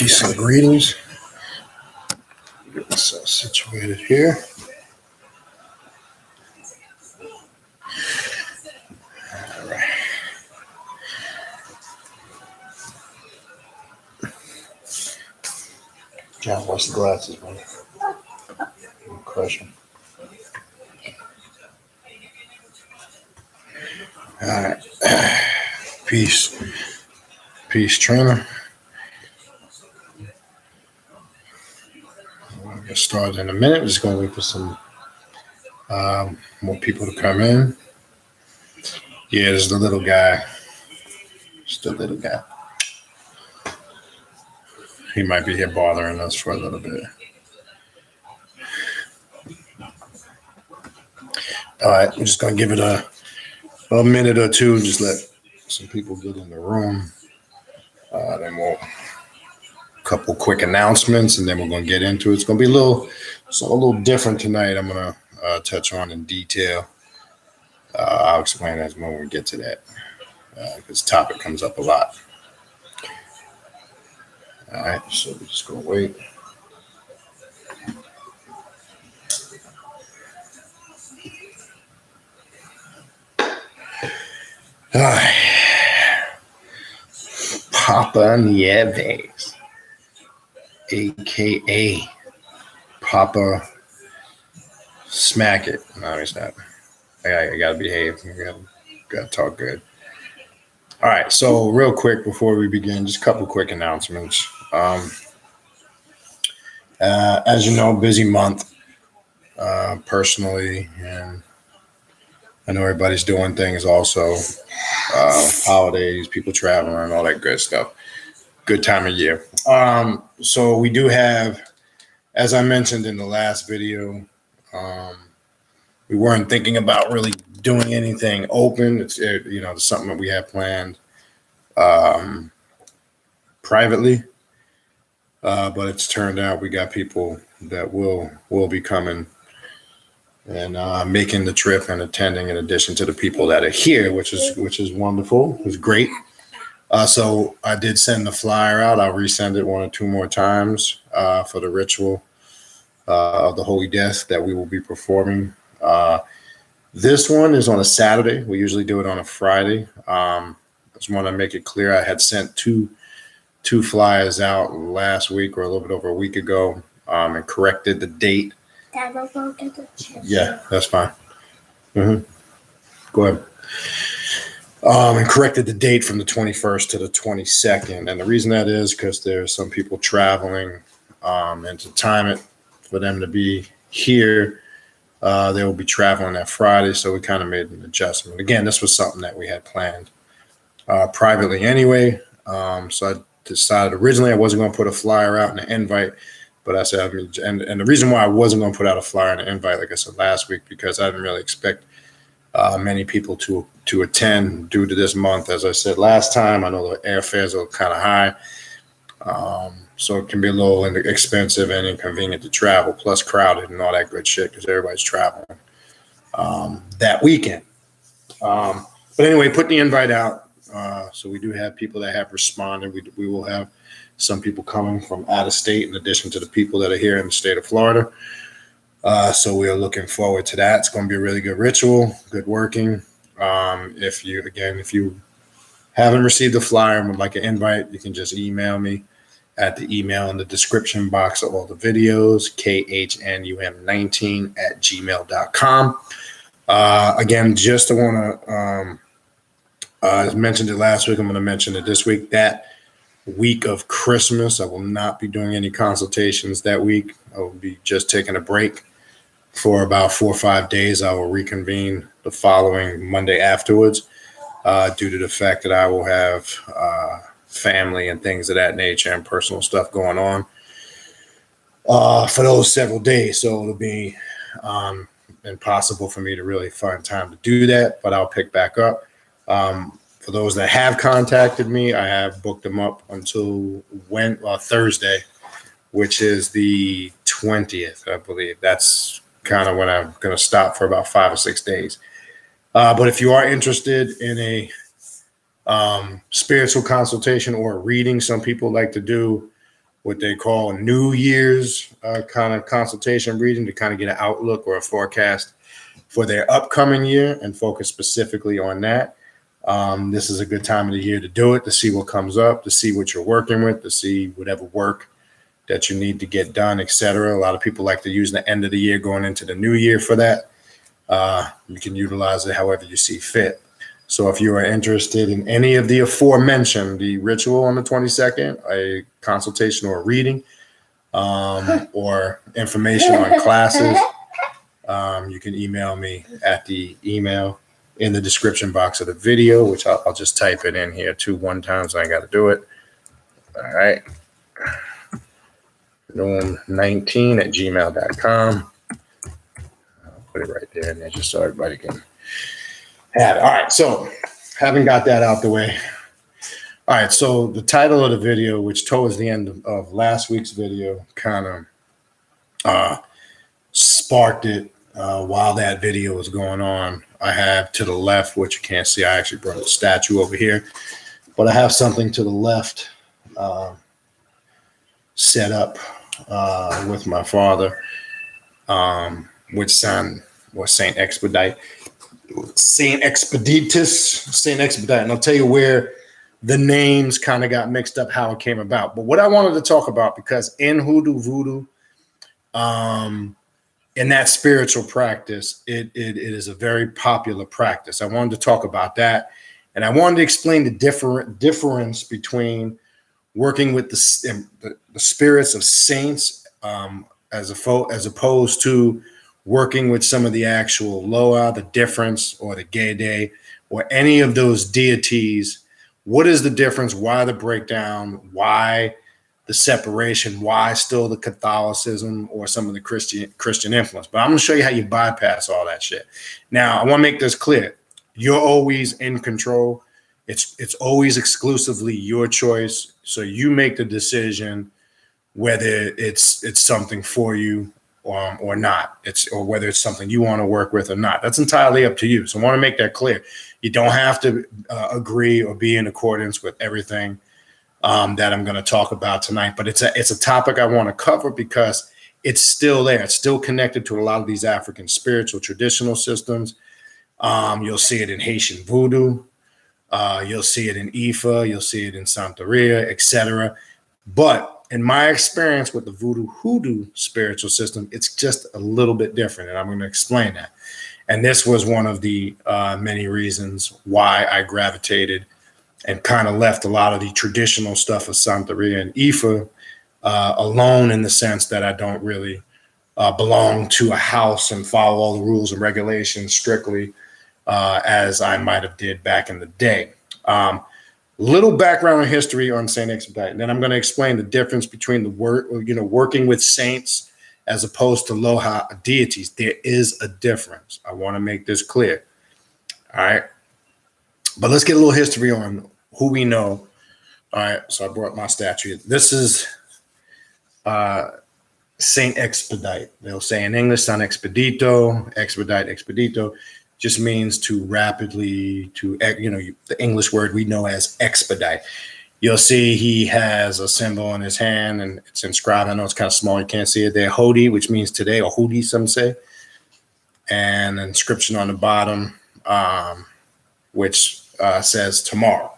Peace and greetings. Get myself situated here. All right. John, wash the glasses, man. Crush them. All right. Peace. Peace, trainer. We'll get started in a minute. We're just going to wait for some more people to come in. Yeah, there's the little guy. Just the little guy. He might be here bothering us for a little bit. All right, I'm just going to give it a minute or two. Just let some people get in the room. Then we'll couple quick announcements, and then we're going to get into it. It's going to be a little different tonight. I'm going to touch on in detail. I'll explain that when we get to that. This topic comes up a lot. All right, so we're just going to wait. All right. Papa Nieves, a.k.a. Papa Smack It. No, he's not. I got to behave. I got to talk good. All right, so real quick before we begin, just a couple quick announcements. As you know, busy month personally, and I know everybody's doing things also. Holidays, people traveling, all that good stuff. Good time of year. So we do have, as I mentioned in the last video, we weren't thinking about really doing anything open. It's something that we have planned privately, but it's turned out we got people that will be coming and making the trip and attending in addition to the people that are here, which is wonderful. It was great. So I did send the flyer out. I'll resend it 1 or 2 more times for the ritual of the Holy Death that we will be performing. This one is on a Saturday. We usually do it on a Friday. I just want to make it clear. I had sent two flyers out last week or a little bit over a week ago and corrected the date. Dad, we'll go get the chips. Yeah, that's fine. Go ahead. And corrected the date from the 21st to the 22nd. And the reason that is because there's some people traveling and to time it for them to be here, they will be traveling that Friday. So we kind of made an adjustment. Again, this was something that we had planned privately anyway. So I decided originally I wasn't going to put a flyer out and an invite. But I said, and the reason why I wasn't going to put out a flyer and an invite, like I said last week, because I didn't really expect many people to attend due to this month. As I said last time, I know the airfares are kind of high, so it can be a little expensive and inconvenient to travel, plus crowded and all that good shit because everybody's traveling that weekend. But anyway, put the invite out. So we do have people that have responded. We will have some people coming from out of state in addition to the people that are here in the state of Florida. So we are looking forward to that. It's going to be a really good ritual, good working. If you haven't received a flyer and would like an invite, you can just email me at the email in the description box of all the videos, khnum19@gmail.com. Again, just to want to, I mentioned it last week, I'm going to mention it this week, that week of Christmas, I will not be doing any consultations that week. I will be just taking a break for about 4 or 5 days. I will reconvene the following Monday afterwards due to the fact that I will have family and things of that nature and personal stuff going on for those several days. So it'll be impossible for me to really find time to do that, but I'll pick back up. For those that have contacted me, I have booked them up until Thursday, which is the 20th, I believe. That's kind of when I'm going to stop for about 5 or 6 days. But if you are interested in a spiritual consultation or a reading, some people like to do what they call New Year's kind of consultation reading to kind of get an outlook or a forecast for their upcoming year and focus specifically on that. This is a good time of the year to do it, to see what comes up, to see what you're working with, to see whatever work that you need to get done, etc. A lot of people like to use the end of the year going into the new year for that. You can utilize it however you see fit. So if you are interested in any of the aforementioned, the ritual on the 22nd, a consultation or a reading, or information on classes, you can email me at the email in the description box of the video, which I'll just type it in here too one time, so I got to do it. All right. Noom19@gmail.com. I'll put it right there in there just so everybody can have it. All right. So having got that out the way. All right. So the title of the video, which towards the end of last week's video kind of sparked it while that video was going on. I have to the left, which you can't see. I actually brought a statue over here, but I have something to the left set up with my father, which was St.Expedite. St.Expedite. And I'll tell you where the names kind of got mixed up, how it came about. But what I wanted to talk about, because in hoodoo, voodoo, in that spiritual practice, it is a very popular practice. I wanted to talk about that. And I wanted to explain the difference between working with the spirits of saints as opposed to working with some of the actual Loa, the difference, or the Gede, or any of those deities. What is the difference? Why the breakdown? Why the separation? Why still the Catholicism or some of the Christian influence? But I'm going to show you how you bypass all that shit. Now, I want to make this clear. You're always in control. It's always exclusively your choice. So you make the decision whether it's something for you or not. Or whether it's something you want to work with or not. That's entirely up to you. So I want to make that clear. You don't have to agree or be in accordance with everything that I'm going to talk about tonight. But it's a topic I want to cover because it's still there. It's still connected to a lot of these African spiritual traditional systems. You'll see it in Haitian voodoo. You'll see it in Ifa. You'll see it in Santeria, etc. But in my experience with the voodoo hoodoo spiritual system, it's just a little bit different. And I'm going to explain that. And this was one of the many reasons why I gravitated and kind of left a lot of the traditional stuff of Santeria and Ifa alone, in the sense that I don't really belong to a house and follow all the rules and regulations strictly as I might have did back in the day. Little background and history on St.Expedite, and then I'm going to explain the difference between the working with saints as opposed to Loha deities. There is a difference. I want to make this clear. All right. But let's get a little history on who we know. All right. So I brought my statue. This is St.Expedite. They'll say in English, San Expedito, Expedite, Expedito. Just means to rapidly, the English word we know as expedite. You'll see he has a symbol in his hand and it's inscribed. I know it's kind of small. You can't see it there. Hodi, which means today, or Hudi, some say. And an inscription on the bottom, which says tomorrow.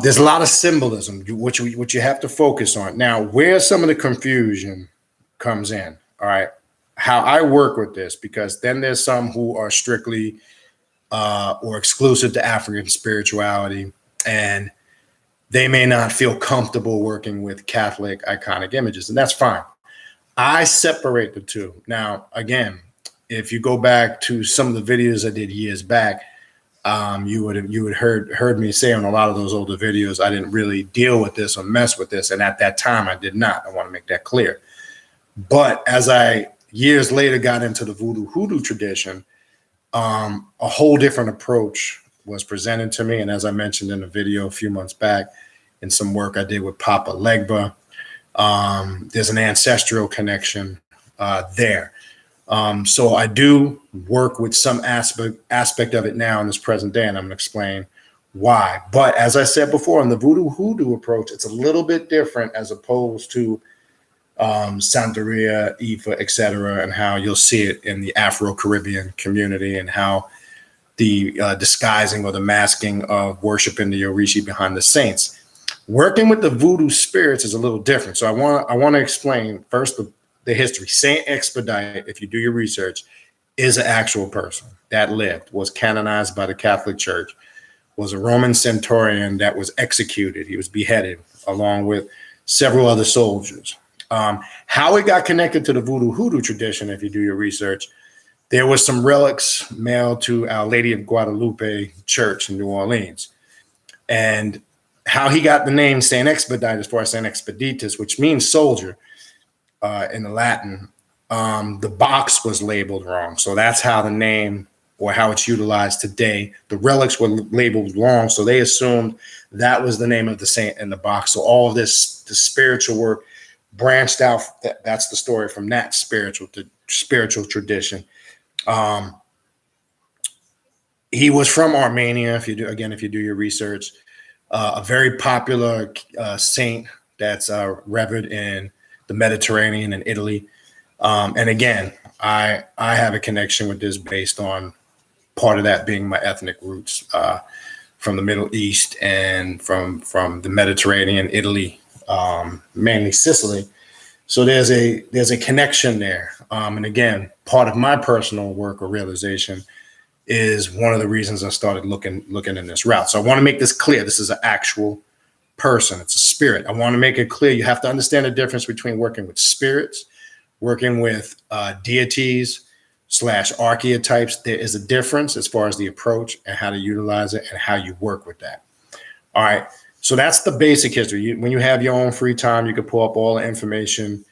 There's a lot of symbolism, which you have to focus on. Now, where some of the confusion comes in, all right, how I work with this, because then there's some who are strictly or exclusive to African spirituality, and they may not feel comfortable working with Catholic iconic images, and that's fine. I separate the two. Now, again, if you go back to some of the videos I did years back, you would have heard me say on a lot of those older videos, I didn't really deal with this or mess with this, and at that time I did not. I want to make that clear. But as I years later got into the voodoo hoodoo tradition, a whole different approach was presented to me. And as I mentioned in a video a few months back, in some work I did with Papa Legba, there's an ancestral connection there. So I do work with some aspect of it now in this present day, and I'm going to explain why. But as I said before, in the voodoo hoodoo approach, it's a little bit different as opposed to Santeria, Ifa, etc., and how you'll see it in the Afro-Caribbean community and how the disguising or the masking of worshiping the Orishi behind the saints. Working with the voodoo spirits is a little different. So I want to explain first the history. St.Expedite, if you do your research, is an actual person that lived, was canonized by the Catholic Church, was a Roman centurion that was executed. He was beheaded along with several other soldiers. How it got connected to the voodoo hoodoo tradition, if you do your research, there was some relics mailed to Our Lady of Guadalupe Church in New Orleans. And how he got the name St. Expedite, as far as St. Expeditus, which means soldier in the Latin, the box was labeled wrong. So that's how the name, or how it's utilized today. The relics were labeled wrong, so they assumed that was the name of the saint in the box. So all of this, the spiritual work branched out. That's the story from that spiritual tradition. He was from Armenia. If you do your research, a very popular saint that's revered in the Mediterranean and Italy. And again, I have a connection with this based on part of that being my ethnic roots from the Middle East and from the Mediterranean, Italy, mainly Sicily. So there's a connection there. And again, part of my personal work or realization is one of the reasons I started looking in this route. So I want to make this clear. This is an actual person. It's a spirit. I want to make it clear. You have to understand the difference between working with spirits, working with deities / archetypes. There is a difference as far as the approach and how to utilize it and how you work with that. All right. So that's the basic history. When you have your own free time, you can pull up all the information.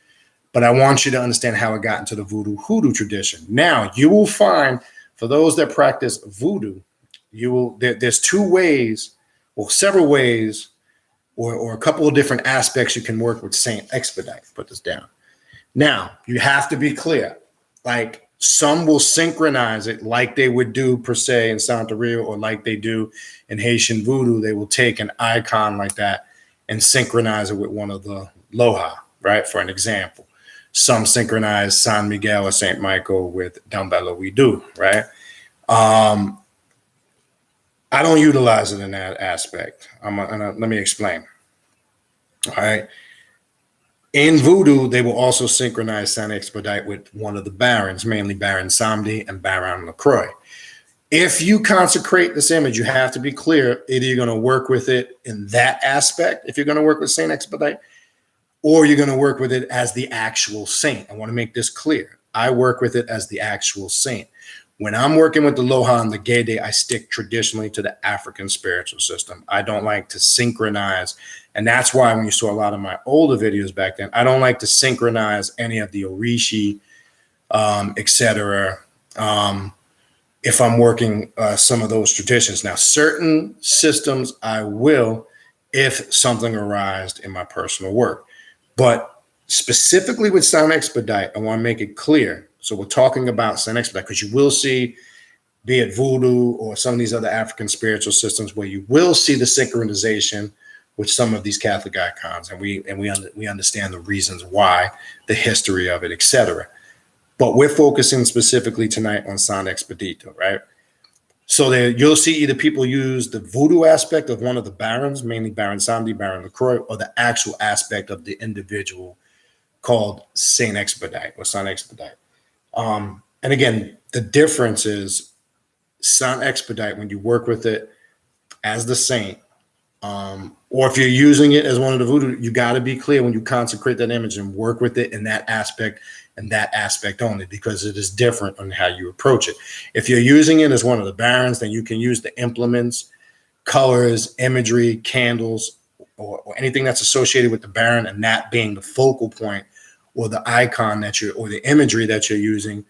But I want you to understand how it got into the voodoo hoodoo tradition. Now, you will find, for those that practice voodoo, there's two ways, or several ways, or a couple of different aspects you can work with St. Expedite. Put this down. Now, you have to be clear. Like, some will synchronize it like they would do per se in Santeria, or like they do in Haitian voodoo. They will take an icon like that and synchronize it with one of the Loha, right? For an example, some synchronize San Miguel or St. Michael with Dambella Widu, right? I don't utilize it in that aspect. Let me explain. All right. In voodoo, they will also synchronize St. Expedite with one of the barons, mainly Baron Samedi and Baron LaCroix. If you consecrate this image, you have to be clear. Either you're going to work with it in that aspect, if you're going to work with St. Expedite, or you're going to work with it as the actual saint. I want to make this clear. I work with it as the actual saint. When I'm working with the Loha and the Gede, I stick traditionally to the African spiritual system. I don't like to synchronize. And that's why when you saw a lot of my older videos back then, I don't like to synchronize any of the Orishi, etc. If I'm working some of those traditions. Now, certain systems I will if something arises in my personal work. But specifically with St. Expedite, I want to make it clear. So we're talking about St. Expedite because you will see, be it voodoo or some of these other African spiritual systems, where you will see the synchronization with some of these Catholic icons, and we understand the reasons why, the history of it, etc. But we're focusing specifically tonight on St. Expedito, right? So there, you'll see either people use the voodoo aspect of one of the barons, mainly Baron Samedi, Baron LaCroix, or the actual aspect of the individual called St. Expedite or St. Expedite. And again, the difference is St. Expedite, when you work with it as the saint, or if you're using it as one of the voodoo, you got to be clear when you consecrate that image and work with it in that aspect and that aspect only, because it is different on how you approach it. If you're using it as one of the barons, then you can use the implements, colors, imagery, candles, or anything that's associated with the baron, and that being the focal point or the icon that or the imagery that you're using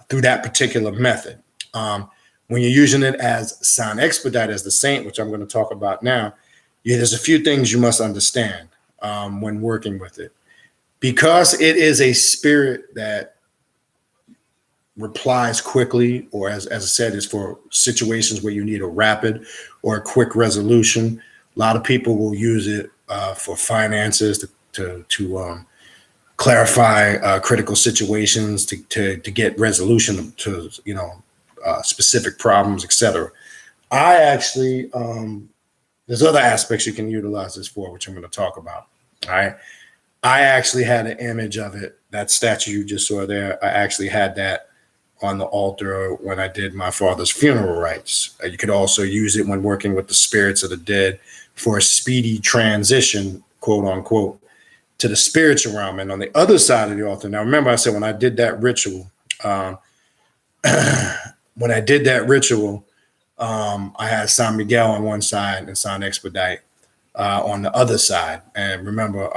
through that particular method. When you're using it as St. Expedite, as the saint, which I'm going to talk about now, there's a few things you must understand when working with it. Because it is a spirit that replies quickly, or as I said, is for situations where you need a rapid or a quick resolution. A lot of people will use it for finances to clarify critical situations, to get resolution to specific problems, etc. I actually there's other aspects you can utilize this for, which I'm going to talk about. All right. I actually had an image of it. That statue you just saw there, I actually had that on the altar when I did my father's funeral rites. You could also use it when working with the spirits of the dead for a speedy transition, quote unquote, to the spiritual realm. And on the other side of the altar, now remember I said when I did that ritual, I had San Miguel on one side and St.Expedite on the other side. And remember,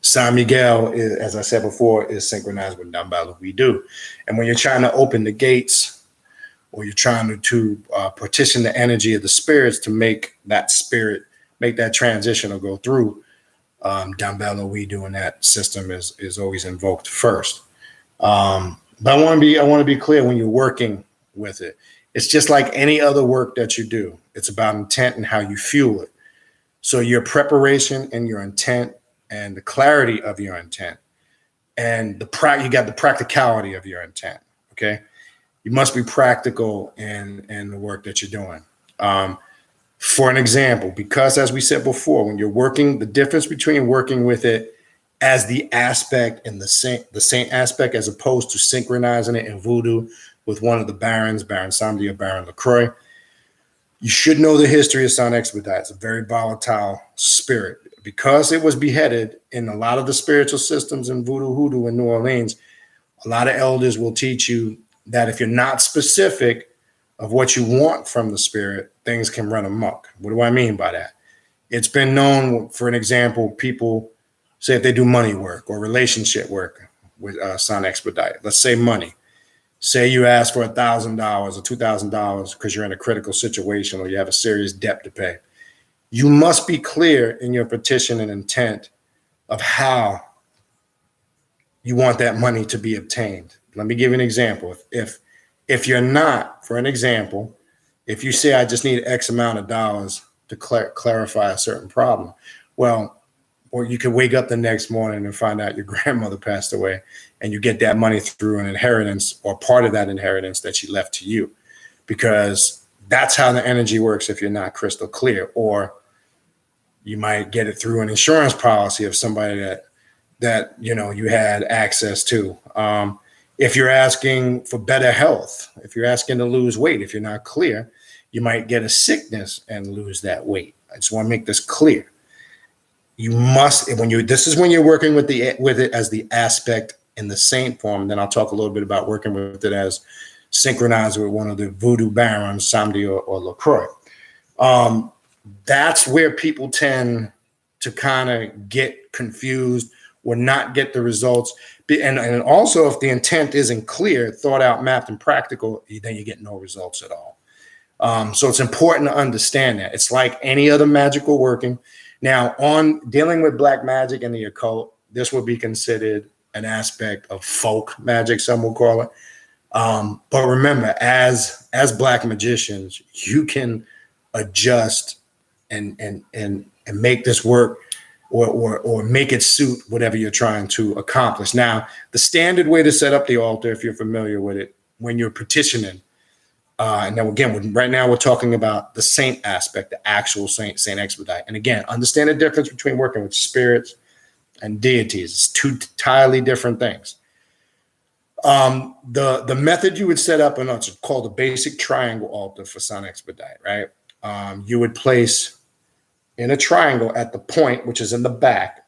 San Miguel, as I said before, is synchronized with Damballa we do. And when you're trying to open the gates, or you're trying to partition the energy of the spirits to make that transition or go through, Damballa we do in that system is always invoked first. But I want to be clear when you're working with it. It's just like any other work that you do. It's about intent and how you fuel it. So your preparation and your intent and the clarity of your intent and you got the practicality of your intent. Okay. You must be practical in the work that you're doing. For an example, because as we said before, when you're working, the difference between working with it as the aspect and the saint aspect, as opposed to synchronizing it in voodoo with one of the barons, Baron Samedi or Baron LaCroix, you should know the history of St.Expedite. It's a very volatile spirit. Because it was beheaded in a lot of the spiritual systems in voodoo hoodoo in New Orleans, a lot of elders will teach you that if you're not specific of what you want from the spirit, things can run amok. What do I mean by that? It's been known, for an example, people say if they do money work or relationship work with St.Expedite, let's say money. Say you ask for $1,000 or $2,000 because you're in a critical situation or you have a serious debt to pay. You must be clear in your petition and intent of how you want that money to be obtained. Let me give you an example. If you're not, for an example, if you say I just need X amount of dollars to clarify a certain problem, well, or you could wake up the next morning and find out your grandmother passed away and you get that money through an inheritance or part of that inheritance that she left to you, because that's how the energy works if you're not crystal clear. Or you might get it through an insurance policy of somebody that you had access to. If you're asking for better health, if you're asking to lose weight, if you're not clear, you might get a sickness and lose that weight. I just want to make this clear. You must, this is when you're working with it as the aspect in the saint form. Then I'll talk a little bit about working with it as synchronized with one of the voodoo barons, Samedi or LaCroix. That's where people tend to kind of get confused or not get the results. And also, if the intent isn't clear, thought out, mapped, and practical, then you get no results at all. So it's important to understand that. It's like any other magical working. Now, on dealing with black magic and the occult, this would be considered an aspect of folk magic, some will call it. But remember, as black magicians, you can adjust and make this work or make it suit whatever you're trying to accomplish. Now, the standard way to set up the altar, if you're familiar with it, when you're petitioning, and then again, right now we're talking about the saint aspect, the actual St.Expedite. And again, understand the difference between working with spirits and deities. It's two entirely different things. The method you would set up, and it's called the basic triangle altar for St.Expedite, right? You would place in a triangle at the point, which is in the back,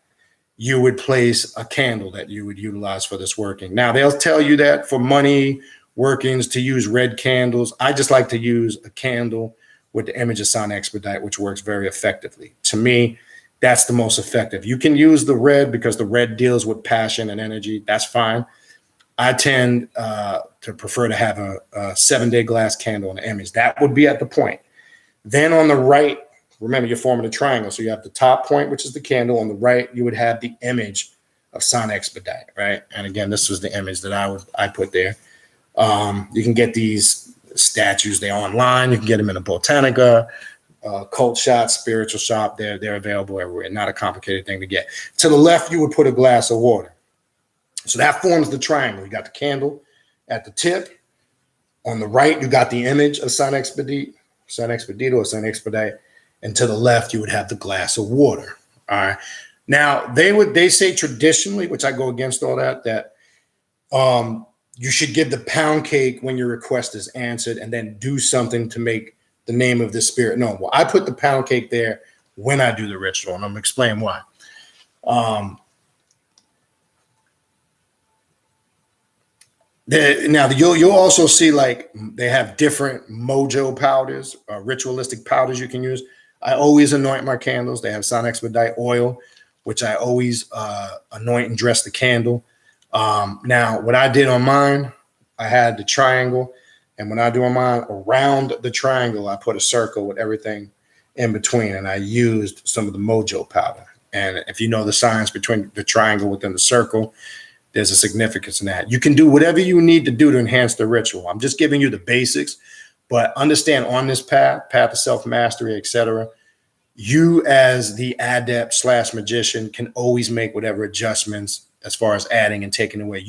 you would place a candle that you would utilize for this working. Now, they'll tell you that for money workings to use red candles. I just like to use a candle with the image of St.Expedite, which works very effectively. To me, that's the most effective. You can use the red because the red deals with passion and energy. That's fine. I tend to prefer to have a 7-day glass candle in the image. That would be at the point. Then on the right, remember you're forming a triangle. So you have the top point, which is the candle. On the right, you would have the image of St.Expedite, right? And again, this was the image that I put there. You can get these statues. They're online. You can get them in a Botanica, cult shop, spiritual shop. They're available everywhere. Not a complicated thing to get. To the left, you would put a glass of water. So that forms the triangle. You got the candle at the tip. On the right, you got the image of St.Expedite or St.Expedite. And to the left, you would have the glass of water. All right. Now, they say traditionally, which I go against all that you should give the pound cake when your request is answered and then do something to make the name of the spirit known. Well, I put the pound cake there when I do the ritual, and I'm going to explain why. Now you'll also see like they have different mojo powders, ritualistic powders you can use. I always anoint my candles. They have St.Expedite oil, which I always anoint and dress the candle. Now, what I did on mine, I had the triangle, and when I do on mine, around the triangle, I put a circle with everything in between, and I used some of the mojo powder. And if you know the science between the triangle within the circle, there's a significance in that. You can do whatever you need to do to enhance the ritual. I'm just giving you the basics, but understand on this path of self-mastery, etc., you as the adept / magician can always make whatever adjustments as far as adding and taking away.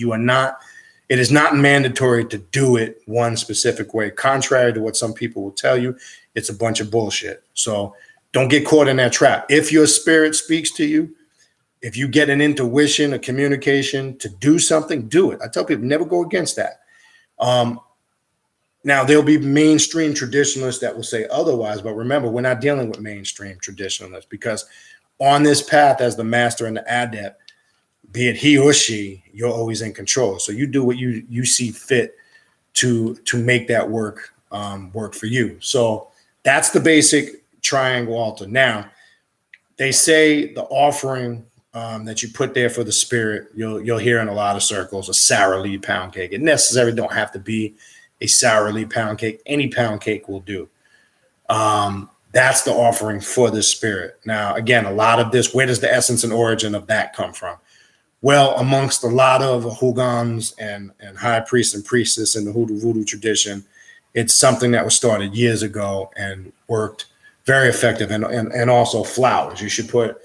It is not mandatory to do it one specific way. Contrary to what some people will tell you, it's a bunch of bullshit. So don't get caught in that trap. If your spirit speaks to you, if you get an intuition, a communication to do something, do it. I tell people never go against that. Now, there'll be mainstream traditionalists that will say otherwise, but remember, we're not dealing with mainstream traditionalists because on this path as the master and the adept, be it he or she, you're always in control. So you do what you see fit to make that work for you. So that's the basic triangle altar. Now, they say the offering that you put there for the spirit, you'll hear in a lot of circles, a sour Lee pound cake. It necessarily don't have to be a sour Lee pound cake. Any pound cake will do. That's the offering for the spirit. Now, again, a lot of this, where does the essence and origin of that come from? Well, amongst a lot of Hogans and high priests and priestess in the hoodoo voodoo tradition, it's something that was started years ago and worked very effective. And also flowers. You should put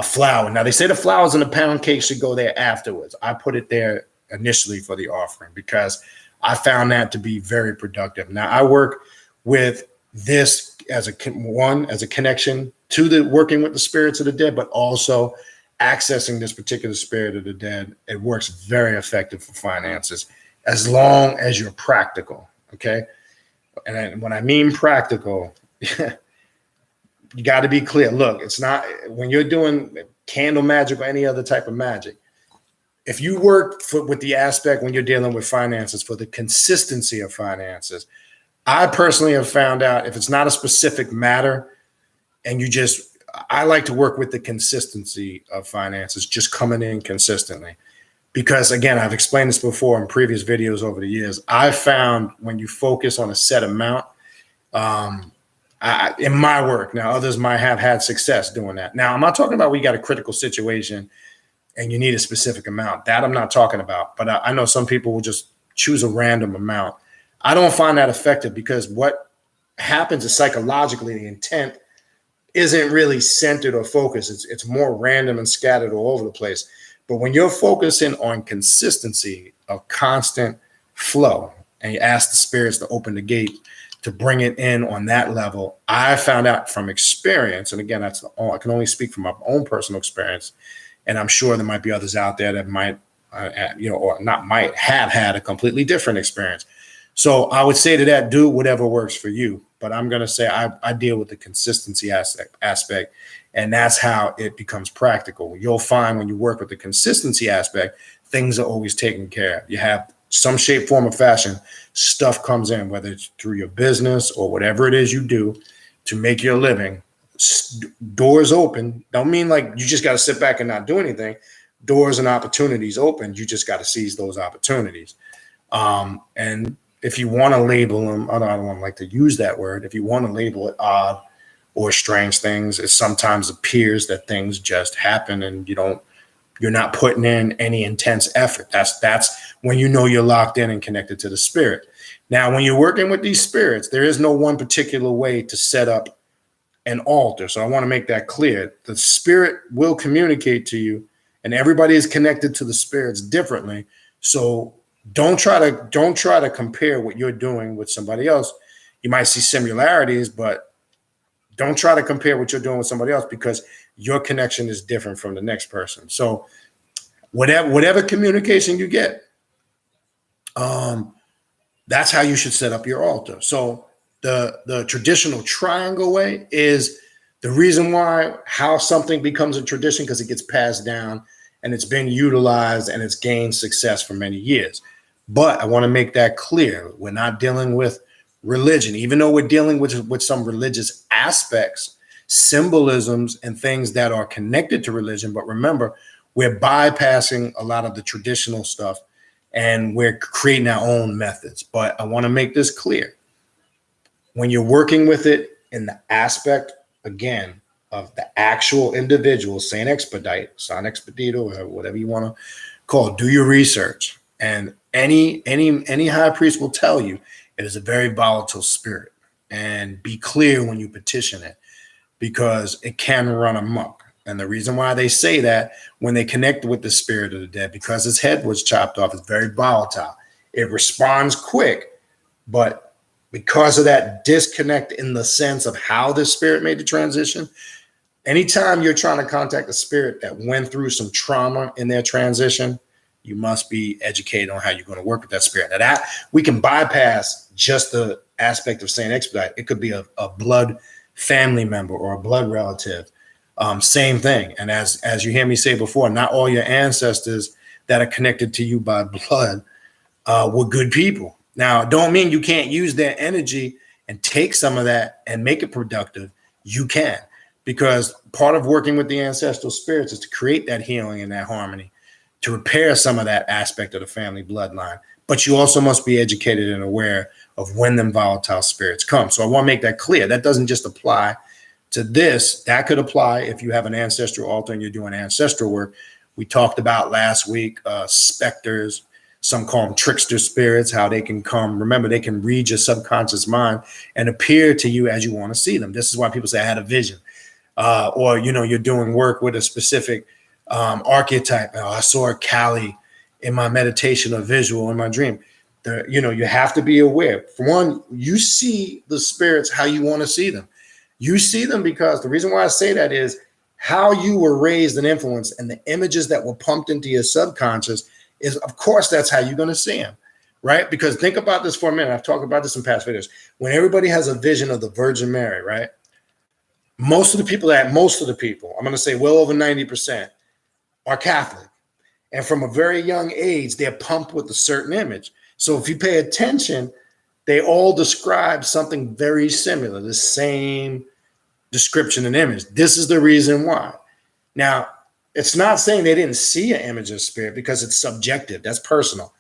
flour. Now, they say the flowers in the pound cake should go there afterwards. I put it there initially for the offering because I found that to be very productive. Now, I work with this as a connection to the working with the spirits of the dead, but also accessing this particular spirit of the dead. It works very effective for finances as long as you're practical. Okay. And when I mean practical, you got to be clear. Look, it's not when you're doing candle magic or any other type of magic. If you work with the aspect when you're dealing with finances for the consistency of finances, I personally have found out if it's not a specific matter and I like to work with the consistency of finances, just coming in consistently. Because again, I've explained this before in previous videos over the years. I've found when you focus on a set amount, in my work, now others might have had success doing that. Now, I'm not talking about we got a critical situation and you need a specific amount. That I'm not talking about. But I know some people will just choose a random amount. I don't find that effective because what happens is psychologically the intent isn't really centered or focused. It's more random and scattered all over the place. But when you're focusing on consistency of constant flow and you ask the spirits to open the gate to bring it in on that level, I found out from experience, and again, I can only speak from my own personal experience, and I'm sure there might be others out there that might, or not might have had a completely different experience. So I would say to that, do whatever works for you. But I'm going to say I deal with the consistency aspect, and that's how it becomes practical. You'll find when you work with the consistency aspect, things are always taken care of. You have some shape, form, or fashion, stuff comes in, whether it's through your business or whatever it is you do to make your living. Doors open. Don't mean like you just got to sit back and not do anything. Doors and opportunities open. You just got to seize those opportunities. And if you want to label them, I don't like to use that word. If you want to label it odd or strange things, it sometimes appears that things just happen and you don't You're not putting in any intense effort. That's when you know you're locked in and connected to the spirit. Now, when you're working with these spirits, there is no one particular way to set up an altar. So I want to make that clear. The spirit will communicate to you, and everybody is connected to the spirits differently. So don't try to compare what you're doing with somebody else. You might see similarities, but don't try to compare what you're doing with somebody else, because your connection is different from the next person. So whatever communication you get, that's how you should set up your altar. So the traditional triangle way is the reason why, how something becomes a tradition, because it gets passed down and it's been utilized and it's gained success for many years. But I want to make that clear. We're not dealing with religion, even though we're dealing with some religious aspects, symbolisms, and things that are connected to religion. But remember, we're bypassing a lot of the traditional stuff and we're creating our own methods. But I want to make this clear. When you're working with it in the aspect, again, of the actual individual, St.Expedite, or whatever you want to call it, do your research. And any high priest will tell you it is a very volatile spirit. And be clear when you petition it, because it can run amok. And the reason why they say that, when they connect with the spirit of the dead, because his head was chopped off, it's very volatile. It responds quick, but because of that disconnect in the sense of how the spirit made the transition, anytime you're trying to contact a spirit that went through some trauma in their transition, you must be educated on how you're going to work with that spirit. Now, that we can bypass just the aspect of St.Expedite. It could be a blood family member or a blood relative. Same thing. And as you hear me say before, not all your ancestors that are connected to you by blood were good people. Now, don't mean you can't use their energy and take some of that and make it productive. You can, because part of working with the ancestral spirits is to create that healing and that harmony, to repair some of that aspect of the family bloodline. But you also must be educated and aware of when them volatile spirits come. So I want to make that clear. That doesn't just apply to this. That could apply if you have an ancestral altar and you're doing ancestral work. We talked about last week, specters, some call them trickster spirits, how they can come. Remember, they can read your subconscious mind and appear to you as you want to see them. This is why people say I had a vision. Or, you're doing work with a specific archetype. I saw a Kali in my meditation or visual in my dream. You have to be aware. For one, you see the spirits how you want to see them. You see them because the reason why I say that is how you were raised and influenced, and the images that were pumped into your subconscious is, of course, that's how you're going to see them, right? Because think about this for a minute. I've talked about this in past videos. When everybody has a vision of the Virgin Mary, right? Most of the people, I'm going to say well over 90%, are Catholic. And from a very young age, they're pumped with a certain image. So if you pay attention, they all describe something very similar, the same description and image. This is the reason why. Now, it's not saying they didn't see an image of spirit, because it's subjective. That's personal.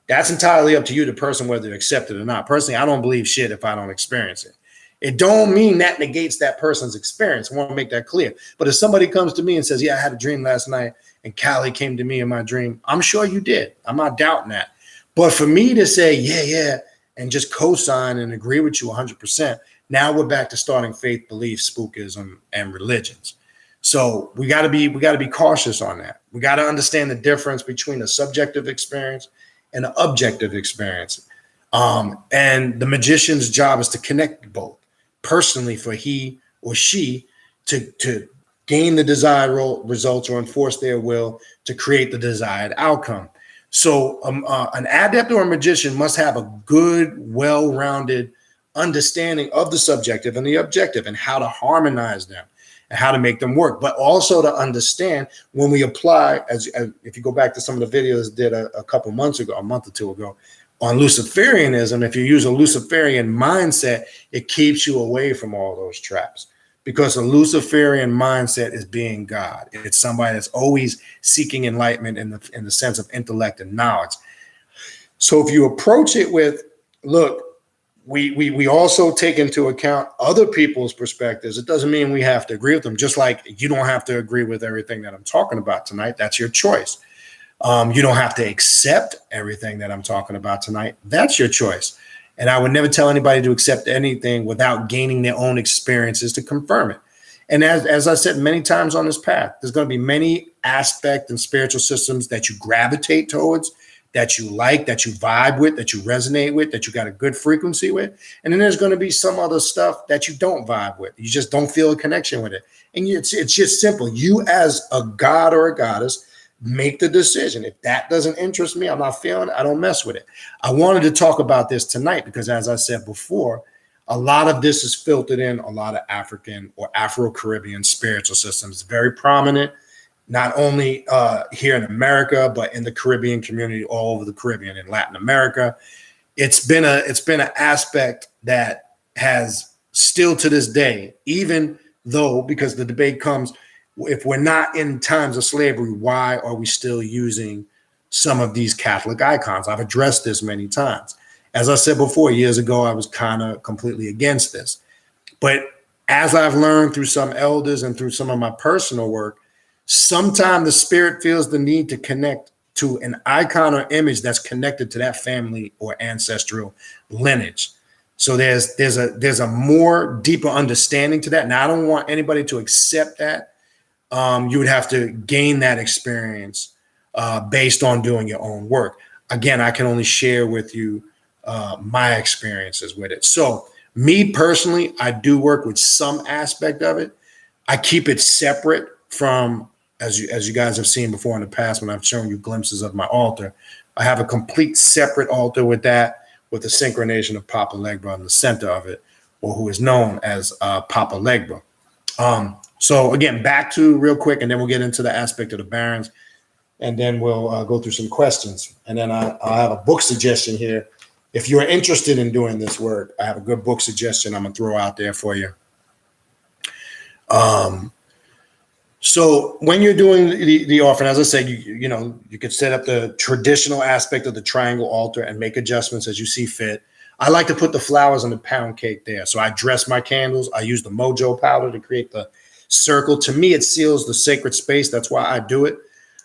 That's entirely up to you, the person, whether to accept it or not. Personally, I don't believe shit if I don't experience it. It don't mean that negates that person's experience. I want to make that clear. But if somebody comes to me and says, yeah, I had a dream last night and Kali came to me in my dream, I'm sure you did. I'm not doubting that. But for me to say, yeah, and just co-sign and agree with you 100%, now we're back to starting faith, belief, spookism, and religions. So we got to be cautious on that. We got to understand the difference between a subjective experience and an objective experience. And the magician's job is to connect both personally for he or she to gain the desired results or enforce their will to create the desired outcome. So an adept or a magician must have a good, well-rounded understanding of the subjective and the objective and how to harmonize them and how to make them work, but also to understand when we apply, as if you go back to some of the videos I did a couple months ago, a month or two ago, on Luciferianism, if you use a Luciferian mindset, it keeps you away from all those traps, because a Luciferian mindset is being God. It's somebody that's always seeking enlightenment in the sense of intellect and knowledge. So if you approach it with, look, we also take into account other people's perspectives. It doesn't mean we have to agree with them, just like you don't have to agree with everything that I'm talking about tonight. That's your choice. You don't have to accept everything that I'm talking about tonight. That's your choice. And I would never tell anybody to accept anything without gaining their own experiences to confirm it. And as I said many times on this path, there's going to be many aspects and spiritual systems that you gravitate towards, that you like, that you vibe with, that you resonate with, that you got a good frequency with. And then there's going to be some other stuff that you don't vibe with. You just don't feel a connection with it. And it's just simple. You as a god or a goddess make the decision. If that doesn't interest me, I'm not feeling it, I don't mess with it. I wanted to talk about this tonight because, as I said before, a lot of this is filtered in a lot of African or Afro-Caribbean spiritual systems, very prominent, not only here in America, but in the Caribbean community, all over the Caribbean, in Latin America. It's been an aspect that has still to this day, even though, because the debate comes, if we're not in times of slavery, why are we still using some of these Catholic icons? I've addressed this many times. As I said before, years ago, I was kind of completely against this. But as I've learned through some elders and through some of my personal work, sometimes the spirit feels the need to connect to an icon or image that's connected to that family or ancestral lineage. So there's a more deeper understanding to that. Now, I don't want anybody to accept that. You would have to gain that experience based on doing your own work. Again, I can only share with you my experiences with it. So me personally, I do work with some aspect of it. I keep it separate from, as you guys have seen before in the past when I've shown you glimpses of my altar. I have a complete separate altar with that, with the synchronization of Papa Legba in the center of it, or who is known as Papa Legba. So again, back to real quick, and then we'll get into the aspect of the barons, and then we'll go through some questions. And then I'll have a book suggestion here. If you're interested in doing this work, I have a good book suggestion I'm going to throw out there for you. So when you're doing the offering, as I said, you could set up the traditional aspect of the triangle altar and make adjustments as you see fit. I like to put the flowers on the pound cake there. So I dress my candles. I use the mojo powder to create the circle. To me, it seals the sacred space. That's why I do it.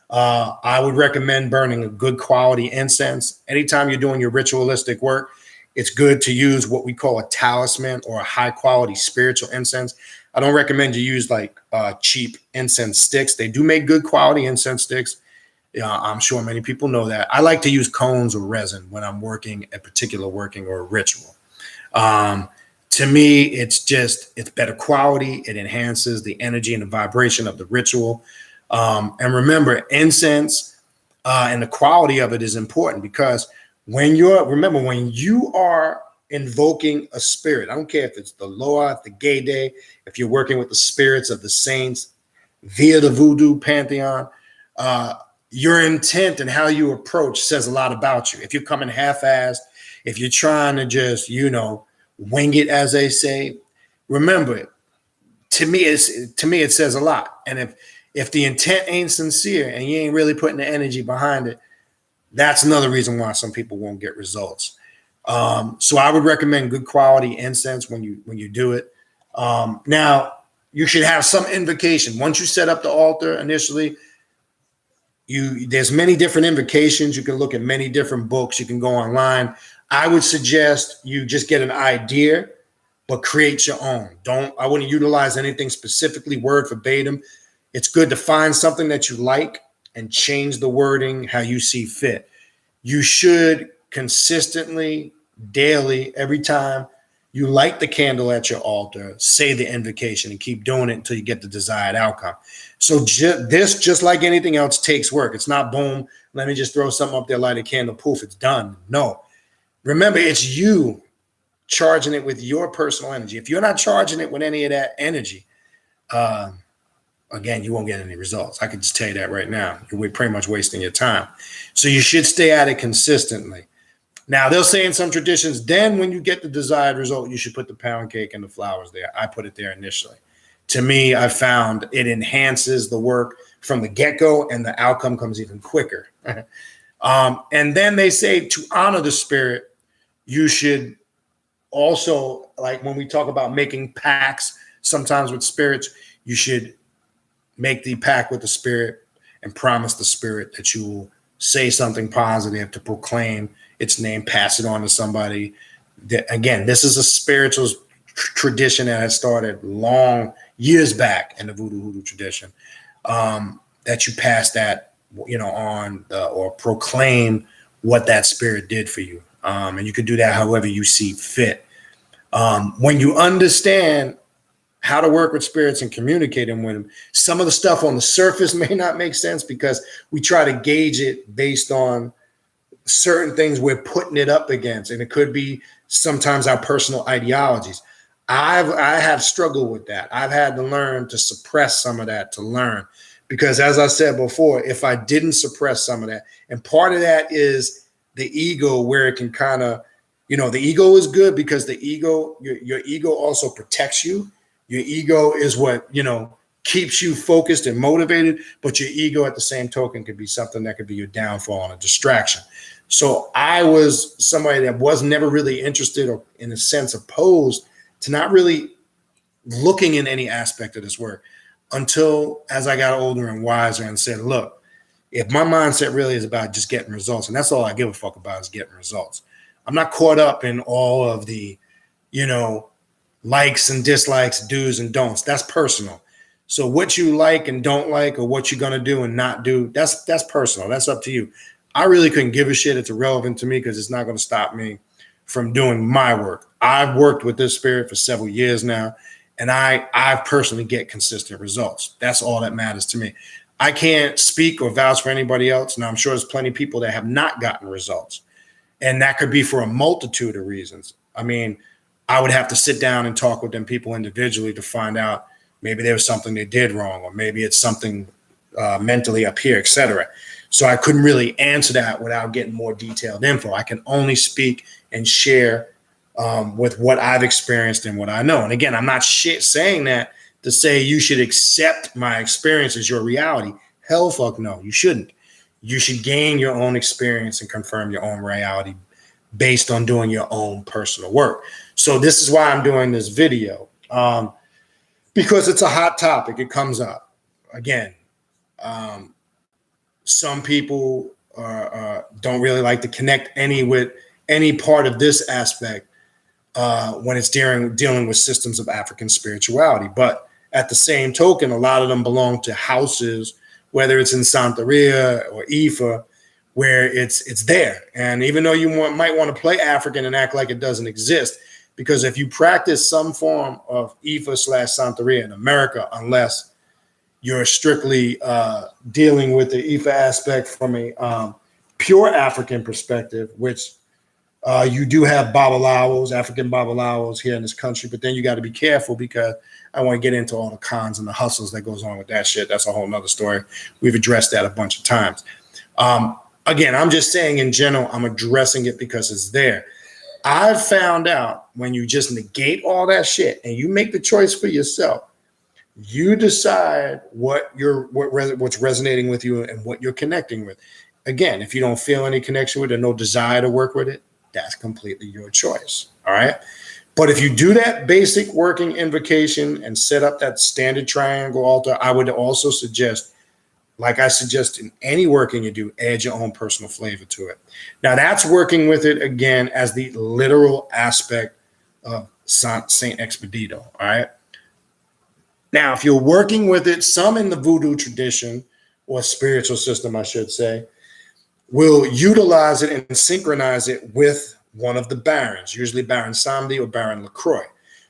I would recommend burning a good quality incense. Anytime you're doing your ritualistic work, it's good to use what we call a talisman or a high quality spiritual incense. I don't recommend you use like cheap incense sticks. They do make good quality incense sticks. I'm sure many people know that. I like to use cones or resin when I'm working a particular working or a ritual. To me, it's better quality. It enhances the energy and the vibration of the ritual. And remember, incense and the quality of it is important, because when you are invoking a spirit, I don't care if it's the Loa, the Gede, if you're working with the spirits of the saints via the voodoo pantheon, your intent and how you approach says a lot about you. If you're coming half-assed, if you're trying to just, wing it, as they say, remember, to me, it says a lot. And if the intent ain't sincere and you ain't really putting the energy behind it, that's another reason why some people won't get results. So I would recommend good quality incense when you do it. Now, you should have some invocation. Once you set up the altar initially, there's many different invocations. You can look at many different books. You can go online. I would suggest you just get an idea, but create your own. I wouldn't utilize anything specifically word verbatim. It's good to find something that you like and change the wording how you see fit. You should consistently, daily, every time you light the candle at your altar, say the invocation and keep doing it until you get the desired outcome. So this, just like anything else, takes work. It's not boom, let me just throw something up there, light a candle, poof, it's done. No. Remember, it's you charging it with your personal energy. If you're not charging it with any of that energy, again, you won't get any results. I can just tell you that right now. You're pretty much wasting your time. So you should stay at it consistently. Now, they'll say in some traditions, then when you get the desired result, you should put the pound cake and the flowers there. I put it there initially. To me, I found it enhances the work from the get-go, and the outcome comes even quicker. And then they say to honor the spirit, you should also, like when we talk about making pacts, sometimes with spirits, you should make the pact with the spirit and promise the spirit that you will say something positive to proclaim its name, pass it on to somebody. Again, this is a spiritual tradition that has started long years back in the voodoo hoodoo tradition. That you pass that, on or proclaim what that spirit did for you. And you can do that however you see fit. When you understand how to work with spirits and communicating with them, some of the stuff on the surface may not make sense because we try to gauge it based on certain things we're putting it up against. And it could be sometimes our personal ideologies. I have struggled with that. I've had to learn to suppress some of that to learn. Because as I said before, if I didn't suppress some of that, and part of that is the ego, where it can kind of, the ego is good because the ego, your ego also protects you. Your ego is what, keeps you focused and motivated, but your ego at the same token could be something that could be your downfall and a distraction. So I was somebody that was never really interested or in a sense opposed to not really looking in any aspect of this work until as I got older and wiser and said, look, if my mindset really is about just getting results, and that's all I give a fuck about is getting results. I'm not caught up in all of the, likes and dislikes, do's and don'ts. That's personal. So what you like and don't like, or what you're going to do and not do, that's personal. That's up to you. I really couldn't give a shit. It's irrelevant to me because it's not going to stop me from doing my work. I've worked with this spirit for several years now, and I personally get consistent results. That's all that matters to me. I can't speak or vouch for anybody else. Now, I'm sure there's plenty of people that have not gotten results, and that could be for a multitude of reasons. I mean, I would have to sit down and talk with them people individually to find out maybe there was something they did wrong, or maybe it's something mentally up here, etc. So I couldn't really answer that without getting more detailed info. I can only speak and share with what I've experienced and what I know. And again, I'm not saying that to say you should accept my experience as your reality. Hell fuck no, you shouldn't. You should gain your own experience and confirm your own reality based on doing your own personal work. So this is why I'm doing this video, because it's a hot topic. It comes up again. Some people don't really like to connect with any part of this aspect when it's dealing with systems of African spirituality. But at the same token, a lot of them belong to houses, whether it's in Santeria or Ifa, where it's there. And even though you might want to play African and act like it doesn't exist, because if you practice some form of Ifa/Santeria in America, unless you're strictly dealing with the Ifa aspect from a pure African perspective, which you do have babalawos, African babalawos here in this country, but then you got to be careful because I want to get into all the cons and the hustles that goes on with that shit. That's a whole nother story. We've addressed that a bunch of times. Again, I'm just saying in general, I'm addressing it because it's there. I've found out when you just negate all that shit and you make the choice for yourself, you decide what's resonating with you and what you're connecting with. Again, if you don't feel any connection with it, no desire to work with it, that's completely your choice. All right. But if you do that basic working invocation and set up that standard triangle altar, I would also suggest, like I suggest in any working you do, add your own personal flavor to it. Now that's working with it again as the literal aspect of St.Expedite. All right. Now, if you're working with it, some in the voodoo tradition or spiritual system, I should say, will utilize it and synchronize it with one of the barons, usually Baron Samedi or Baron LaCroix.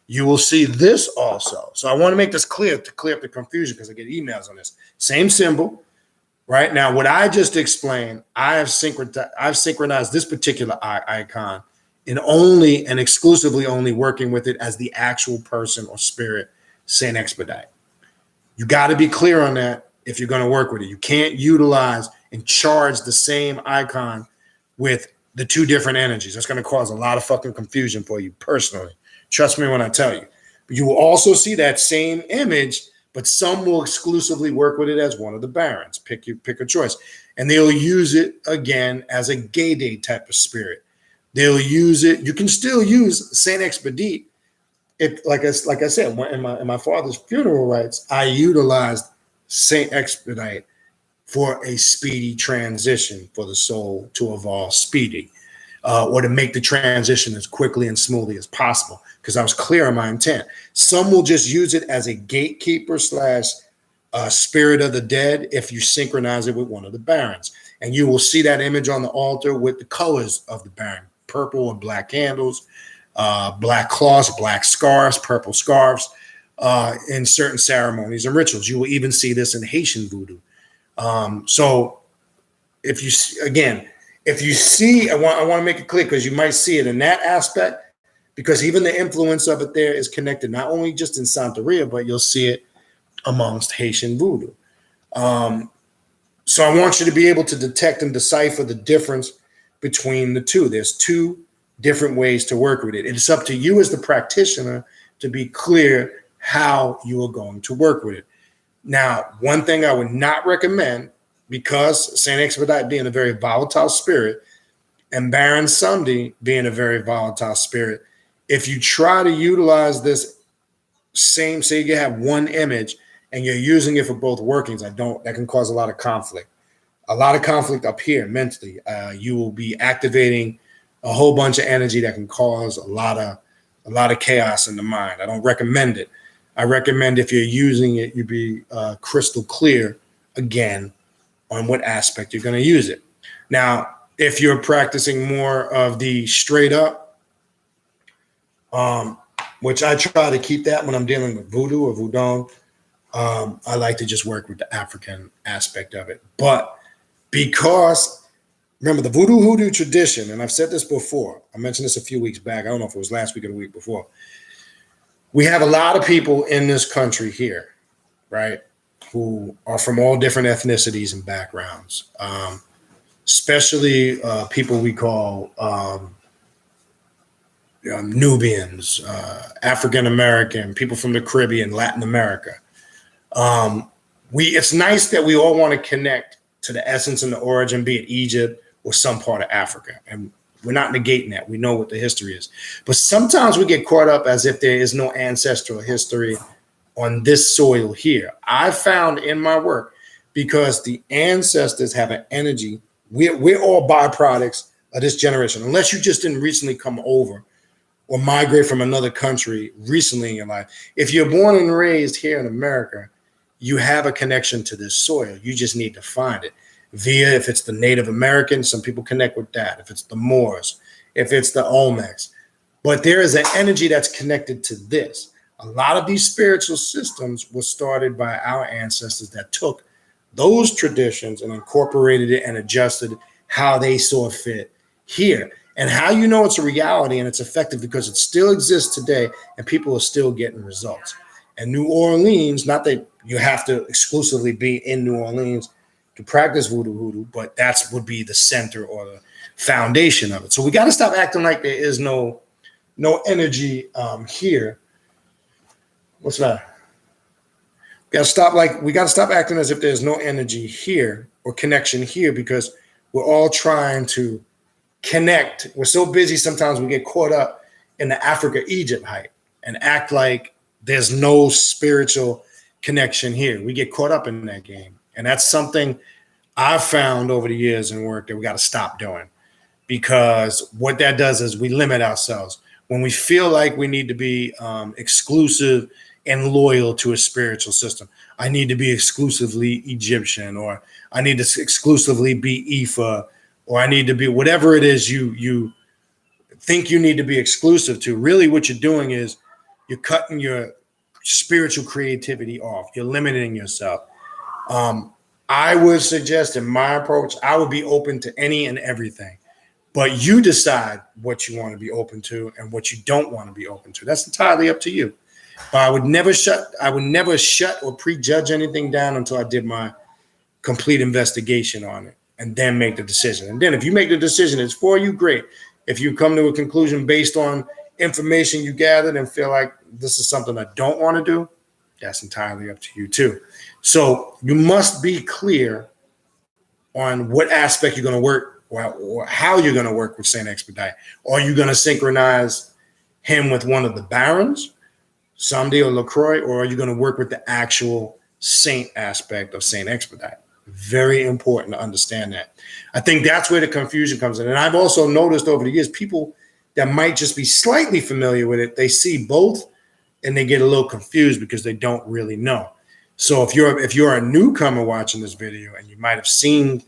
You will see this also. So I want to make this clear to clear up the confusion because I get emails on this. Same symbol, right? Now, what I just explained, I've synchronized this particular icon in only and exclusively only working with it as the actual person or spirit, St.Expedite. You got to be clear on that if you're going to work with it. You can't utilize and charge the same icon with the two different energies. That's going to cause a lot of fucking confusion for you personally. Trust me when I tell you. But you will also see that same image, but some will exclusively work with it as one of the barons. Pick a choice. And they'll use it again as a Gede type of spirit. They'll use it. You can still use St.Expedite. If, like I said, in my father's funeral rites, I utilized St.Expedite for a speedy transition for the soul to evolve speedy, or to make the transition as quickly and smoothly as possible, because I was clear on my intent. Some will just use it as a gatekeeper slash spirit of the dead if you synchronize it with one of the barons. And you will see that image on the altar with the colors of the baron, purple and black candles, black cloths, black scarves, purple scarves, in certain ceremonies and rituals. You will even see this in Haitian voodoo. So if you see, I want to make it clear, because you might see it in that aspect, because even the influence of it there is connected not only just in Santeria, but you'll see it amongst Haitian voodoo. So I want you to be able to detect and decipher the difference between the two. There's two different ways to work with it. It's up to you as the practitioner to be clear how you are going to work with it. Now, one thing I would not recommend, because St.Expedite being a very volatile spirit and Baron Sunday being a very volatile spirit, if you try to utilize this same, say you have one image and you're using it for both workings, that can cause a lot of conflict. A lot of conflict up here mentally. You will be activating a whole bunch of energy that can cause a lot of chaos in the mind. I don't recommend it. I recommend, if you're using it, you be crystal clear again on what aspect you're going to use it. Now, if you're practicing more of the straight up, which I try to keep that when I'm dealing with voodoo or voodoo, I like to just work with the African aspect of it. But because, remember, the voodoo hoodoo tradition, and I've said this before, I mentioned this a few weeks back, I don't know if it was last week or the week before, we have a lot of people in this country here, right, who are from all different ethnicities and backgrounds, especially people we call Nubians, African American, people from the Caribbean, Latin America. It's nice that we all want to connect to the essence and the origin, be it Egypt or some part of Africa. And we're not negating that. We know what the history is. But sometimes we get caught up as if there is no ancestral history on this soil here. I found in my work, because the ancestors have an energy, we're all byproducts of this generation, unless you just didn't recently come over or migrate from another country recently in your life. If you're born and raised here in America, you have a connection to this soil. You just need to find it via, if it's the Native Americans, some people connect with that. If it's the Moors, if it's the Olmecs. But there is an energy that's connected to this. A lot of these spiritual systems were started by our ancestors that took those traditions and incorporated it and adjusted how they saw fit here. And how you know it's a reality and it's effective, because it still exists today and people are still getting results. And New Orleans, not that you have to exclusively be in New Orleans to practice voodoo hoodoo, but that's would be the center or the foundation of it. So we got to stop acting like there is no energy here. What's that? We got to stop acting as if there's no energy here or connection here, because we're all trying to connect. We're so busy sometimes we get caught up in the Africa-Egypt hype and act like there's no spiritual connection here. We get caught up in that game. And that's something I've found over the years in work that we got to stop doing, because what that does is we limit ourselves. When we feel like we need to be exclusive and loyal to a spiritual system, I need to be exclusively Egyptian, or I need to exclusively be Ifa, or I need to be whatever it is you think you need to be exclusive to. Really what you're doing is you're cutting your spiritual creativity off. You're limiting yourself. I would suggest, in my approach, I would be open to any and everything, but you decide what you want to be open to and what you don't want to be open to. That's entirely up to you. But I would never shut or prejudge anything down until I did my complete investigation on it and then make the decision. And then if you make the decision, it's for you, great. If you come to a conclusion based on information you gathered and feel like this is something I don't want to do, that's entirely up to you too. So you must be clear on what aspect you're going to work or how you're going to work with St.Expedite. Are you going to synchronize him with one of the barons, Someday or LaCroix, or are you going to work with the actual saint aspect of St.Expedite? Very important to understand that. I think that's where the confusion comes in. And I've also noticed over the years, people that might just be slightly familiar with it, they see both and they get a little confused because they don't really know. So if you're a newcomer watching this video and you might have seen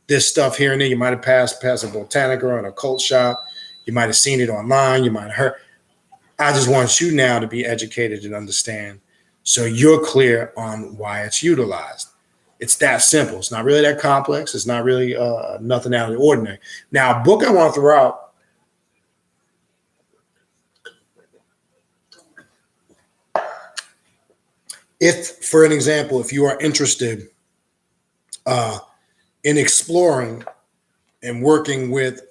this stuff here and there, you might have passed a Botanica or an occult shop, you might have seen it online, you might have heard. I just want you now to be educated and understand so you're clear on why it's utilized. It's that simple. It's not really that complex. It's not really nothing out of the ordinary. Now, a book I want to throw out. If, for an example, if you are interested in exploring and working with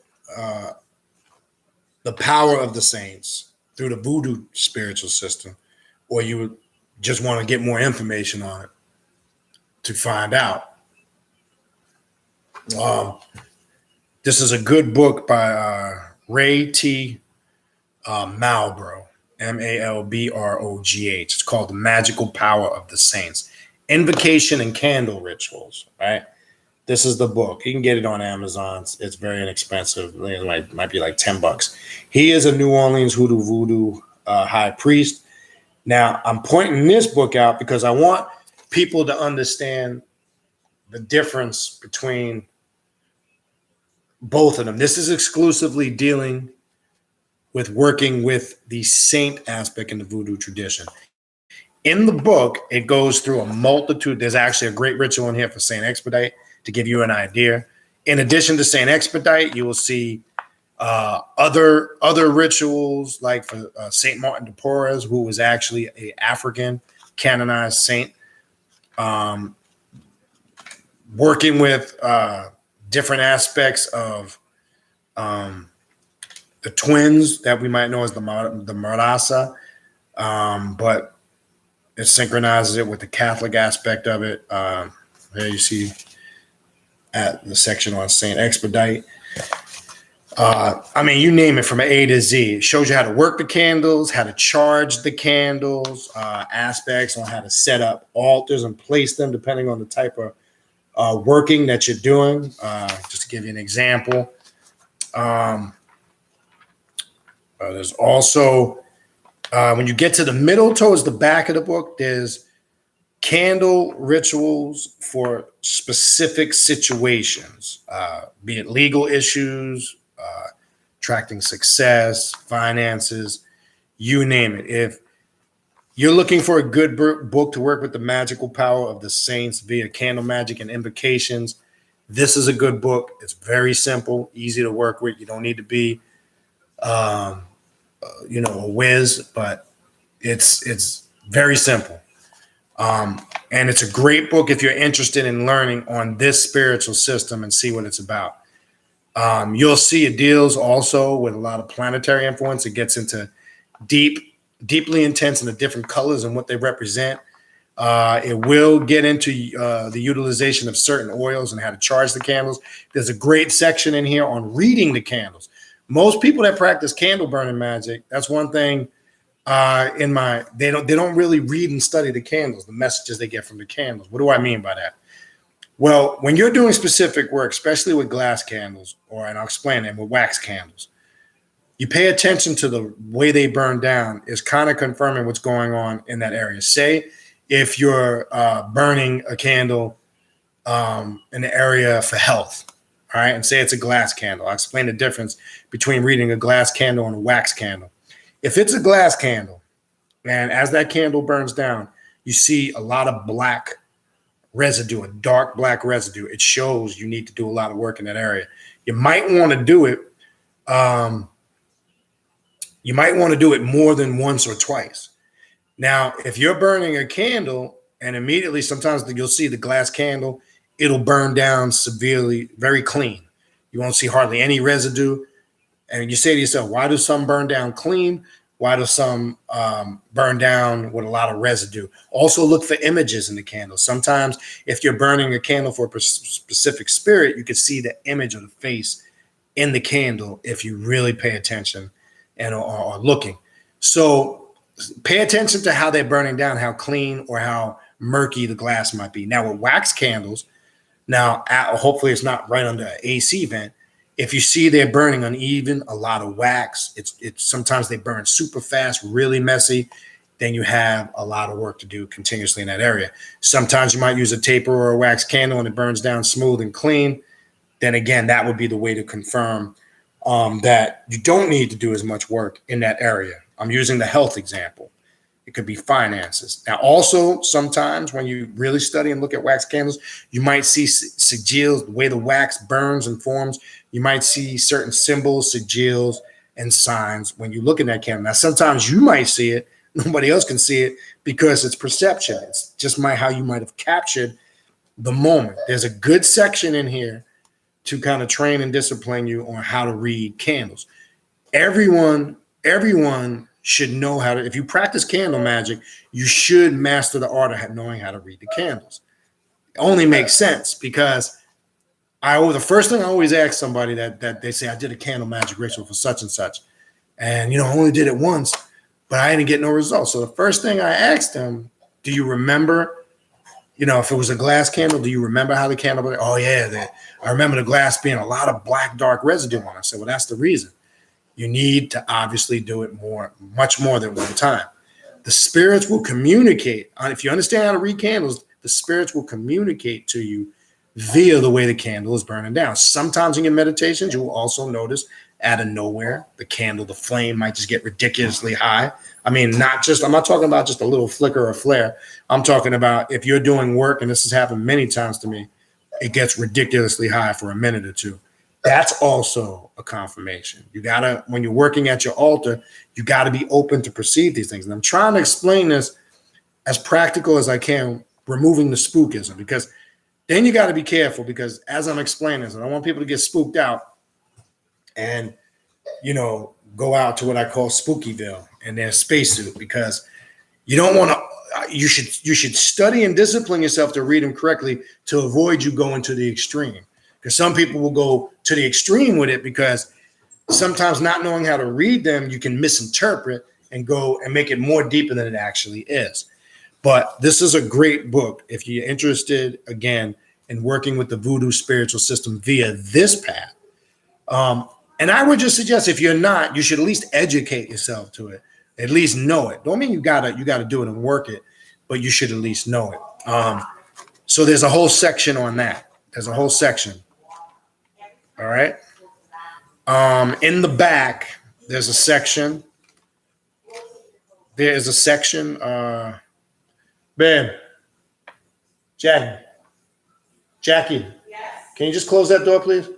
the power of the saints through the voodoo spiritual system, or you would just want to get more information on it to find out. This is a good book by Ray T. Malbrough, Malbrogh. It's called The Magical Power of the Saints, Invocation and Candle Rituals, right? This is the book. You can get it on Amazon. It's very inexpensive. It might be like $10. He is a New Orleans voodoo high priest. Now, I'm pointing this book out because I want people to understand the difference between both of them. This is exclusively dealing with working with the saint aspect in the voodoo tradition. In the book, it goes through a multitude. There's actually a great ritual in here for St.Expedite to give you an idea. In addition to St.Expedite, you will see other rituals like for St. Martin de Porres, who was actually an African canonized saint, working with different aspects of the twins that we might know as the Marasa, but it synchronizes it with the Catholic aspect of it. There you see at the section on St.Expedite. I mean, you name it from A to Z. It shows you how to work the candles, how to charge the candles, aspects on how to set up altars and place them depending on the type of working that you're doing. Just to give you an example. There's also, when you get to the middle towards the back of the book, there's candle rituals for specific situations, be it legal issues, attracting success, finances, you name it. If you're looking for a good book to work with the magical power of the saints via candle magic and invocations, this is a good book. It's very simple, easy to work with. You don't need to be, a whiz, but it's very simple. And it's a great book if you're interested in learning on this spiritual system and see what it's about. You'll see it deals also with a lot of planetary influence. It gets into deeply intense in the different colors and what they represent. It will get into the utilization of certain oils and how to charge the candles. There's a great section in here on reading the candles. Most people that practice candle burning magic, that's one thing they don't really read and study the candles, the messages they get from the candles. What do I mean by that? Well, when you're doing specific work, especially with glass candles, and I'll explain it, with wax candles, you pay attention to the way they burn down is kind of confirming what's going on in that area. Say if you're burning a candle in the area for health, all right, and say it's a glass candle. I'll explain the difference between reading a glass candle and a wax candle. If it's a glass candle, and as that candle burns down, you see a lot of black residue, a dark black residue. It shows you need to do a lot of work in that area. You might want to do it. You might want to do it more than once or twice. Now, if you're burning a candle and immediately, sometimes you'll see the glass candle, it'll burn down severely, very clean. You won't see hardly any residue. And you say to yourself, why do some burn down clean? Why do some burn down with a lot of residue? Also look for images in the candle. Sometimes if you're burning a candle for a specific spirit, you can see the image of the face in the candle if you really pay attention and are looking. So pay attention to how they're burning down, how clean or how murky the glass might be. Now with wax candles, now hopefully it's not right under an AC vent. If you see they're burning uneven, a lot of wax, it's sometimes they burn super fast, really messy, then you have a lot of work to do continuously in that area. Sometimes you might use a taper or a wax candle and it burns down smooth and clean. Then again, that would be the way to confirm that you don't need to do as much work in that area. I'm using the health example. It could be finances. Now, also, sometimes when you really study and look at wax candles, you might see sigils, the way the wax burns and forms. You might see certain symbols, sigils, and signs when you look in that candle. Now, sometimes you might see it. Nobody else can see it because it's perception. It's just how you might have captured the moment. There's a good section in here to kind of train and discipline you on how to read candles. Everyone should know how to, if you practice candle magic, you should master the art of knowing how to read the candles. It only makes sense because the first thing I always ask somebody that they say, I did a candle magic ritual for such and such. And, I only did it once, but I didn't get no results. So the first thing I asked them, do you remember, if it was a glass candle, do you remember how the candle, oh yeah, I remember the glass being a lot of black, dark residue on it. I said, well, that's the reason. You need to obviously do it much more than one time. The spirits will communicate. If you understand how to read candles, the spirits will communicate to you via the way the candle is burning down. Sometimes in your meditations, you will also notice out of nowhere, the flame might just get ridiculously high. I mean, I'm not talking about just a little flicker or flare. I'm talking about if you're doing work, and this has happened many times to me, it gets ridiculously high for a minute or two. That's also a confirmation. You gotta, when you're working at your altar, you gotta be open to perceive these things. And I'm trying to explain this as practical as I can, removing the spookism, because then you gotta be careful, because as I'm explaining this, I don't want people to get spooked out and, go out to what I call Spookyville in their spacesuit, because you don't want to, you should study and discipline yourself to read them correctly to avoid you going to the extreme. Because some people will go to the extreme with it, because sometimes not knowing how to read them, you can misinterpret and go and make it more deeper than it actually is. But this is a great book if you're interested, again, in working with the voodoo spiritual system via this path. And I would just suggest, if you're not, you should at least educate yourself to it, at least know it. Don't mean you gotta do it and work it, but you should at least know it. So there's a whole section on that. There's a whole section. All right. In the back, there's a section. There is a section. Ben, Jackie. Yes. Can you just close that door, please?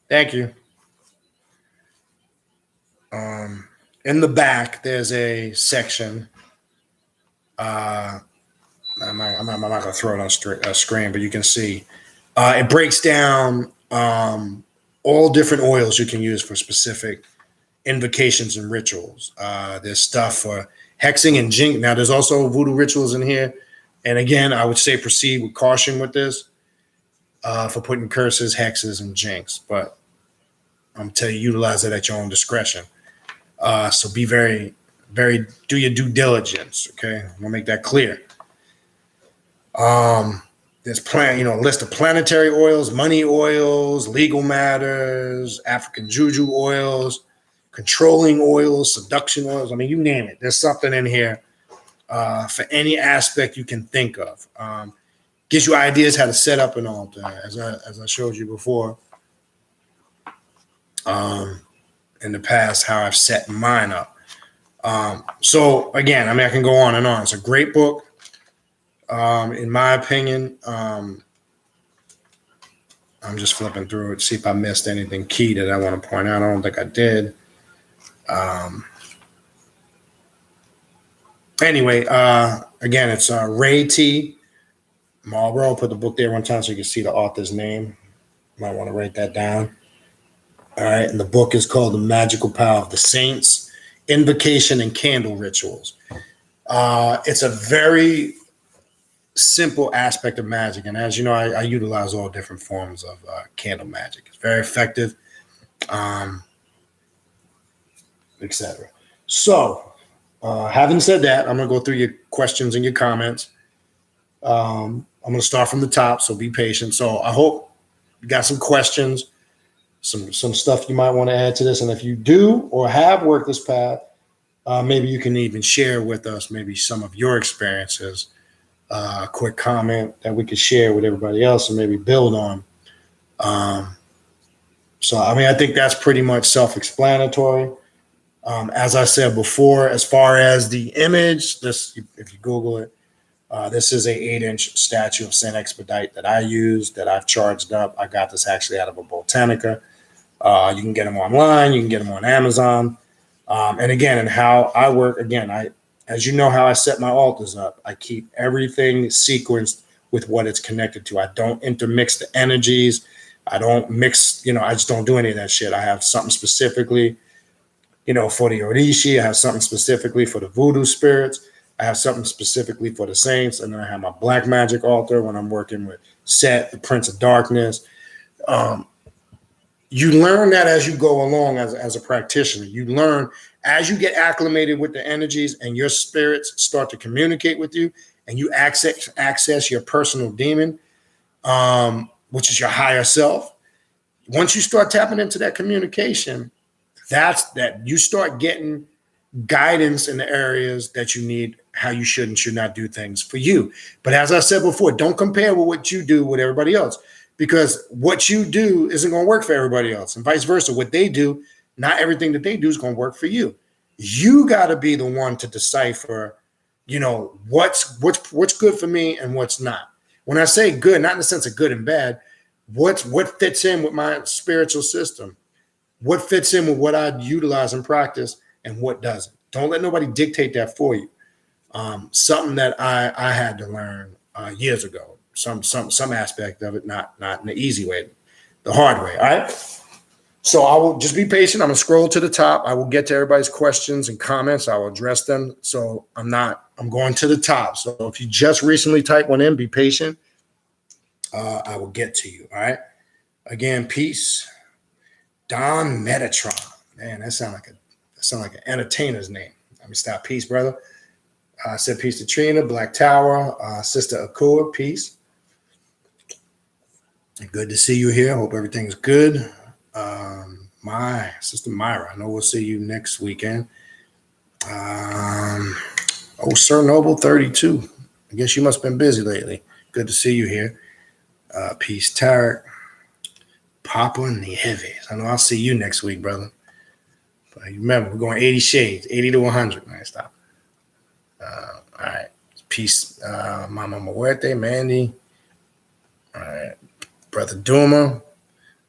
Thank you. In the back, there's a section. I'm not going to throw it on a screen, but you can see. It breaks down all different oils you can use for specific invocations and rituals. There's stuff for hexing and jinx. Now, there's also voodoo rituals in here. And again, I would say proceed with caution with this for putting curses, hexes, and jinx. But I'm going to tell you, utilize it at your own discretion. So be very, very, do your due diligence. Okay. I'm going to make that clear. There's a list of planetary oils, money oils, legal matters, African juju oils, controlling oils, seduction oils. I mean, you name it. There's something in here for any aspect you can think of. Gives you ideas how to set up an altar, as I showed you before. In the past, how I've set mine up. So again, I can go on and on. It's a great book. In my opinion, I'm just flipping through it to see if I missed anything key that I want to point out. I don't think I did. Anyway, again, it's Ray T. Marlboro. I'll put the book there one time so you can see the author's name. Might want to write that down. All right. And the book is called The Magical Power of the Saints, Invocation and Candle Rituals. It's a very simple aspect of magic. And as you know, I utilize all different forms of candle magic. It's very effective, etc. So, having said that, I'm going to go through your questions and your comments. I'm going to start from the top, so be patient. So I hope you got some questions, some stuff you might want to add to this. And if you do or have worked this path, maybe you can even share with us maybe some of your experiences, a quick comment that we could share with everybody else and maybe build on. So, I mean, I think that's pretty much self-explanatory. As I said before, as far as the image, this, if you Google it, this is a 8-inch statue of St.Expedite that I use, that I've charged up. I got this actually out of a Botanica. You can get them online. You can get them on Amazon. And again, and how I work, again, as you know how I set my altars up, I keep everything sequenced with what it's connected to. I don't intermix the energies. I don't mix, I just don't do any of that shit. I have something specifically, for the Orishi. I have something specifically for the voodoo spirits. I have something specifically for the saints. And then I have my black magic altar when I'm working with Set, the Prince of Darkness. You learn that as you go along as a practitioner. You learn as you get acclimated with the energies and your spirits start to communicate with you and you access your personal demon, which is your higher self. Once you start tapping into that communication, that's that you start getting guidance in the areas that you need, how you should and should not do things for you. But as I said before, don't compare with what you do with everybody else, because what you do isn't going to work for everybody else, and vice versa. What they do, not everything that they do is going to work for you. You got to be the one to decipher, what's good for me and what's not. When I say good, not in the sense of good and bad, what fits in with my spiritual system, what fits in with what I utilize and practice, and what doesn't. Don't let nobody dictate that for you. Something that I had to learn years ago. Some aspect of it, not in the easy way, the hard way. All right. So I will just be patient. I'm gonna scroll to the top. I will get to everybody's questions and comments. I will address them. So I'm going to the top. So if you just recently typed one in, be patient. I will get to you. All right. Again, peace. Don Metatron. Man, that sound like an entertainer's name. Let me stop. Peace, brother. I said peace to Trina, Black Tower, Sister Akua, peace. Good to see you here. Hope everything's good. My sister Myra, I know we'll see you next weekend. Sir Noble 32. I guess you must have been busy lately. Good to see you here. Peace, Tarek. Papa Nieves. I know I'll see you next week, brother. But remember, we're going 80 shades, 80 to 100. Man, stop. All right. Peace, Mama Muerte, Mandy. All right. Brother Duma. All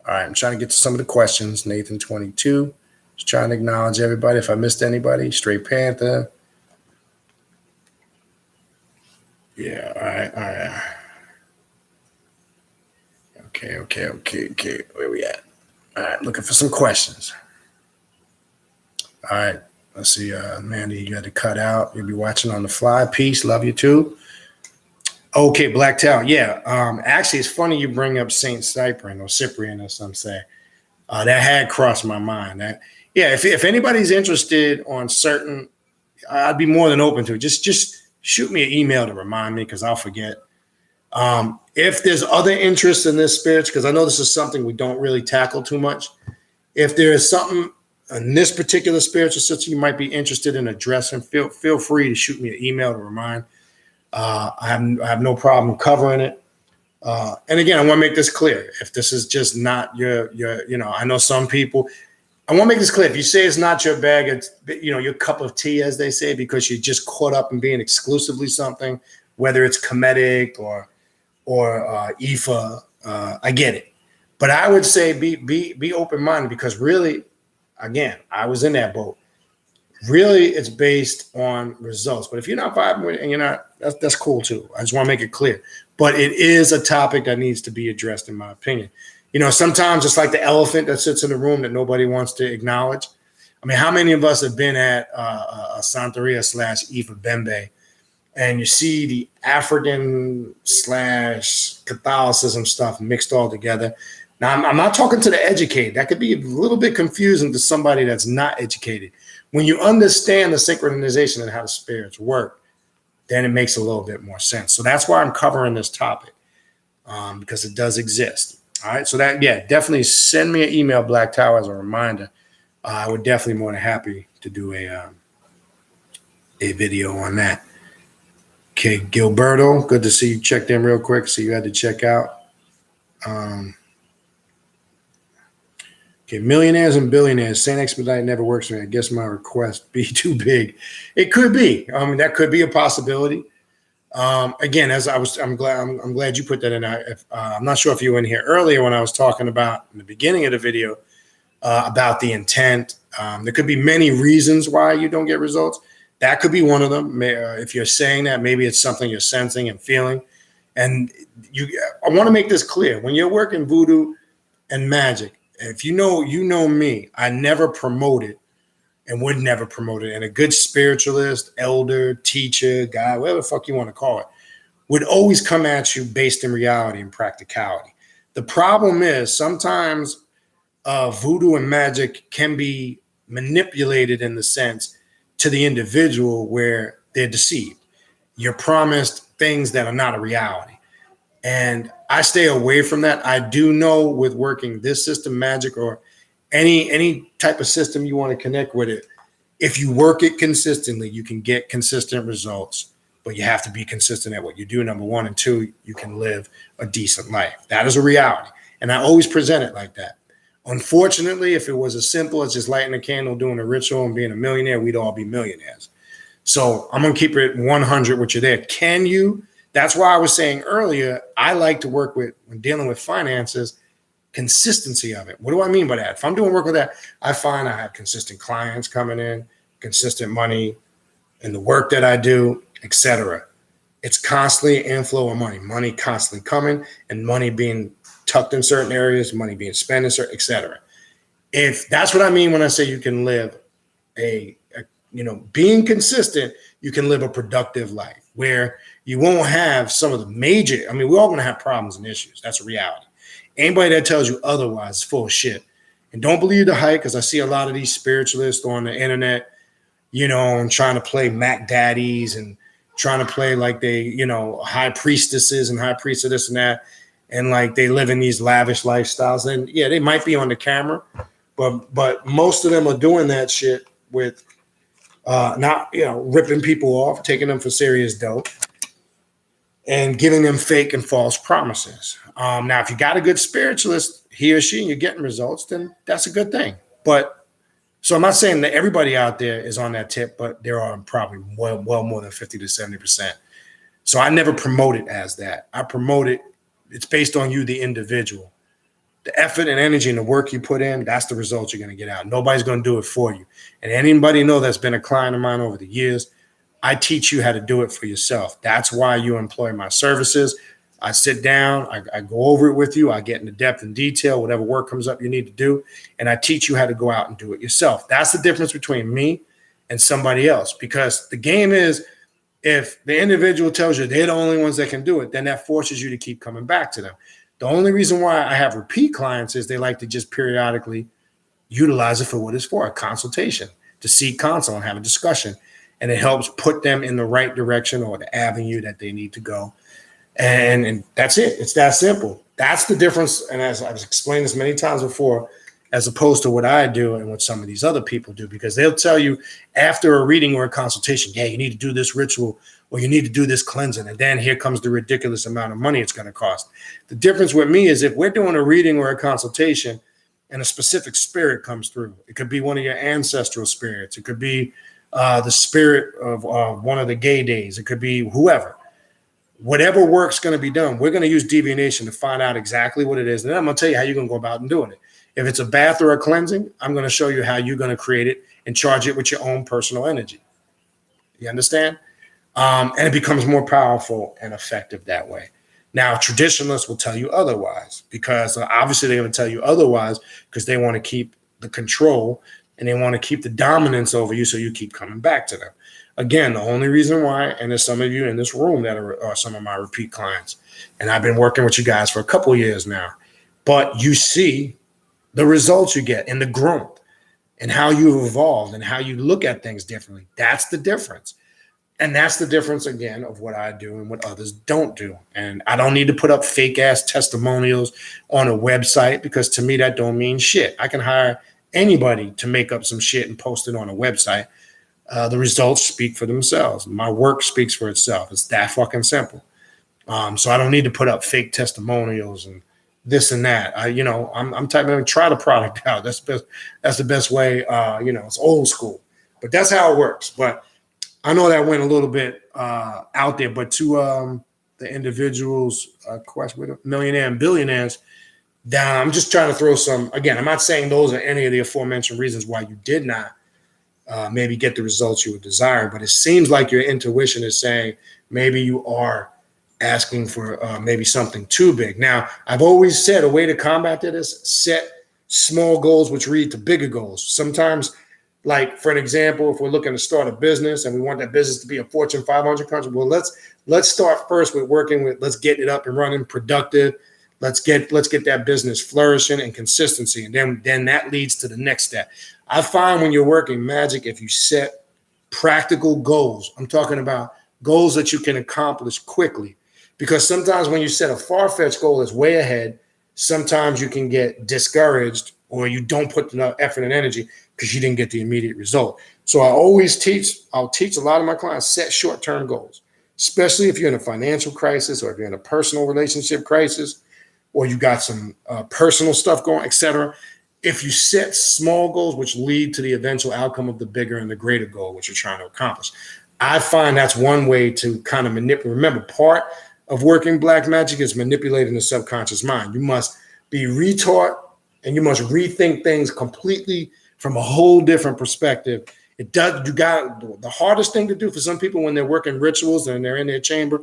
right. I'm trying to get to some of the questions. Nathan 22. Just trying to acknowledge everybody. If I missed anybody, Straight Panther. Yeah. All right. Okay. Where we at? All right. Looking for some questions. All right. Let's see. Mandy, you got to cut out. You'll be watching on the fly. Peace. Love you too. Okay. Black Tower. Yeah. Actually, it's funny you bring up St. Cyprian or Cyprian, as some say. That had crossed my mind. If anybody's interested on certain, I'd be more than open to it. Just shoot me an email to remind me, because I'll forget. If there's other interests in this spirits, because I know this is something we don't really tackle too much. If there is something in this particular spiritual system you might be interested in addressing, feel free to shoot me an email to remind. I have no problem covering it. And again, I want to make this clear. If this is just not your, I know some people. I want to make this clear. If you say it's not your bag, it's your cup of tea, as they say, because you're just caught up in being exclusively something, whether it's Kemetic or Ifa. I get it, but I would say be open minded, because really, again, I was in that boat. Really, it's based on results. But if you're not vibing with it and you're not, that's cool too. I just want to make it clear. But it is a topic that needs to be addressed, in my opinion. Sometimes it's like the elephant that sits in the room that nobody wants to acknowledge. I mean, how many of us have been at a Santeria / Ifa Bembe, and you see the African / Catholicism stuff mixed all together? Now, I'm not talking to the educated. That could be a little bit confusing to somebody that's not educated. When you understand the synchronization and how the spirits work, then it makes a little bit more sense. So that's why I'm covering this topic, because it does exist. All right. So definitely send me an email, Black Tower, as a reminder. I would definitely more than happy to do a video on that. Okay, Gilberto, good to see you checked in real quick. So you had to check out. Okay, millionaires and billionaires. St.Expedite never works for me. I guess my request be too big. It could be. That could be a possibility. Again, I'm glad you put that in. I'm not sure if you were in here earlier when I was talking about in the beginning of the video about the intent. There could be many reasons why you don't get results. That could be one of them. If you're saying that, maybe it's something you're sensing and feeling. And I want to make this clear. When you're working voodoo and magic, if you know me, I never promote it and would never promote it. And a good spiritualist, elder, teacher, guy, whatever the fuck you want to call it, would always come at you based in reality and practicality. The problem is sometimes voodoo and magic can be manipulated in the sense to the individual where they're deceived. You're promised things that are not a reality. And I stay away from that. I do know with working this system, magic, or any type of system you want to connect with it, if you work it consistently, you can get consistent results, but you have to be consistent at what you do, number one. And two, you can live a decent life. That is a reality. And I always present it like that. Unfortunately, if it was as simple as just lighting a candle, doing a ritual, and being a millionaire, we'd all be millionaires. So I'm going to keep it 100 with you there. Can you? That's why I was saying earlier, I like to work with, when dealing with finances, consistency of it. What do I mean by that? If I'm doing work with that, I find I have consistent clients coming in, consistent money in the work that I do, etc. It's constantly inflow of money constantly coming, and money being tucked in certain areas, money being spent in certain, etc. If that's what I mean when I say you can live being consistent, you can live a productive life where you won't have some of the major, we're all going to have problems and issues. That's a reality. Anybody that tells you otherwise is full of shit. And don't believe the hype, because I see a lot of these spiritualists on the internet, and trying to play Mac daddies and trying to play like they, high priestesses and high priests of this and that. And like they live in these lavish lifestyles. And yeah, they might be on the camera, but most of them are doing that shit with not, ripping people off, taking them for serious dough, and giving them fake and false promises. Now, if you got a good spiritualist, he or she, and you're getting results, then that's a good thing. But so I'm not saying that everybody out there is on that tip, but there are probably well more than 50 to 70%. So I never promote it as that. I promote it. It's based on you, the individual. The effort and energy and the work you put in, that's the results you're going to get out. Nobody's going to do it for you. And anybody know that's been a client of mine over the years, I teach you how to do it for yourself. That's why you employ my services. I sit down, I go over it with you. I get into depth and detail, whatever work comes up you need to do. And I teach you how to go out and do it yourself. That's the difference between me and somebody else. Because the game is, if the individual tells you they're the only ones that can do it, then that forces you to keep coming back to them. The only reason why I have repeat clients is they like to just periodically utilize it for what it's for, a consultation, to seek counsel and have a discussion. And it helps put them in the right direction or the avenue that they need to go. And that's it. It's that simple. That's the difference. And as I've explained this many times before, as opposed to what I do and what some of these other people do, because they'll tell you after a reading or a consultation, yeah, you need to do this ritual or you need to do this cleansing. And then here comes the ridiculous amount of money it's going to cost. The difference with me is if we're doing a reading or a consultation and a specific spirit comes through, it could be one of your ancestral spirits. It could be the spirit of one of the gay days. It could be whoever. Whatever work's going to be done, we're going to use divination to find out exactly what it is. And then I'm going to tell you how you're going to go about and doing it. If it's a bath or a cleansing, I'm going to show you how you're going to create it and charge it with your own personal energy. You understand? And it becomes more powerful and effective that way. Now, traditionalists will tell you otherwise because obviously they're going to tell you otherwise because they want to keep the control and they want to keep the dominance over you so you keep coming back to them. Again, the only reason why, and there's some of you in this room that are some of my repeat clients, and I've been working with you guys for a couple of years now, but you see the results you get and the growth and how you've evolved and how you look at things differently. That's the difference. And that's the difference, again, of what I do and what others don't do. And I don't need to put up fake ass testimonials on a website because to me, that don't mean shit. I can hire anybody to make up some shit and post it on a website. The results speak for themselves. My work speaks for itself. It's that fucking simple. So I don't need to put up fake testimonials and this and that. I'm typing in, try the product out. That's the best way. It's old school, but that's how it works. But I know that went a little bit out there, but to the individuals, question, millionaire and billionaires, down. I'm just trying to throw some. Again, I'm not saying those are any of the aforementioned reasons why you did not maybe get the results you were desiring, but it seems like your intuition is saying maybe you are asking for maybe something too big. Now, I've always said a way to combat that is set small goals which lead to bigger goals. Sometimes, like for an example, if we're looking to start a business and we want that business to be a Fortune 500 company, well, let's start first with let's get it up and running, productive. Let's get that business flourishing and consistency, and then that leads to the next step. I find when you're working magic, if you set practical goals, I'm talking about goals that you can accomplish quickly, because sometimes when you set a far-fetched goal that's way ahead, sometimes you can get discouraged or you don't put enough effort and energy because you didn't get the immediate result. So I'll teach a lot of my clients, set short-term goals, especially if you're in a financial crisis or if you're in a personal relationship crisis or you got some personal stuff going, etc. If you set small goals, which lead to the eventual outcome of the bigger and the greater goal, which you're trying to accomplish, I find that's one way to kind of manipulate. Remember, part of working black magic is manipulating the subconscious mind. You must be retaught and you must rethink things completely from a whole different perspective. The hardest thing to do for some people when they're working rituals and they're in their chamber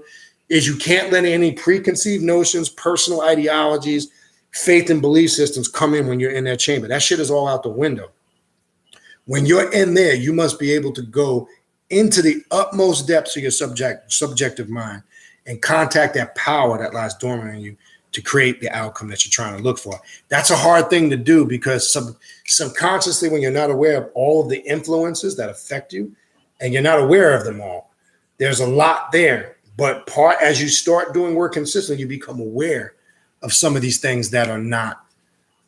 is you can't let any preconceived notions, personal ideologies, faith and belief systems come in when you're in that chamber. That shit is all out the window. When you're in there, you must be able to go into the utmost depths of your subjective mind and contact that power that lies dormant in you to create the outcome that you're trying to look for. That's a hard thing to do because subconsciously, when you're not aware of all of the influences that affect you and you're not aware of them all, there's a lot there. But as you start doing work consistently, you become aware of some of these things that are not,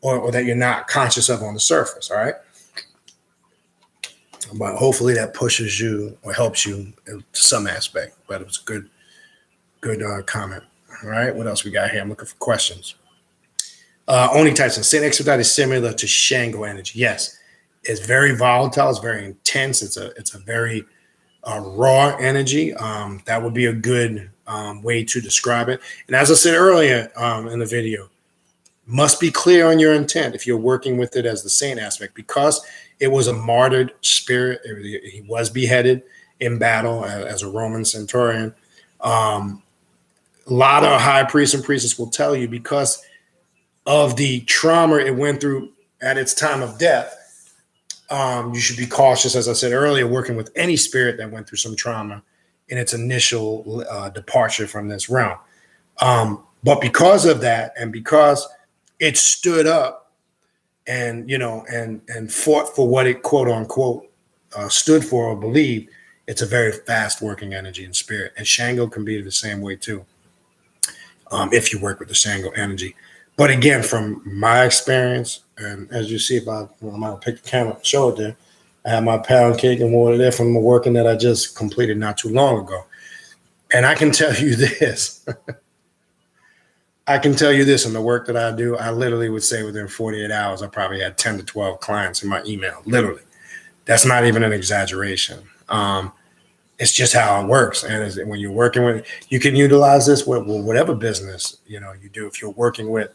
or that you're not conscious of on the surface. All right. But hopefully that pushes you or helps you to some aspect. But it was a good comment. All right. What else we got here? I'm looking for questions. Oni Tyson, St.Expedite is similar to Shango energy. Yes. It's very volatile. It's very intense. It's a very raw energy. That would be a good way to describe it. And as I said earlier in the video, must be clear on your intent if you're working with it as the saint aspect, because it was a martyred spirit. He was beheaded in battle as a Roman centurion. A lot of high priests and priestesses will tell you, because of the trauma it went through at its time of death, you should be cautious, as I said earlier, working with any spirit that went through some trauma in its initial departure from this realm. But because of that, and because it stood up and fought for what it quote unquote stood for or believed, it's a very fast working energy and spirit. And Shango can be the same way too, if you work with the Shango energy. But again, from my experience, and as you see, if I might pick the camera, show it there, I have my pound cake and water there from the working that I just completed not too long ago. And I can tell you this. In the work that I do, I literally would say within 48 hours, I probably had 10 to 12 clients in my email, literally. That's not even an exaggeration. It's just how it works. And when you're working with, you can utilize this with whatever business, you do, if you're working with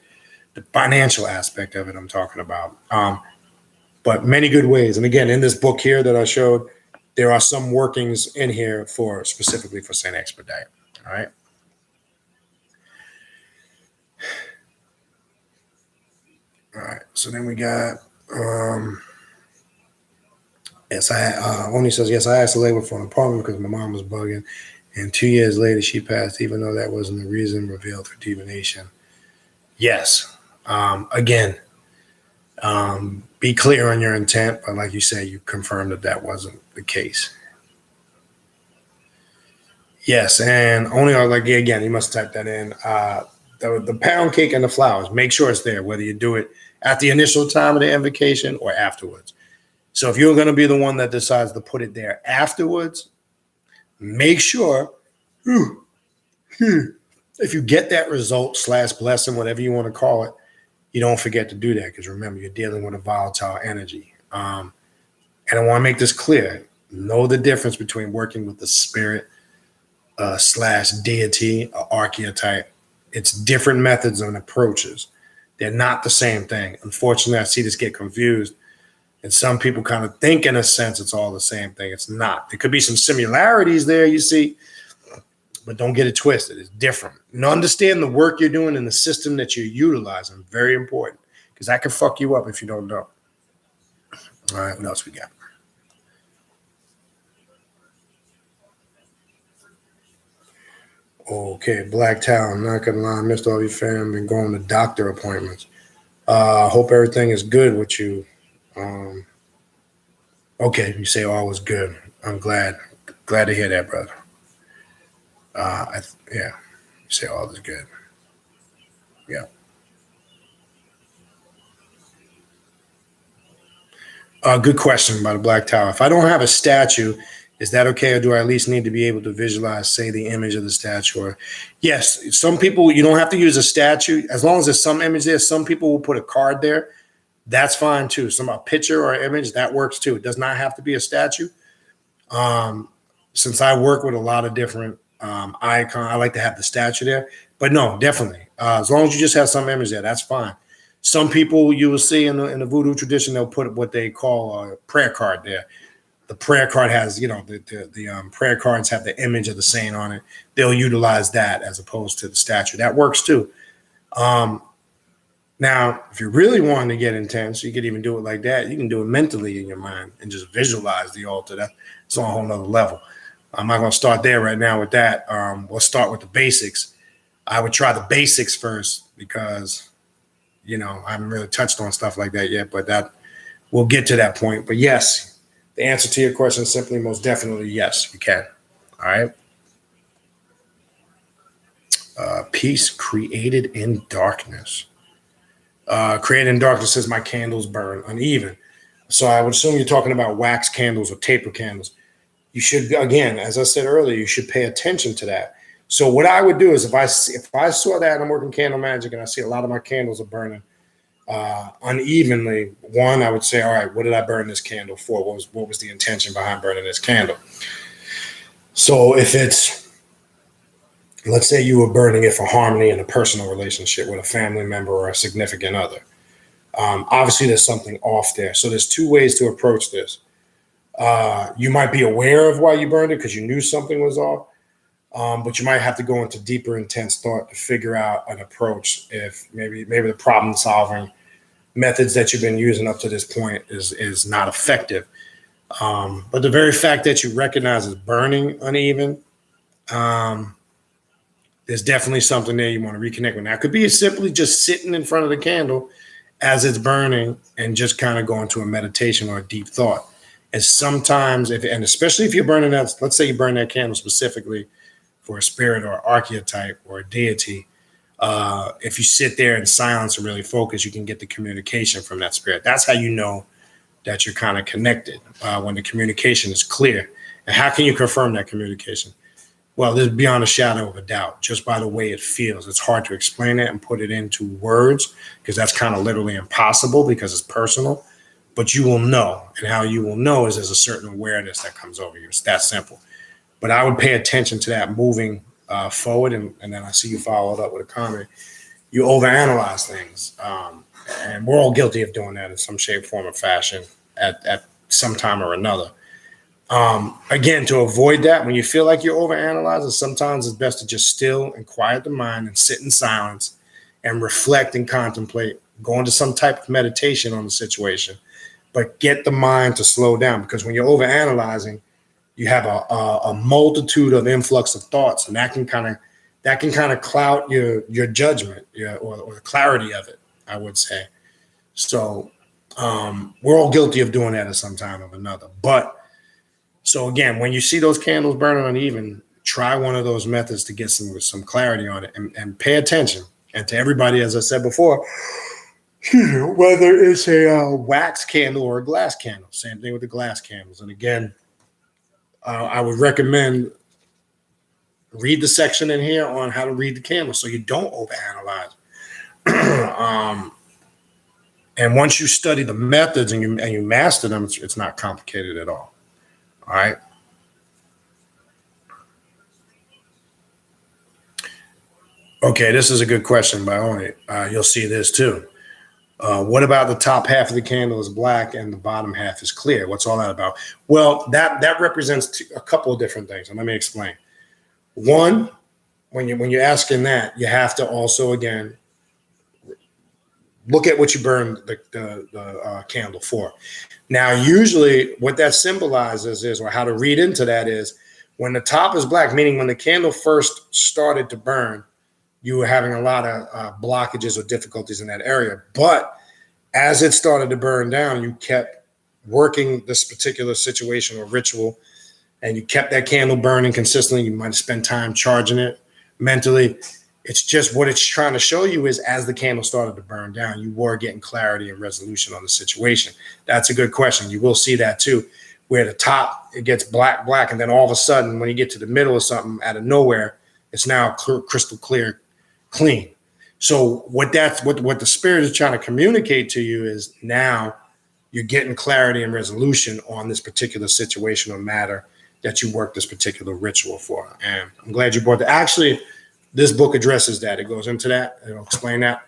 the financial aspect of it, I'm talking about. But many good ways. And again, in this book here that I showed, there are some workings in here specifically for St.Expedite. All right. All right. So then we got, yes, Oni says, yes, I asked the labor for an apartment because my mom was bugging. And 2 years later, she passed, even though that wasn't the reason revealed through divination. Yes. Again, be clear on your intent. But like you said, you confirmed that that wasn't the case. Yes. And only like, again, you must type that in. The pound cake and the flowers, make sure it's there, whether you do it at the initial time of the invocation or afterwards. So if you're going to be the one that decides to put it there afterwards, make sure if you get that result / blessing, whatever you want to call it, you don't forget to do that because remember, you're dealing with a volatile energy. And I want to make this clear. Know the difference between working with the spirit / deity or archetype. It's different methods and approaches. They're not the same thing. Unfortunately, I see this get confused. And some people kind of think, in a sense, it's all the same thing. It's not. There could be some similarities there, you see, but don't get it twisted. It's different. And understand the work you're doing and the system that you're utilizing. Very important, because that can fuck you up if you don't know. All right, what else we got? Okay, Black Town. Not gonna lie, I missed all your fam. Been going to doctor appointments. Hope everything is good with you. Okay, you say all was good. I'm glad to hear that, brother. Yeah, you say all is good. Yeah. Good question by the Black Tower. If I don't have a statue, is that okay, or do I at least need to be able to visualize, say, the image of the statue? Or yes, some people, you don't have to use a statue as long as there's some image there. Some people will put a card there. That's fine too. A picture or image that works too. It does not have to be a statue. Since I work with a lot of different icons, I like to have the statue there. But no, definitely, as long as you just have some image there, that's fine. Some people you will see in the voodoo tradition, they'll put what they call a prayer card there. The prayer card has, the prayer cards have the image of the saint on it. They'll utilize that as opposed to the statue. That works too. Now, if you really want to get intense, you could even do it like that. You can do it mentally in your mind and just visualize the altar. That's on a whole nother level. I'm not going to start there right now with that. We'll start with the basics. I would try the basics first because, I haven't really touched on stuff like that yet, but that we'll get to that point. But yes, the answer to your question is simply, most definitely, yes, you can. All right. Peace created in darkness. Created in darkness says my candles burn uneven. So I would assume you're talking about wax candles or taper candles. You should, again, as I said earlier, you should pay attention to that. So what I would do is if I saw that and I'm working candle magic and I see a lot of my candles are burning unevenly, one, I would say, all right, what did I burn this candle for? What was the intention behind burning this candle? So if it's, let's say you were burning it for harmony in a personal relationship with a family member or a significant other. Obviously, there's something off there. So there's two ways to approach this. You might be aware of why you burned it because you knew something was off, but you might have to go into deeper, intense thought to figure out an approach. If maybe the problem solving methods that you've been using up to this point is not effective. But the very fact that you recognize it's burning uneven, there's definitely something there you want to reconnect with. Now, it could be simply just sitting in front of the candle as it's burning and just kind of going to a meditation or a deep thought. And sometimes, and especially if you're burning that, let's say you burn that candle specifically for a spirit or archetype or a deity, if you sit there in silence and really focus, you can get the communication from that spirit. That's how you know that you're kind of connected, when the communication is clear. And how can you confirm that communication? Well, there's beyond a shadow of a doubt, just by the way it feels. It's hard to explain it and put it into words because that's kind of literally impossible because it's personal. But you will know. And how you will know is there's a certain awareness that comes over you. It's that simple. But I would pay attention to that moving forward. And then I see you followed up with a comment. You overanalyze things. And we're all guilty of doing that in some shape, form, or fashion at some time or another. Again, to avoid that, when you feel like you're overanalyzing, sometimes it's best to just still and quiet the mind and sit in silence and reflect and contemplate go into some type of meditation on the situation, but get the mind to slow down, because when you're overanalyzing, you have a multitude of influx of thoughts, and that can kind of cloud your judgment, or the clarity of it, I would say. So we're all guilty of doing that at some time or another. But so again, when you see those candles burning uneven, try one of those methods to get some clarity on it, and pay attention. And to everybody, as I said before, whether it's a wax candle or a glass candle, same thing with the glass candles. And again, I would recommend read the section in here on how to read the candle so you don't overanalyze. And once you study the methods and you master them, it's not complicated at all. All right. Okay, this is a good question by Oni. You'll see this too. What about the top half of the candle is black and the bottom half is clear? What's all that about? Well, that represents a couple of different things, and let me explain. One, when you're asking that, you have to also, again, look at what you burned the candle for. Now, usually what that symbolizes is, or how to read into that is, when the top is black, meaning when the candle first started to burn, you were having a lot of blockages or difficulties in that area. But as it started to burn down, you kept working this particular situation or ritual, and you kept that candle burning consistently. You might have spent time charging it mentally. It's just what it's trying to show you is, as the candle started to burn down, you were getting clarity and resolution on the situation. That's a good question. You will see that too, where the top, it gets black, and then all of a sudden, when you get to the middle of something, out of nowhere, it's now crystal clear, clean. So what the spirit is trying to communicate to you is, now you're getting clarity and resolution on this particular situation or matter that you work this particular ritual for. And I'm glad you brought that. Actually, this book addresses that. It goes into that. It'll explain that.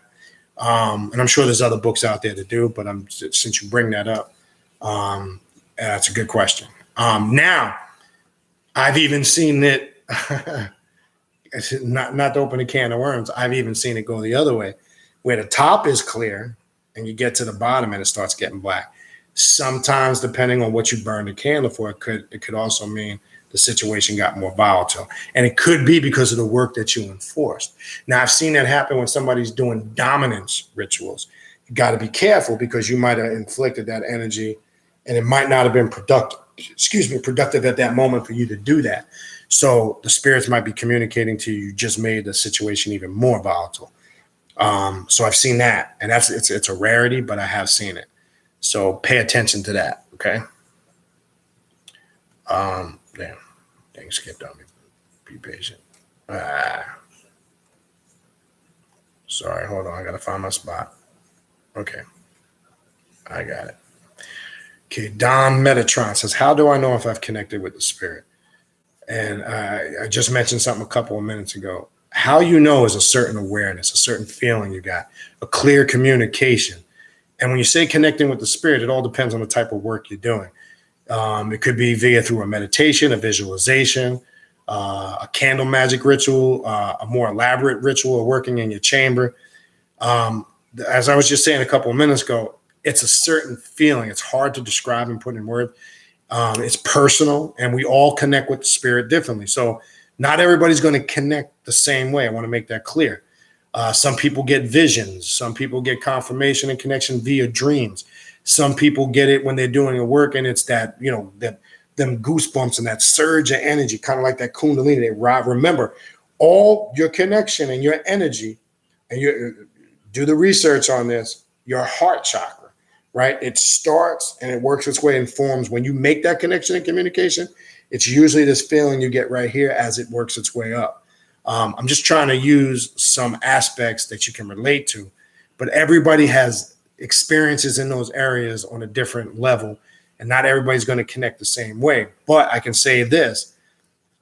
And I'm sure there's other books out there that do, but since you bring that up, that's a good question. Now, I've even seen it, not to open a can of worms, I've even seen it go the other way, where the top is clear and you get to the bottom and it starts getting black. Sometimes, depending on what you burn the candle for, it could also mean the situation got more volatile. And it could be because of the work that you enforced. Now, I've seen that happen when somebody's doing dominance rituals. You got to be careful, because you might have inflicted that energy and it might not have been productive at that moment for you to do that. So the spirits might be communicating to you, you just made the situation even more volatile. So I've seen that, and it's a rarity, but I have seen it. So pay attention to that, okay? Damn, things skipped on me. Be patient. Sorry, hold on. I got to find my spot. Okay. I got it. Okay, Don Metatron says, how do I know if I've connected with the spirit? And I just mentioned something a couple of minutes ago. How you know is a certain awareness, a certain feeling you got, a clear communication. And when you say connecting with the spirit, it all depends on the type of work you're doing. It could be through a meditation, a visualization, a candle magic ritual, a more elaborate ritual, working in your chamber. As I was just saying a couple of minutes ago, it's a certain feeling. It's hard to describe and put in words. It's personal, and we all connect with the spirit differently. So not everybody's going to connect the same way. I want to make that clear. Some people get visions. Some people get confirmation and connection via dreams. Some people get it when they're doing a work, and it's that, them goosebumps and that surge of energy, kind of like that kundalini. They ride. Remember, all your connection and your energy, and you do the research on this, your heart chakra, right? It starts and it works its way and forms. When you make that connection and communication, it's usually this feeling you get right here as it works its way up. I'm just trying to use some aspects that you can relate to, but everybody has experiences in those areas on a different level, and not everybody's going to connect the same way. But I can say this,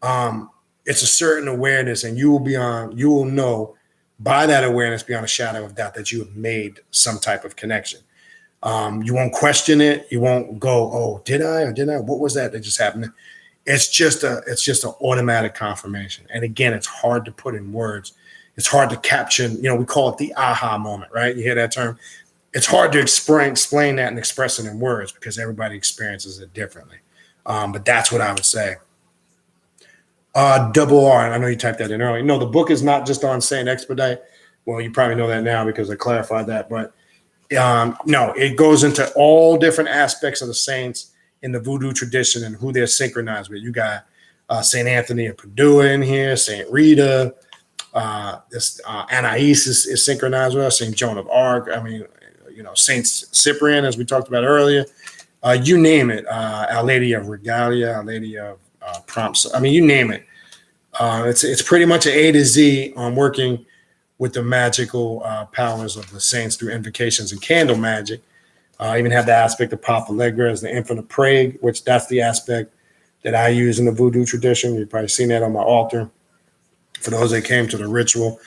it's a certain awareness, and you will know by that awareness, beyond a shadow of doubt, that you have made some type of connection. You won't question it. You won't go, oh, did I or didn't I? What was that just happened? It's just an automatic confirmation. And again, it's hard to put in words. it's hard to capture, we call it the aha moment, right? You hear that term? It's hard to explain that and express it in words because everybody experiences it differently. But that's what I would say. Double R, and I know you typed that in earlier. No, the book is not just on St.Expedite. Well, you probably know that now because I clarified that. But no, it goes into all different aspects of the saints in the voodoo tradition and who they're synchronized with. You got St. Anthony of Padua in here, St. Rita, Anais is synchronized with us, St. Joan of Arc. I mean, St. Cyprian, as we talked about earlier. You name it. Our Lady of Regalia, Our Lady of Prompts. I mean, you name it. It's pretty much an A to Z on working with the magical powers of the saints through invocations and candle magic. I even have the aspect of Papa Legba as the infant of Prague, which that's the aspect that I use in the voodoo tradition. You've probably seen that on my altar. For those that came to the ritual,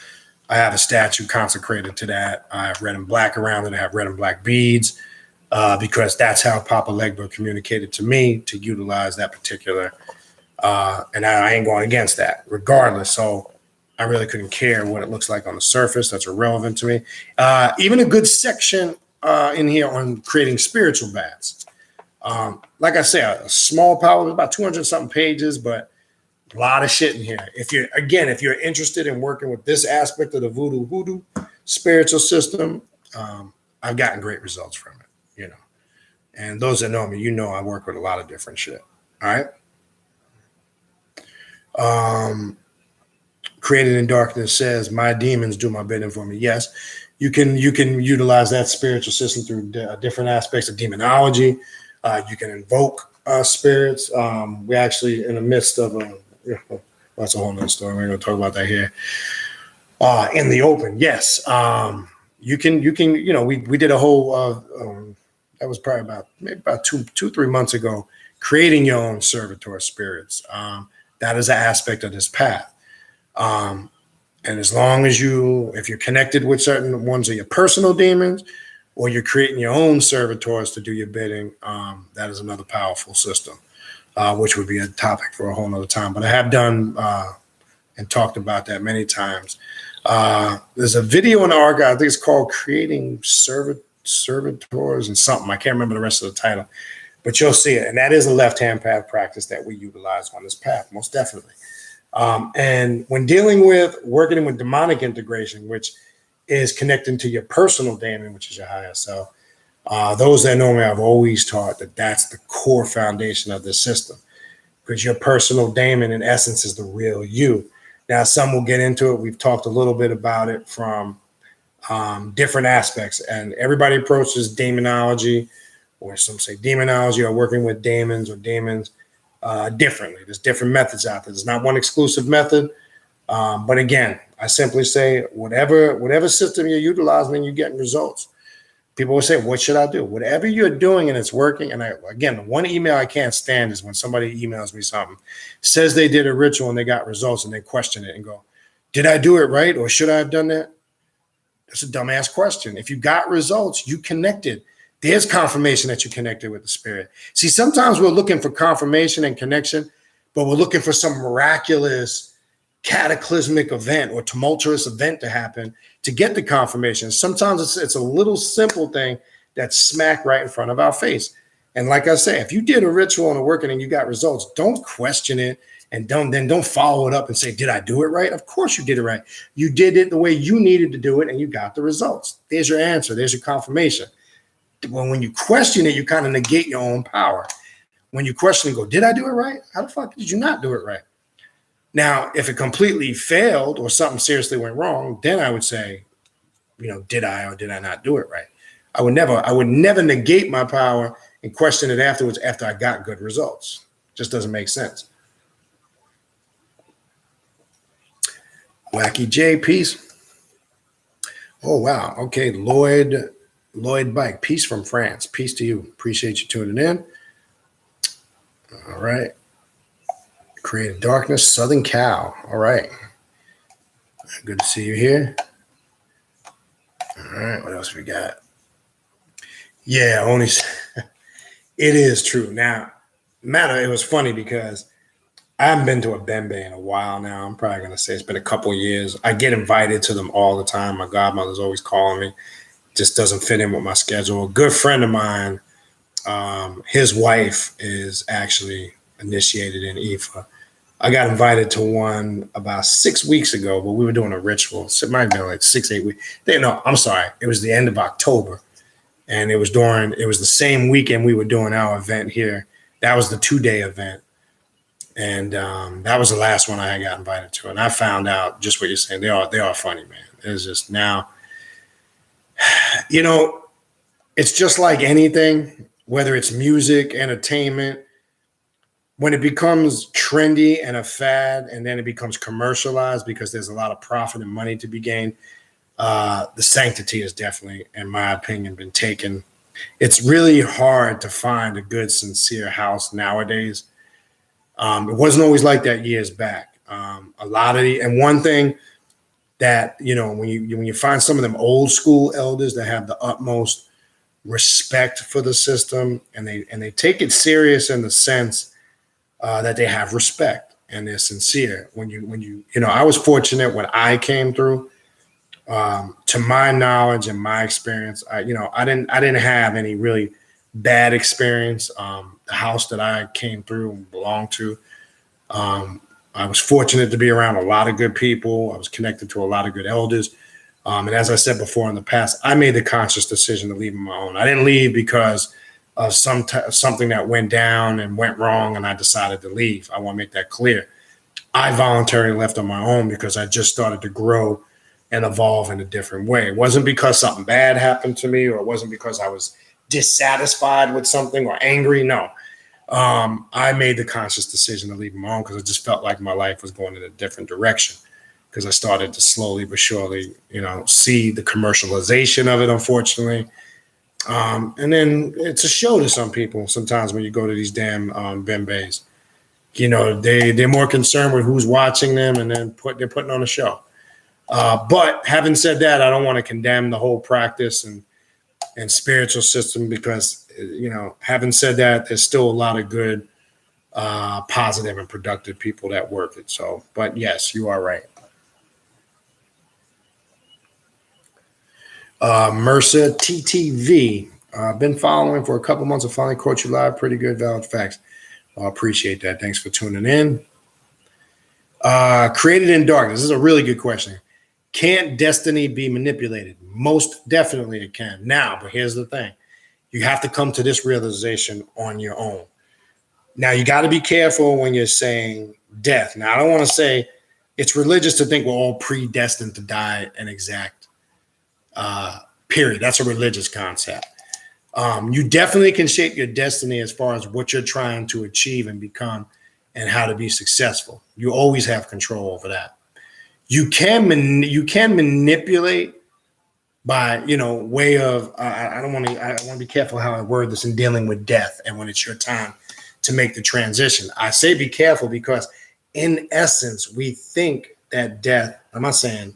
I have a statue consecrated to that. I have red and black around it. I have red and black beads because that's how Papa Legba communicated to me to utilize that particular. And I ain't going against that regardless. So I really couldn't care what it looks like on the surface. That's irrelevant to me. Even a good section in here on creating spiritual baths. Like I said, a small power, about 200 something pages, but a lot of shit in here. If you're interested in working with this aspect of the voodoo spiritual system, I've gotten great results from it, And those that know me, I work with a lot of different shit. All right. Created in Darkness says, my demons do my bidding for me. Yes, you can utilize that spiritual system through different aspects of demonology. You can invoke spirits. We're actually in the midst of that's a whole nother story. We're going to talk about that here. In the open, yes. You can. We did a whole. That was probably about 2-3 months ago. Creating your own servitor spirits. That is an aspect of this path. And as long as if you're connected with certain ones of your personal demons, or you're creating your own servitors to do your bidding, that is another powerful system, which would be a topic for a whole nother time. But I have done and talked about that many times. There's a video in the archive, I think it's called Creating Servitors and something. I can't remember the rest of the title, but you'll see it. And that is a left-hand path practice that we utilize on this path, most definitely. And when dealing with working with demonic integration, which is connecting to your personal daemon, which is your higher self, those that know me, I've always taught that that's the core foundation of this system, because your personal daemon, in essence, is the real you. Now, some will get into it. We've talked a little bit about it from different aspects, and everybody approaches demonology, or some say demonology, or working with demons or demons differently. There's different methods out there. There's not one exclusive method. But again, I simply say whatever system you're utilizing, you're getting results. People will say, what should I do? Whatever you're doing and it's working. And again, the one email I can't stand is when somebody emails me something, says they did a ritual and they got results, and they question it and go, did I do it right? Or should I have done that? That's a dumbass question. If you got results, you connected. There's confirmation that you connected with the spirit. See, sometimes we're looking for confirmation and connection, but we're looking for some miraculous, cataclysmic event or tumultuous event to happen to get the confirmation. Sometimes it's a little simple thing that's smack right in front of our face. And like I say, if you did a ritual and a working and you got results, don't question it, and don't follow it up and say, did I do it right? Of course you did it right. You did it the way you needed to do it, and you got the results. There's your answer. There's your confirmation. When you question it, you kind of negate your own power. When you question and go, did I do it right? How the fuck did you not do it right? Now, if it completely failed or something seriously went wrong, then I would say, did I or did I not do it right? I would never negate my power and question it afterwards after I got good results. Just doesn't make sense. Wacky J, peace. Oh, wow. Okay, Lloyd Bike, peace from France. Peace to you. Appreciate you tuning in. All right. Creative Darkness, Southern Cal. All right. Good to see you here. All right. What else we got? Yeah, it is true. Now, it was funny because I haven't been to a Bembe in a while now. I'm probably going to say it's been a couple years. I get invited to them all the time. My godmother's always calling me. Just doesn't fit in with my schedule. A good friend of mine, his wife is actually initiated in Ifa. I got invited to one about 6 weeks ago, but we were doing a ritual. So it might have been like 6, 8 weeks. No, I'm sorry. It was the end of October. And it was the same weekend we were doing our event here. That was the 2-day event. And that was the last one I got invited to. And I found out just what you're saying. They are funny, man. It's just now, you know, it's just like anything, whether it's music, entertainment, when it becomes trendy and a fad and then it becomes commercialized because there's a lot of profit and money to be gained, the sanctity has definitely, in my opinion, been taken. It's really hard to find a good, sincere house nowadays. It wasn't always like that years back. And one thing that, when you find some of them old school elders that have the utmost respect for the system and they take it serious in the sense that they have respect and they're sincere. I was fortunate when I came through. To my knowledge and my experience, I didn't have any really bad experience. The house that I came through and belonged to, I was fortunate to be around a lot of good people. I was connected to a lot of good elders. And as I said before in the past, I made the conscious decision to leave on my own. I didn't leave because of something that went down and went wrong and I decided to leave. I want to make that clear. I voluntarily left on my own because I just started to grow and evolve in a different way. It wasn't because something bad happened to me, or it wasn't because I was dissatisfied with something or angry. No, I made the conscious decision to leave them alone because I just felt like my life was going in a different direction. Because I started to slowly but surely, see the commercialization of it, unfortunately. And then it's a show to some people sometimes when you go to these damn Bembes. They're more concerned with who's watching them and then they're putting on a show. But having said that, I don't want to condemn the whole practice and spiritual system because, having said that, there's still a lot of good, positive and productive people that work it. So, but yes, you are right. Mercer TTV. Been following for a couple months. I finally caught you live. Pretty good, valid facts. I appreciate that. Thanks for tuning in. Created in darkness. This is a really good question. Can't destiny be manipulated? Most definitely it can. Now, but here's the thing. You have to come to this realization on your own. Now, you got to be careful when you're saying death. Now, I don't want to say it's religious to think we're all predestined to die an exact period. That's a religious concept. You definitely can shape your destiny as far as what you're trying to achieve and become and how to be successful. You always have control over that. You can manipulate by, way of, I want to be careful how I word this in dealing with death and when it's your time to make the transition. I say be careful because in essence, we think that death, I'm not saying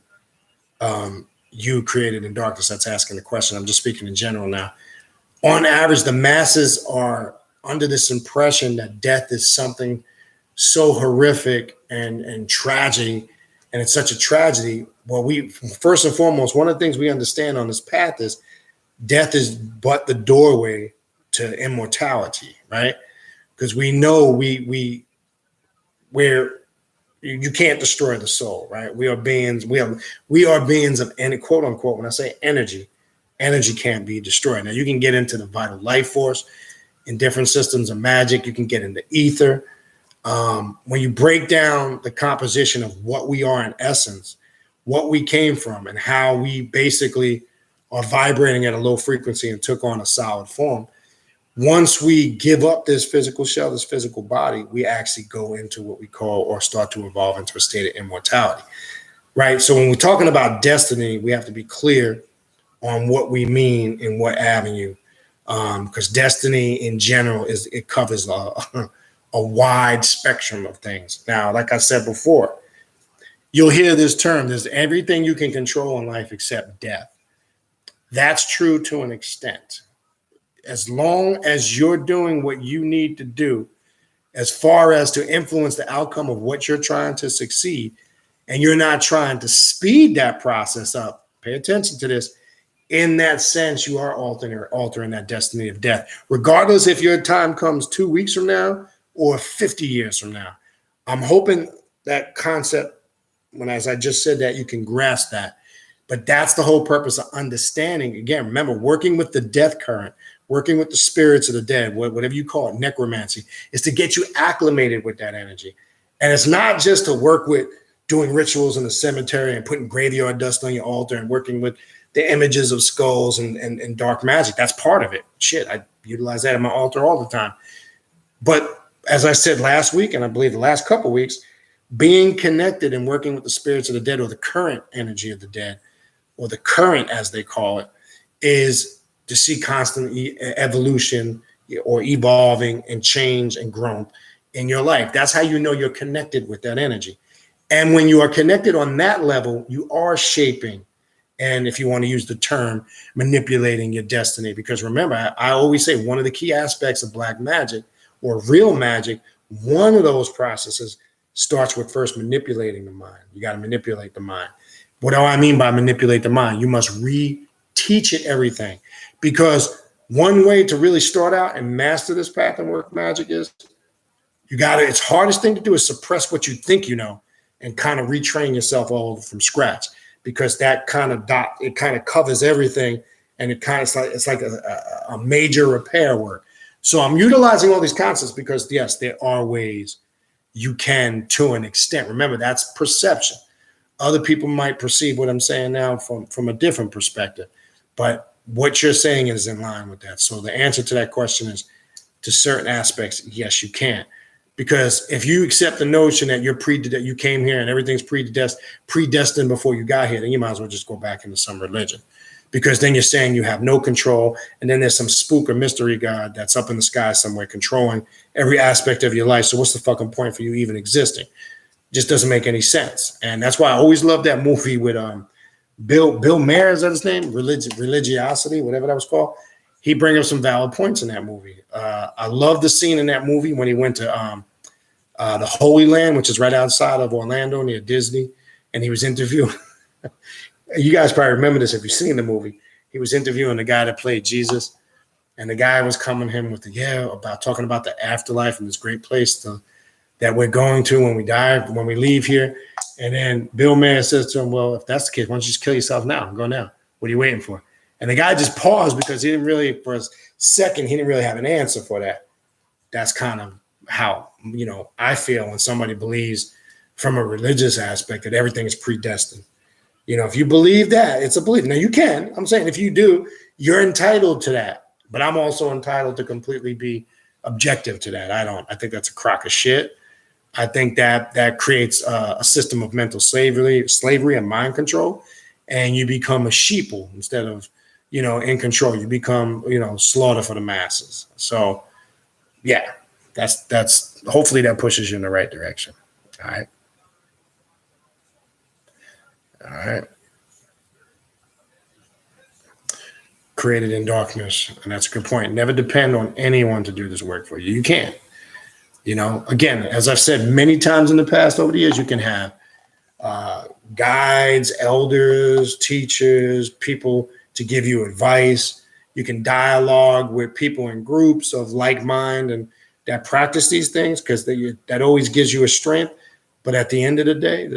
you created in darkness, that's asking the question. I'm just speaking in general now. On average, the masses are under this impression that death is something so horrific and tragedy, and it's such a tragedy. Well, we first and foremost, one of the things we understand on this path is death is but the doorway to immortality, right? Because we know we're you can't destroy the soul, right? We are beings. We are beings of any quote unquote. When I say energy can't be destroyed. Now you can get into the vital life force in different systems of magic. You can get into ether. When you break down the composition of what we are in essence, what we came from, and how we basically are vibrating at a low frequency and took on a solid form. Once we give up this physical shell, this physical body, we actually go into what we call or start to evolve into a state of immortality, right? So when we're talking about destiny, we have to be clear on what we mean in what avenue, because destiny in general it covers a wide spectrum of things. Now, like I said before, you'll hear this term, there's everything you can control in life except death. That's true to an extent. As long as you're doing what you need to do as far as to influence the outcome of what you're trying to succeed, and you're not trying to speed that process up. Pay attention to this. In that sense, you are altering that destiny of death, regardless if your time comes 2 weeks from now or 50 years from now. I'm hoping that concept, as I just said that, you can grasp that. But that's the whole purpose of understanding. Again, remember, working with the death current, working with the spirits of the dead, whatever you call it, necromancy, is to get you acclimated with that energy. And it's not just to work with doing rituals in the cemetery and putting graveyard dust on your altar and working with the images of skulls and dark magic. That's part of it. Shit, I utilize that in my altar all the time. But as I said last week, and I believe the last couple of weeks, being connected and working with the spirits of the dead, or the current energy of the dead, or the current, as they call it, is to see constant evolution or evolving and change and growth in your life. That's how you know you're connected with that energy. And when you are connected on that level, you are shaping, and if you want to use the term, manipulating your destiny. Because remember, I always say one of the key aspects of black magic or real magic, one of those processes starts with first manipulating the mind. You got to manipulate the mind. What do I mean by manipulate the mind? You must re-teach it everything. Because one way to really start out and master this path and work magic is it's hardest thing to do is suppress what you think you know and kind of retrain yourself all over from scratch. Because that kind of covers everything, and it's like a major repair work. So I'm utilizing all these concepts because, yes, there are ways you can, to an extent. Remember, that's perception. Other people might perceive what I'm saying now from a different perspective, but what you're saying is in line with that. So the answer to that question is, to certain aspects, yes, you can. Because if you accept the notion that you came here and everything's predestined before you got here, then you might as well just go back into some religion. Because then you're saying you have no control, and then there's some spook or mystery god that's up in the sky somewhere controlling every aspect of your life. So what's the fucking point for you even existing? Just doesn't make any sense. And that's why I always love that movie with Bill Maher, is that his name? Religiosity, whatever that was called. He brings up some valid points in that movie. I love the scene in that movie when he went to the Holy Land, which is right outside of Orlando near Disney, and he was interviewing. You guys probably remember this if you've seen the movie. He was interviewing the guy that played Jesus, and the guy was coming to him with talking about the afterlife and this great place that we're going to when we die, when we leave here. And then Bill Maher says to him, well, if that's the case, why don't you just kill yourself now? Go now. What are you waiting for? And the guy just paused because for a second, he didn't really have an answer for that. That's kind of how, I feel when somebody believes from a religious aspect that everything is predestined. If you believe that, it's a belief. Now, you can. I'm saying if you do, you're entitled to that. But I'm also entitled to completely be objective to that. I think that's a crock of shit. I think that creates a system of mental slavery and mind control. And you become a sheeple instead of, in control. You become, slaughter for the masses. So, yeah, that's hopefully that pushes you in the right direction. All right. All right. Created in darkness. And that's a good point. Never depend on anyone to do this work for you. You can't. Again, as I've said many times in the past over the years, you can have guides, elders, teachers, people to give you advice. You can dialogue with people in groups of like mind and that practice these things, because that always gives you a strength. But at the end of the day,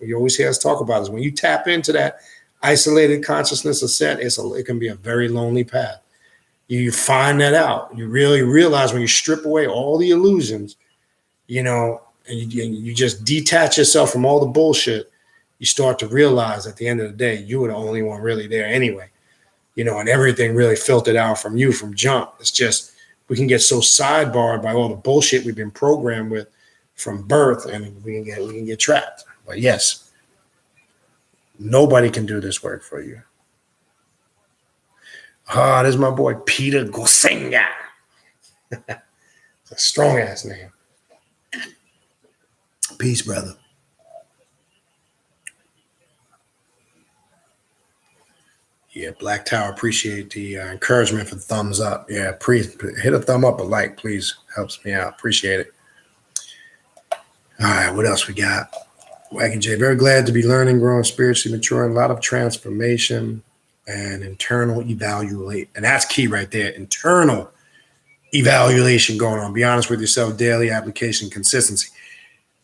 you always hear us talk about is when you tap into that isolated consciousness of set, it can be a very lonely path. You find that out. You really realize when you strip away all the illusions, and you just detach yourself from all the bullshit, you start to realize at the end of the day, you were the only one really there anyway, and everything really filtered out from you from jump. It's just, we can get so sidebarred by all the bullshit we've been programmed with from birth, and we can get trapped. But yes, nobody can do this work for you. This is my boy Peter Gosenga. It's a strong ass name. Peace, brother. Yeah, Black Tower, appreciate the encouragement for thumbs up. Yeah, hit a thumb up, a like, please. Helps me out. Appreciate it. All right, what else we got? Wagon J, very glad to be learning, growing, spiritually maturing, a lot of transformation and internal evaluate. And that's key right there. Internal evaluation going on. Be honest with yourself, daily application, consistency.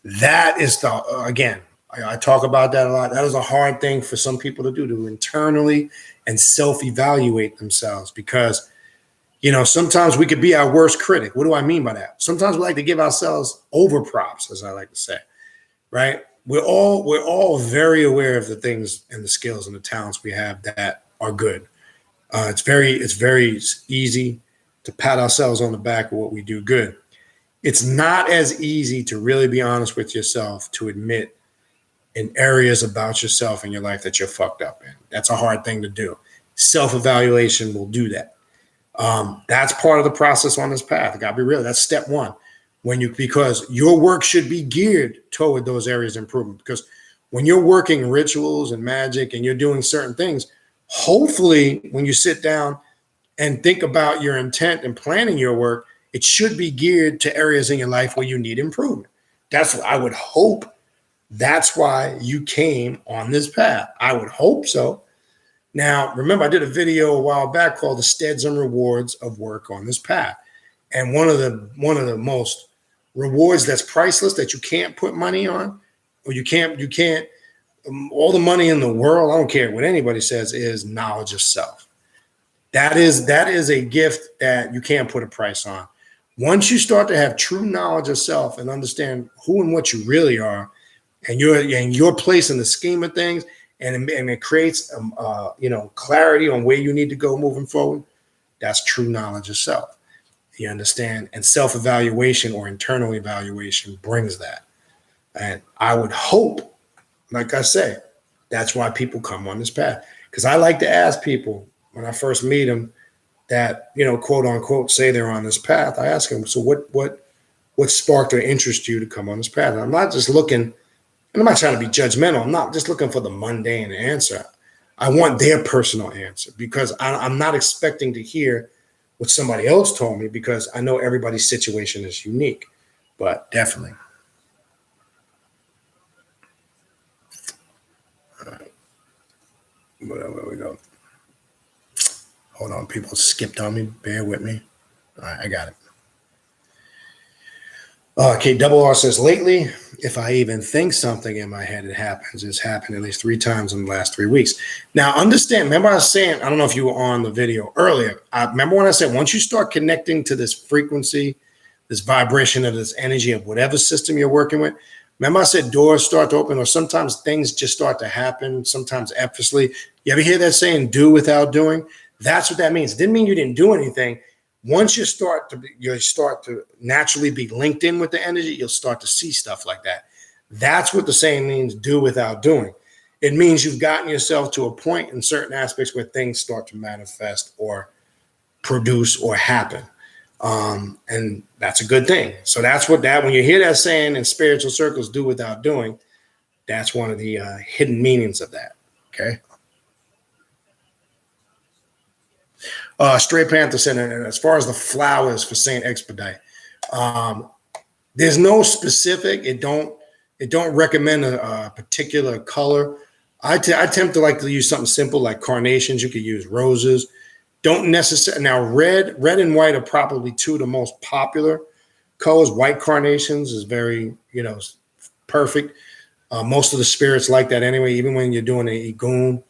That is again, I talk about that a lot. That is a hard thing for some people to do, to internally and self-evaluate themselves, because, sometimes we could be our worst critic. What do I mean by that? Sometimes we like to give ourselves over props, as I like to say, right? We're all very aware of the things and the skills and the talents we have that are good. It's very easy to pat ourselves on the back of what we do good. It's not as easy to really be honest with yourself, to admit in areas about yourself in your life that you're fucked up in. That's a hard thing to do. Self-evaluation will do that. That's part of the process on this path. I gotta be real. That's step one. Because your work should be geared toward those areas of improvement. Because when you're working rituals and magic and you're doing certain things, hopefully when you sit down and think about your intent and planning your work, it should be geared to areas in your life where you need improvement. That's what I would hope. That's why you came on this path. I would hope so. Now, remember, I did a video a while back called The Steads and Rewards of Work on This Path. And one of the most rewards that's priceless, that you can't put money on, or you can't all the money in the world, I don't care what anybody says, is knowledge of self. That is a gift that you can't put a price on. Once you start to have true knowledge of self and understand who and what you really are, and your place in the scheme of things, and it creates clarity on where you need to go moving forward, that's true knowledge of self. You understand? And self-evaluation or internal evaluation brings that. And I would hope, like I say, that's why people come on this path. Because I like to ask people when I first meet them that, quote unquote, say they're on this path. I ask them, so what sparked or interested you to come on this path? And I'm not just looking, and I'm not trying to be judgmental. I'm not just looking for the mundane answer. I want their personal answer, because I'm not expecting to hear what somebody else told me, because I know everybody's situation is unique. But definitely. All right. Where we go? Hold on, people skipped on me. Bear with me. All right, I got it. Okay, Double R says, lately, if I even think something in my head, it happens. It's happened at least 3 times in the last 3 weeks. Now, understand, remember I was saying, I don't know if you were on the video earlier. I remember when I said, once you start connecting to this frequency, this vibration of this energy of whatever system you're working with, remember I said doors start to open, or sometimes things just start to happen, sometimes effortlessly. You ever hear that saying, do without doing? That's what that means. It didn't mean you didn't do anything. Once you start to naturally be linked in with the energy, you'll start to see stuff like that. That's what the saying means, do without doing. It means you've gotten yourself to a point in certain aspects where things start to manifest or produce or happen. And that's a good thing. So that's when you hear that saying in spiritual circles, do without doing, that's one of the hidden meanings of that. Okay. Stray Panther said, as far as the flowers for St.Expedite, there's no specific. It don't recommend a particular color. I tend to like to use something simple like carnations. You could use roses. Don't necessarily. Now, red and white are probably 2 of the most popular colors. White carnations is very, perfect. Most of the spirits like that anyway. Even when you're doing an igun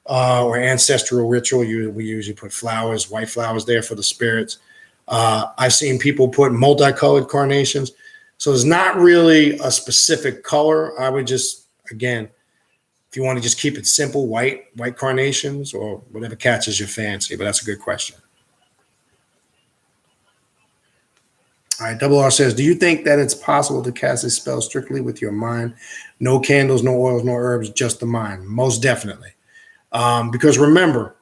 or ancestral ritual, we usually put flowers, white flowers there for the spirits. I've seen people put multicolored carnations. So there's not really a specific color. I would just, again, if you want to just keep it simple, white carnations or whatever catches your fancy. But that's a good question. All right, Double R says, do you think that it's possible to cast a spell strictly with your mind? No candles, no oils, no herbs, just the mind. Most definitely. Because remember,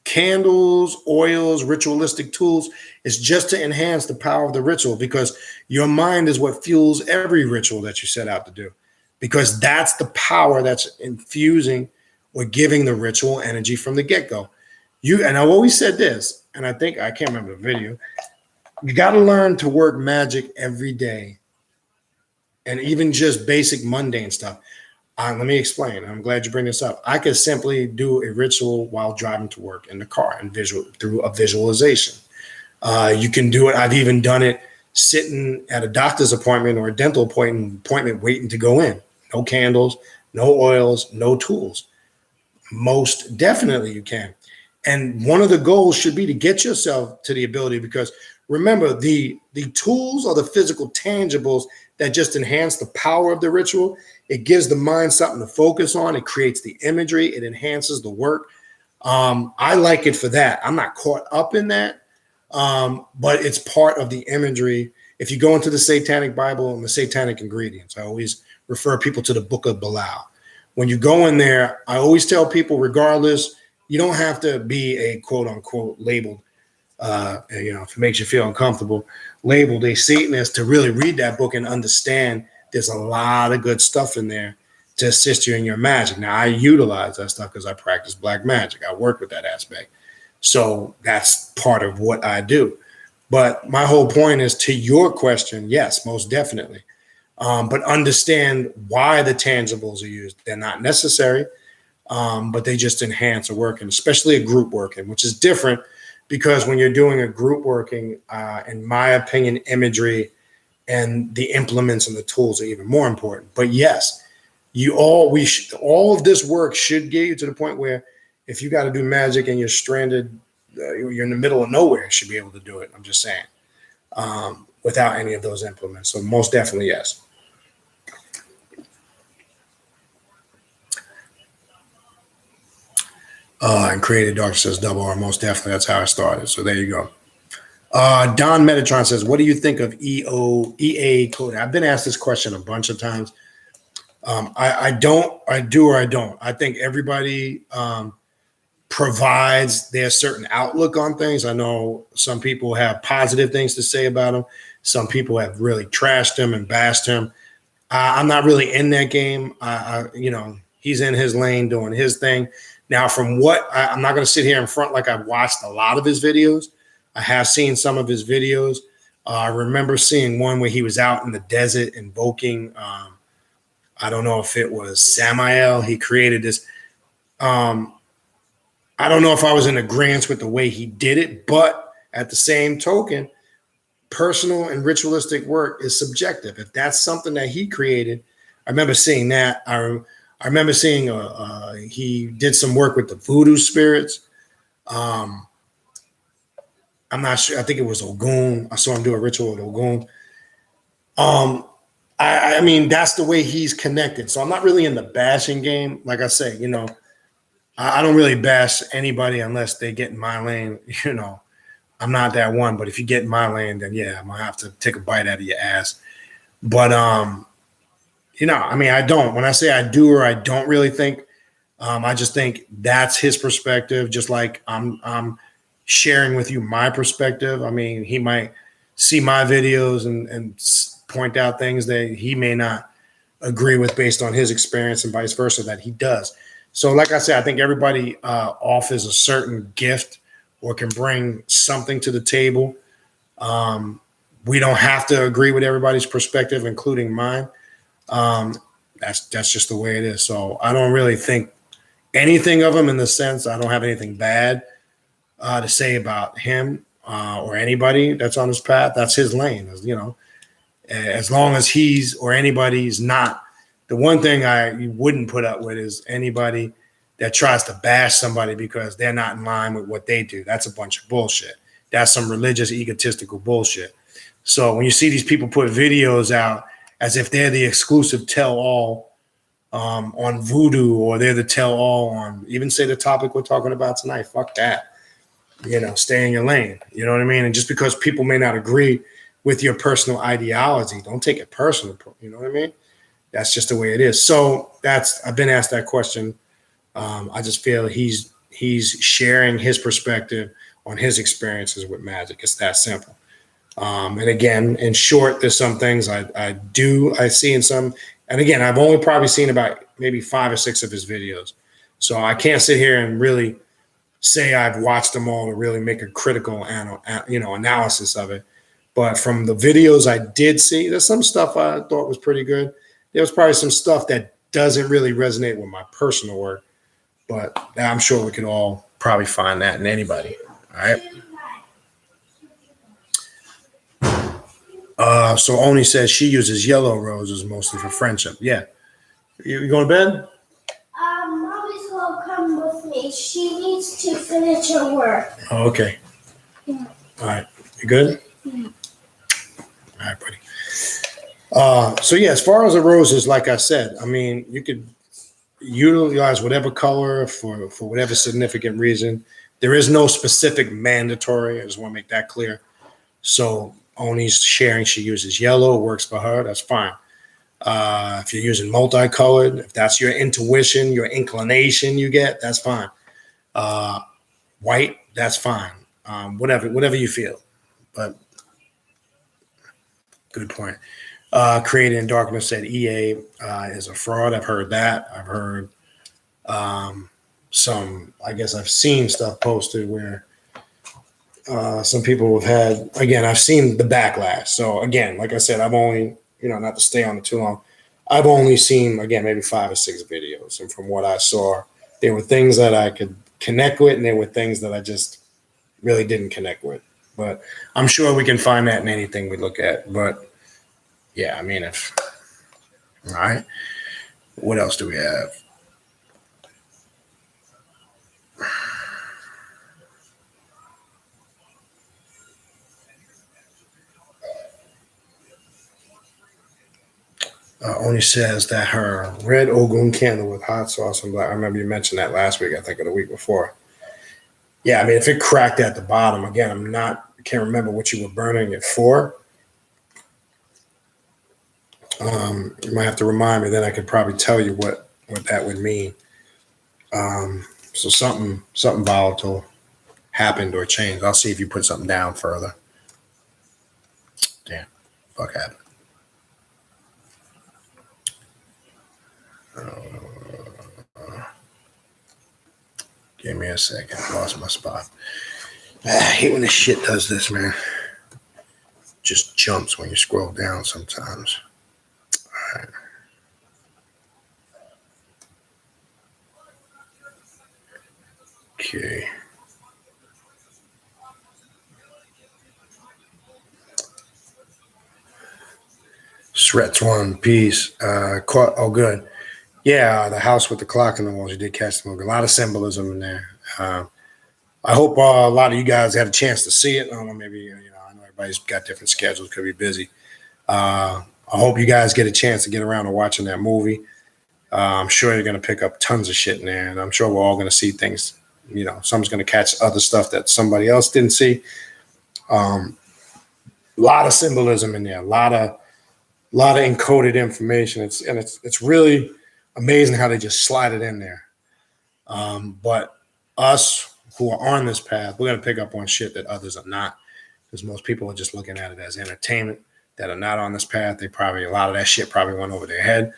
candles, oils, ritualistic tools is just to enhance the power of the ritual, because your mind is what fuels every ritual that you set out to do, because that's the power that's infusing or giving the ritual energy from the get-go. And I've always said this, and I can't remember the video. You got to learn to work magic every day, and even just basic mundane stuff. Let me explain. I'm glad you bring this up. I could simply do a ritual while driving to work in the car and through a visualization. You can do it. I've even done it sitting at a doctor's appointment or a dental appointment waiting to go in. No candles, no oils, no tools. Most definitely you can. And one of the goals should be to get yourself to the ability, because remember, the tools are the physical tangibles that just enhance the power of the ritual. It gives the mind something to focus on. It creates the imagery. It enhances the work. I like it for that. I'm not caught up in that, but it's part of the imagery. If you go into the Satanic Bible and the Satanic ingredients, I always refer people to the Book of Belial. When you go in there, I always tell people, regardless, you don't have to be a quote unquote labeled, if it makes you feel uncomfortable, labeled a Satanist to really read that book and understand there's a lot of good stuff in there to assist you in your magic. Now, I utilize that stuff because I practice black magic. I work with that aspect. So that's part of what I do. But my whole point is, to your question, yes, most definitely. But understand why the tangibles are used. They're not necessary, but they just enhance a working, especially a group working, which is different, because when you're doing a group working, in my opinion, imagery and the implements and the tools are even more important. But yes, all of this work should get you to the point where if you got to do magic and you're stranded, you're in the middle of nowhere, you should be able to do it. I'm just saying, without any of those implements. So most definitely, yes. And Created Dark says double R. Most definitely, that's how I started. So there you go. Don Metatron says, what do you think of EA coding? I've been asked this question a bunch of times. I do or I don't. I think everybody provides their certain outlook on things. I know some people have positive things to say about them. Some people have really trashed him and bashed him. I'm not really in that game. He's in his lane doing his thing. Now, from what I'm not going to sit here in front like I've watched a lot of his videos. I have seen some of his videos. I remember seeing one where he was out in the desert invoking, I don't know if it was Samael. He created this. I don't know if I was in agreement with the way he did it, but at the same token, personal and ritualistic work is subjective. If that's something that he created, I remember seeing that. I remember seeing he did some work with the voodoo spirits. I'm not sure. I think it was Ogun. I saw him do a ritual with Ogun. I mean, that's the way he's connected. So I'm not really in the bashing game. Like I say, I don't really bash anybody unless they get in my lane. I'm not that one. But if you get in my lane, then yeah, I'm gonna have to take a bite out of your ass. But I mean, I don't. When I say I do or I don't really think, I just think that's his perspective. Just like I'm sharing with you my perspective. I mean, he might see my videos and point out things that he may not agree with based on his experience, and vice versa that he does. So like I said, I think everybody offers a certain gift or can bring something to the table. We don't have to agree with everybody's perspective, including mine. That's just the way it is. So I don't really think anything of him, in the sense I don't have anything bad to say about him or anybody that's on his path. That's his lane, as long as he's or anybody's not. The one thing I wouldn't put up with is anybody that tries to bash somebody because they're not in line with what they do. That's a bunch of bullshit. That's some religious, egotistical bullshit. So when you see these people put videos out as if they're the exclusive tell-all on voodoo, or they're the tell-all on, even say the topic we're talking about tonight, fuck that. Stay in your lane. You know what I mean? And just because people may not agree with your personal ideology, don't take it personal. You know what I mean? That's just the way it is. So I've been asked that question. I just feel he's sharing his perspective on his experiences with magic. It's that simple. And again, in short, there's some things I see in some, and again, I've only probably seen about maybe 5 or 6 of his videos. So I can't sit here and really say I've watched them all to really make a critical analysis of it. But from the videos I did see, there's some stuff I thought was pretty good. There was probably some stuff that doesn't really resonate with my personal work, but I'm sure we could all probably find that in anybody. All right. So Oni says she uses yellow roses mostly for friendship. Yeah. You going to bed? Mommy's gonna come with me. She needs to finish her work. Oh, okay. Yeah. All right. You good? Yeah. All right, buddy. So yeah, as far as the roses, like I said, I mean, you could utilize whatever color for whatever significant reason. There is no specific mandatory. I just want to make that clear. So Oni's sharing she uses yellow, works for her. That's fine. If you're using multicolored, if that's your intuition, your inclination you get, that's fine. White, that's fine. Whatever you feel. But good point. Created in Darkness said EA is a fraud. I've heard that. I've heard I guess I've seen stuff posted where some people have had, again, I've seen the backlash. So again, like I said, I've only, not to stay on it too long, I've only seen, again, maybe 5 or 6 videos. And from what I saw, there were things that I could connect with, and there were things that I just really didn't connect with. But I'm sure we can find that in anything we look at. But yeah, I mean, all right. What else do we have? Oni says that her red Ogun candle with hot sauce and black. I remember you mentioned that last week, I think, or the week before. Yeah, I mean, if it cracked at the bottom, again, I can't remember what you were burning it for. You might have to remind me, then I could probably tell you what that would mean. So something volatile happened or changed. I'll see if you put something down further. Damn, fuck happened. Give me a second. Lost my spot. I hate when this shit does this, man. Just jumps when you scroll down sometimes. All right. Okay. Shreds One Piece. Good. Yeah, the house with the clock in the walls. You did catch the movie. A lot of symbolism in there. I hope a lot of you guys had a chance to see it. I don't know, maybe, I know everybody's got different schedules, could be busy. I hope you guys get a chance to get around to watching that movie. I'm sure you're going to pick up tons of shit in there, and I'm sure we're all going to see things. Someone's going to catch other stuff that somebody else didn't see. A lot of symbolism in there, a lot of encoded information. It's really amazing how they just slide it in there. But us who are on this path, we're going to pick up on shit that others are not, because most people are just looking at it as entertainment that are not on this path. A lot of that shit probably went over their head.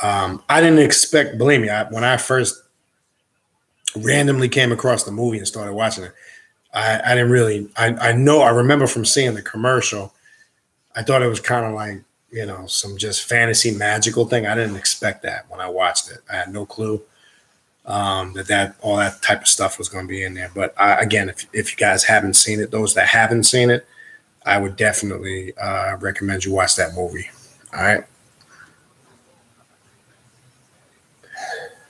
I didn't expect, believe me, when I first randomly came across the movie and started watching it, I didn't really, I remember from seeing the commercial, I thought it was kind of like, some just fantasy magical thing. I didn't expect that when I watched it. I had no clue that all that type of stuff was going to be in there. But again, if you guys haven't seen it, those that haven't seen it, I would definitely recommend you watch that movie. All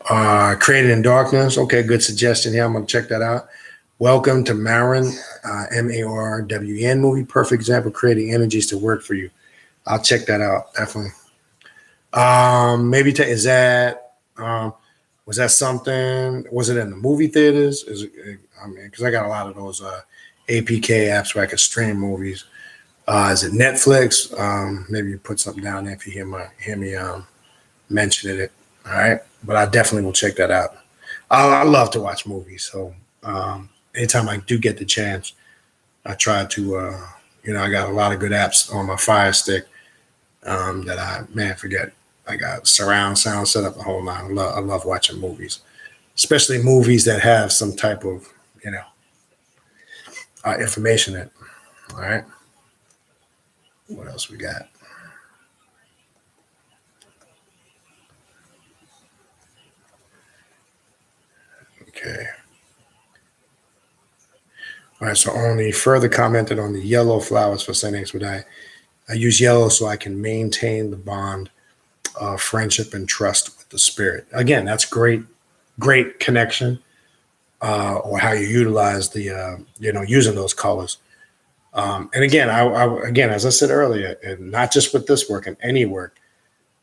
right. Created in Darkness. Okay, good suggestion here. I'm going to check that out. Welcome to Marin, Marwen movie. Perfect example of creating energies to work for you. I'll check that out, definitely. Is that was that something? Was it in the movie theaters? Because I got a lot of those APK apps where I could stream movies. Is it Netflix? Maybe you put something down there if you hear me mentioning it. All right, but I definitely will check that out. I love to watch movies, so anytime I do get the chance, I try to. I got a lot of good apps on my Fire Stick. Forget. I got surround sound set up the whole line. I love watching movies. especially movies that have some type of, information in it. All right. What else we got? Okay. All right. So only further commented on the yellow flowers for St.Expedite. I use yellow so I can maintain the bond of friendship and trust with the spirit. Again, that's great connection, or how you utilize the, using those colors. And again, again, as I said earlier, and not just with this work and any work,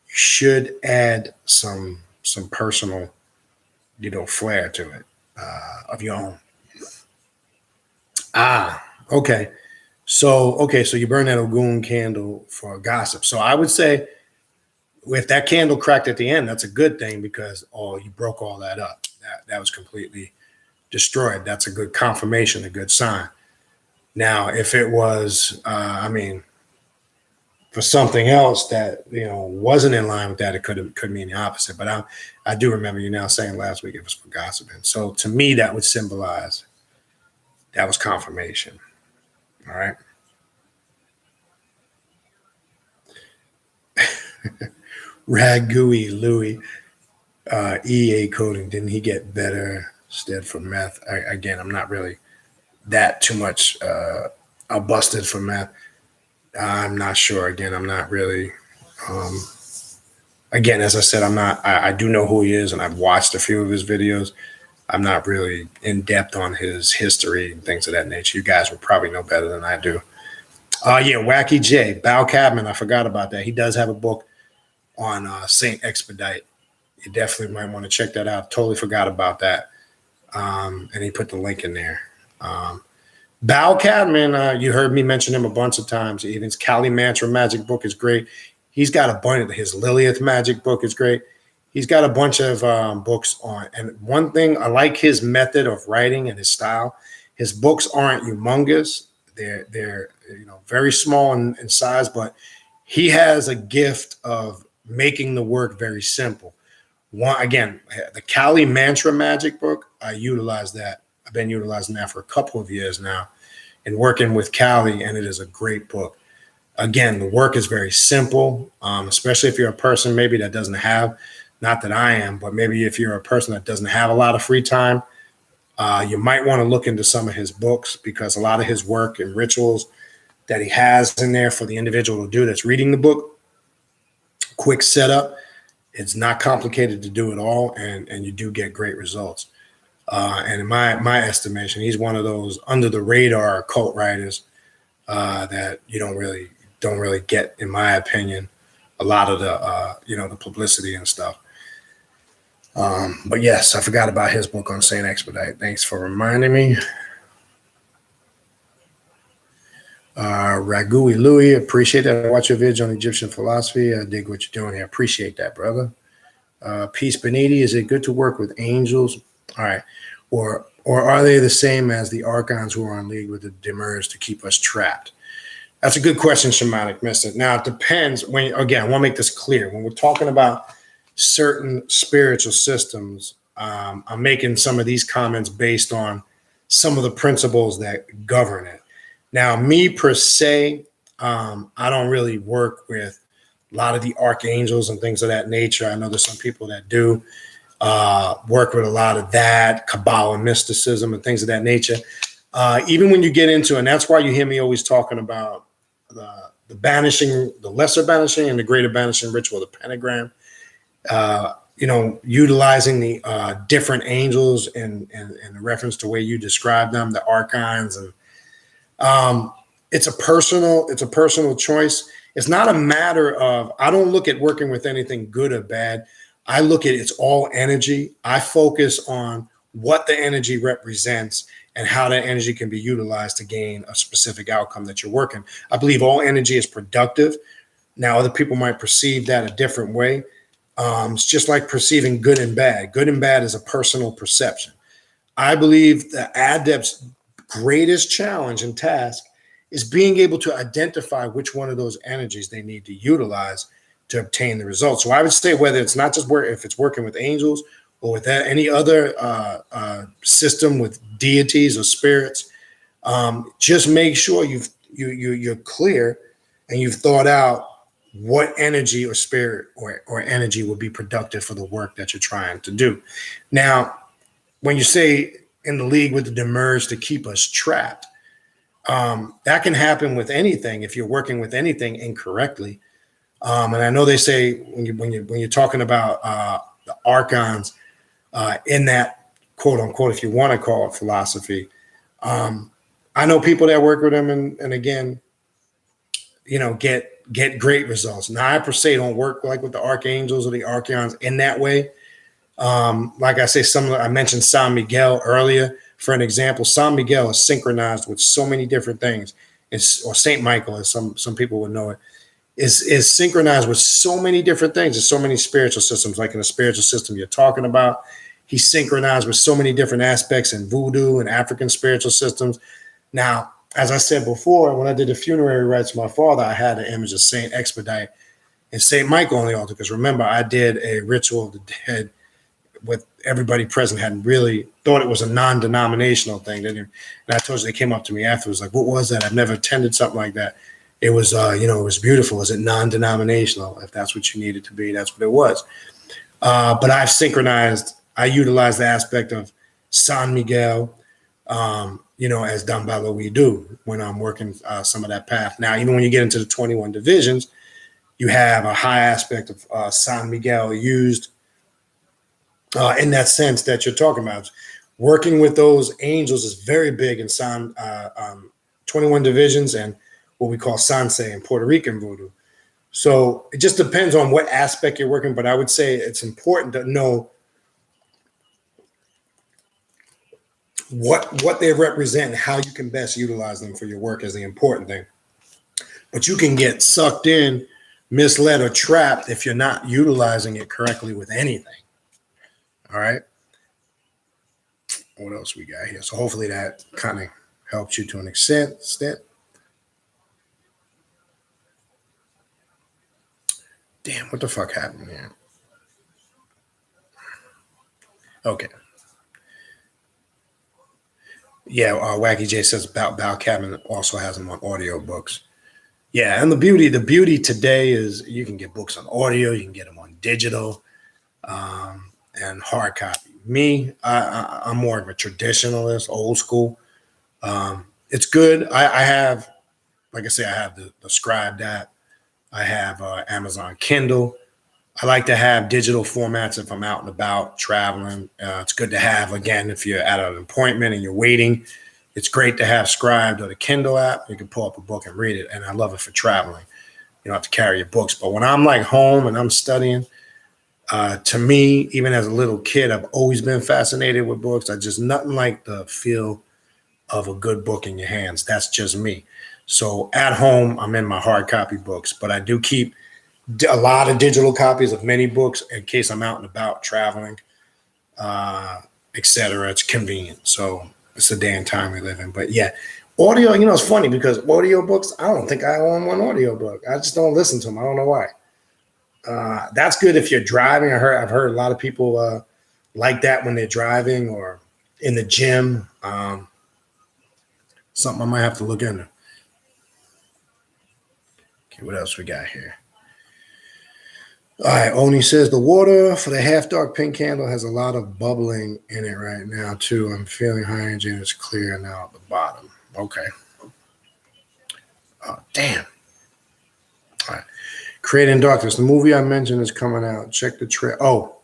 you should add some personal, flair to it, of your own. Okay. So you burn that Ogun candle for gossip. So I would say, if that candle cracked at the end, that's a good thing, because you broke all that up. That was completely destroyed. That's a good confirmation, a good sign. Now, if it was, for something else that wasn't in line with that, it could mean the opposite. But I do remember you now saying last week it was for gossiping. So to me, that would symbolize that was confirmation. All right. Ragui Louis, EA coding. Didn't he get better instead for meth? Again, I'm not really that too much busted for meth. I'm not sure. Again, I'm not really. Again, as I said, I'm not. I do know who he is, and I've watched a few of his videos. I'm not really in depth on his history and things of that nature. You guys will probably know better than I do. Yeah, Wacky J, Bao Cabman. I forgot about that. He does have a book on St.Expedite. You definitely might want to check that out. Totally forgot about that. And he put the link in there. Bao Cadman, you heard me mention him a bunch of times. Even his Kali Mantra Magic book is great. He's got a bunch of his Lilith Magic book is great. He's got a bunch of books on. And one thing, I like his method of writing and his style. His books aren't humongous. They're very small in size, but he has a gift of making the work very simple. Again, the Kali Mantra Magic book, I utilize that. I've been utilizing that for a couple of years now and working with Kali, and it is a great book. Again, the work is very simple, especially if you're a person maybe that doesn't have, not that I am, but maybe if you're a person that doesn't have a lot of free time, you might want to look into some of his books, because a lot of his work and rituals that he has in there for the individual to do that's reading the book, quick setup. It's not complicated to do at all, and you do get great results. And in my estimation, he's one of those under the radar occult writers that you don't really get, in my opinion, a lot of the the publicity and stuff. But yes, I forgot about his book on St.Expedite. Thanks for reminding me. Ragui Louis, appreciate that. I watch your videos on Egyptian philosophy. I dig what you're doing here. Appreciate that, brother. Peace Beniti, is it good to work with angels? All right. Or are they the same as the archons who are in league with the demurs to keep us trapped? That's a good question, Shamanic Mystic. Now, it depends. I want to make this clear. When we're talking about certain spiritual systems, I'm making some of these comments based on some of the principles that govern it. Now, me per se, I don't really work with a lot of the archangels and things of that nature. I know there's some people that do work with a lot of that, Kabbalah mysticism and things of that nature. Even when you get into, and that's why you hear me always talking about the banishing, the lesser banishing and the greater banishing ritual, the pentagram, utilizing the different angels in reference to the way you describe them, the archons, and it's a personal choice. It's not a matter of, I don't look at working with anything good or bad. I look at it's all energy. I focus on what the energy represents and how that energy can be utilized to gain a specific outcome that you're working. I believe all energy is productive. Now, other people might perceive that a different way. It's just like perceiving good and bad. Good and bad is a personal perception. I believe the adept's greatest challenge and task is being able to identify which one of those energies they need to utilize to obtain the results. So I would say whether it's not just if it's working with angels or with any other system with deities or spirits, just make sure you're clear and you've thought out what energy or spirit or energy would be productive for the work that you're trying to do. Now, when you say in the league with the demurs to keep us trapped, that can happen with anything if you're working with anything incorrectly. And I know they say when you're talking about the archons in that quote unquote, if you want to call it philosophy, I know people that work with them and again, get great results. Now, I per se don't work like with the archangels or the archons in that way. Like I say, I mentioned San Miguel earlier. For an example, San Miguel is synchronized with so many different things. Or Saint Michael, as some people would know it, is synchronized with so many different things. There's so many spiritual systems. Like in the spiritual system you're talking about, he's synchronized with so many different aspects in voodoo and African spiritual systems. Now, as I said before, when I did the funerary rites for my father, I had an image of St.Expedite and St. Michael on the altar. Because remember, I did a ritual of the dead with everybody present hadn't really thought it was a non-denominational thing. And I told you, they came up to me afterwards, like, what was that? I've never attended something like that. It was, it was beautiful. Is it non-denominational? If that's what you need it to be, that's what it was. But I utilized the aspect of San Miguel, as done by what we do when I'm working some of that path. Now, even when you get into the 21 divisions, you have a high aspect of San Miguel used in that sense that you're talking about. Working with those angels is very big in 21 divisions and what we call Sanse in Puerto Rican voodoo. So it just depends on what aspect you're working, but I would say it's important to know what they represent and how you can best utilize them for your work is the important thing. But you can get sucked in, misled, or trapped if you're not utilizing it correctly with anything. All right. What else we got here? So hopefully that kind of helps you to an extent. Damn, what the fuck happened here? Okay. Yeah, Wacky J says Bow Cabin also has them on audiobooks. Yeah, and the beauty today is you can get books on audio, you can get them on digital, and hard copy. Me, I'm more of a traditionalist, old school. It's good. I have, like I say, I have the Scribed app. I have Amazon Kindle. I like to have digital formats if I'm out and about traveling. It's good to have, again, if you're at an appointment and you're waiting. It's great to have Scribed or the Kindle app. You can pull up a book and read it. And I love it for traveling. You don't have to carry your books. But when I'm like home and I'm studying, to me, even as a little kid, I've always been fascinated with books. I just nothing like the feel of a good book in your hands. That's just me. So at home, I'm in my hard copy books, but I do keep a lot of digital copies of many books in case I'm out and about traveling, etc. It's convenient. So it's the day and time we live in. But yeah, audio, it's funny because audio books, I don't think I own one audio book. I just don't listen to them. I don't know why. That's good if you're driving. I've heard a lot of people like that when they're driving or in the gym. Something I might have to look into. Okay, what else we got here? All right, Oni says the water for the half dark pink candle has a lot of bubbling in it right now too. I'm feeling high energy and it's clear now at the bottom. Okay. Oh, damn. All right. Creating Darkness. The movie I mentioned is coming out. Check the trailer. Oh,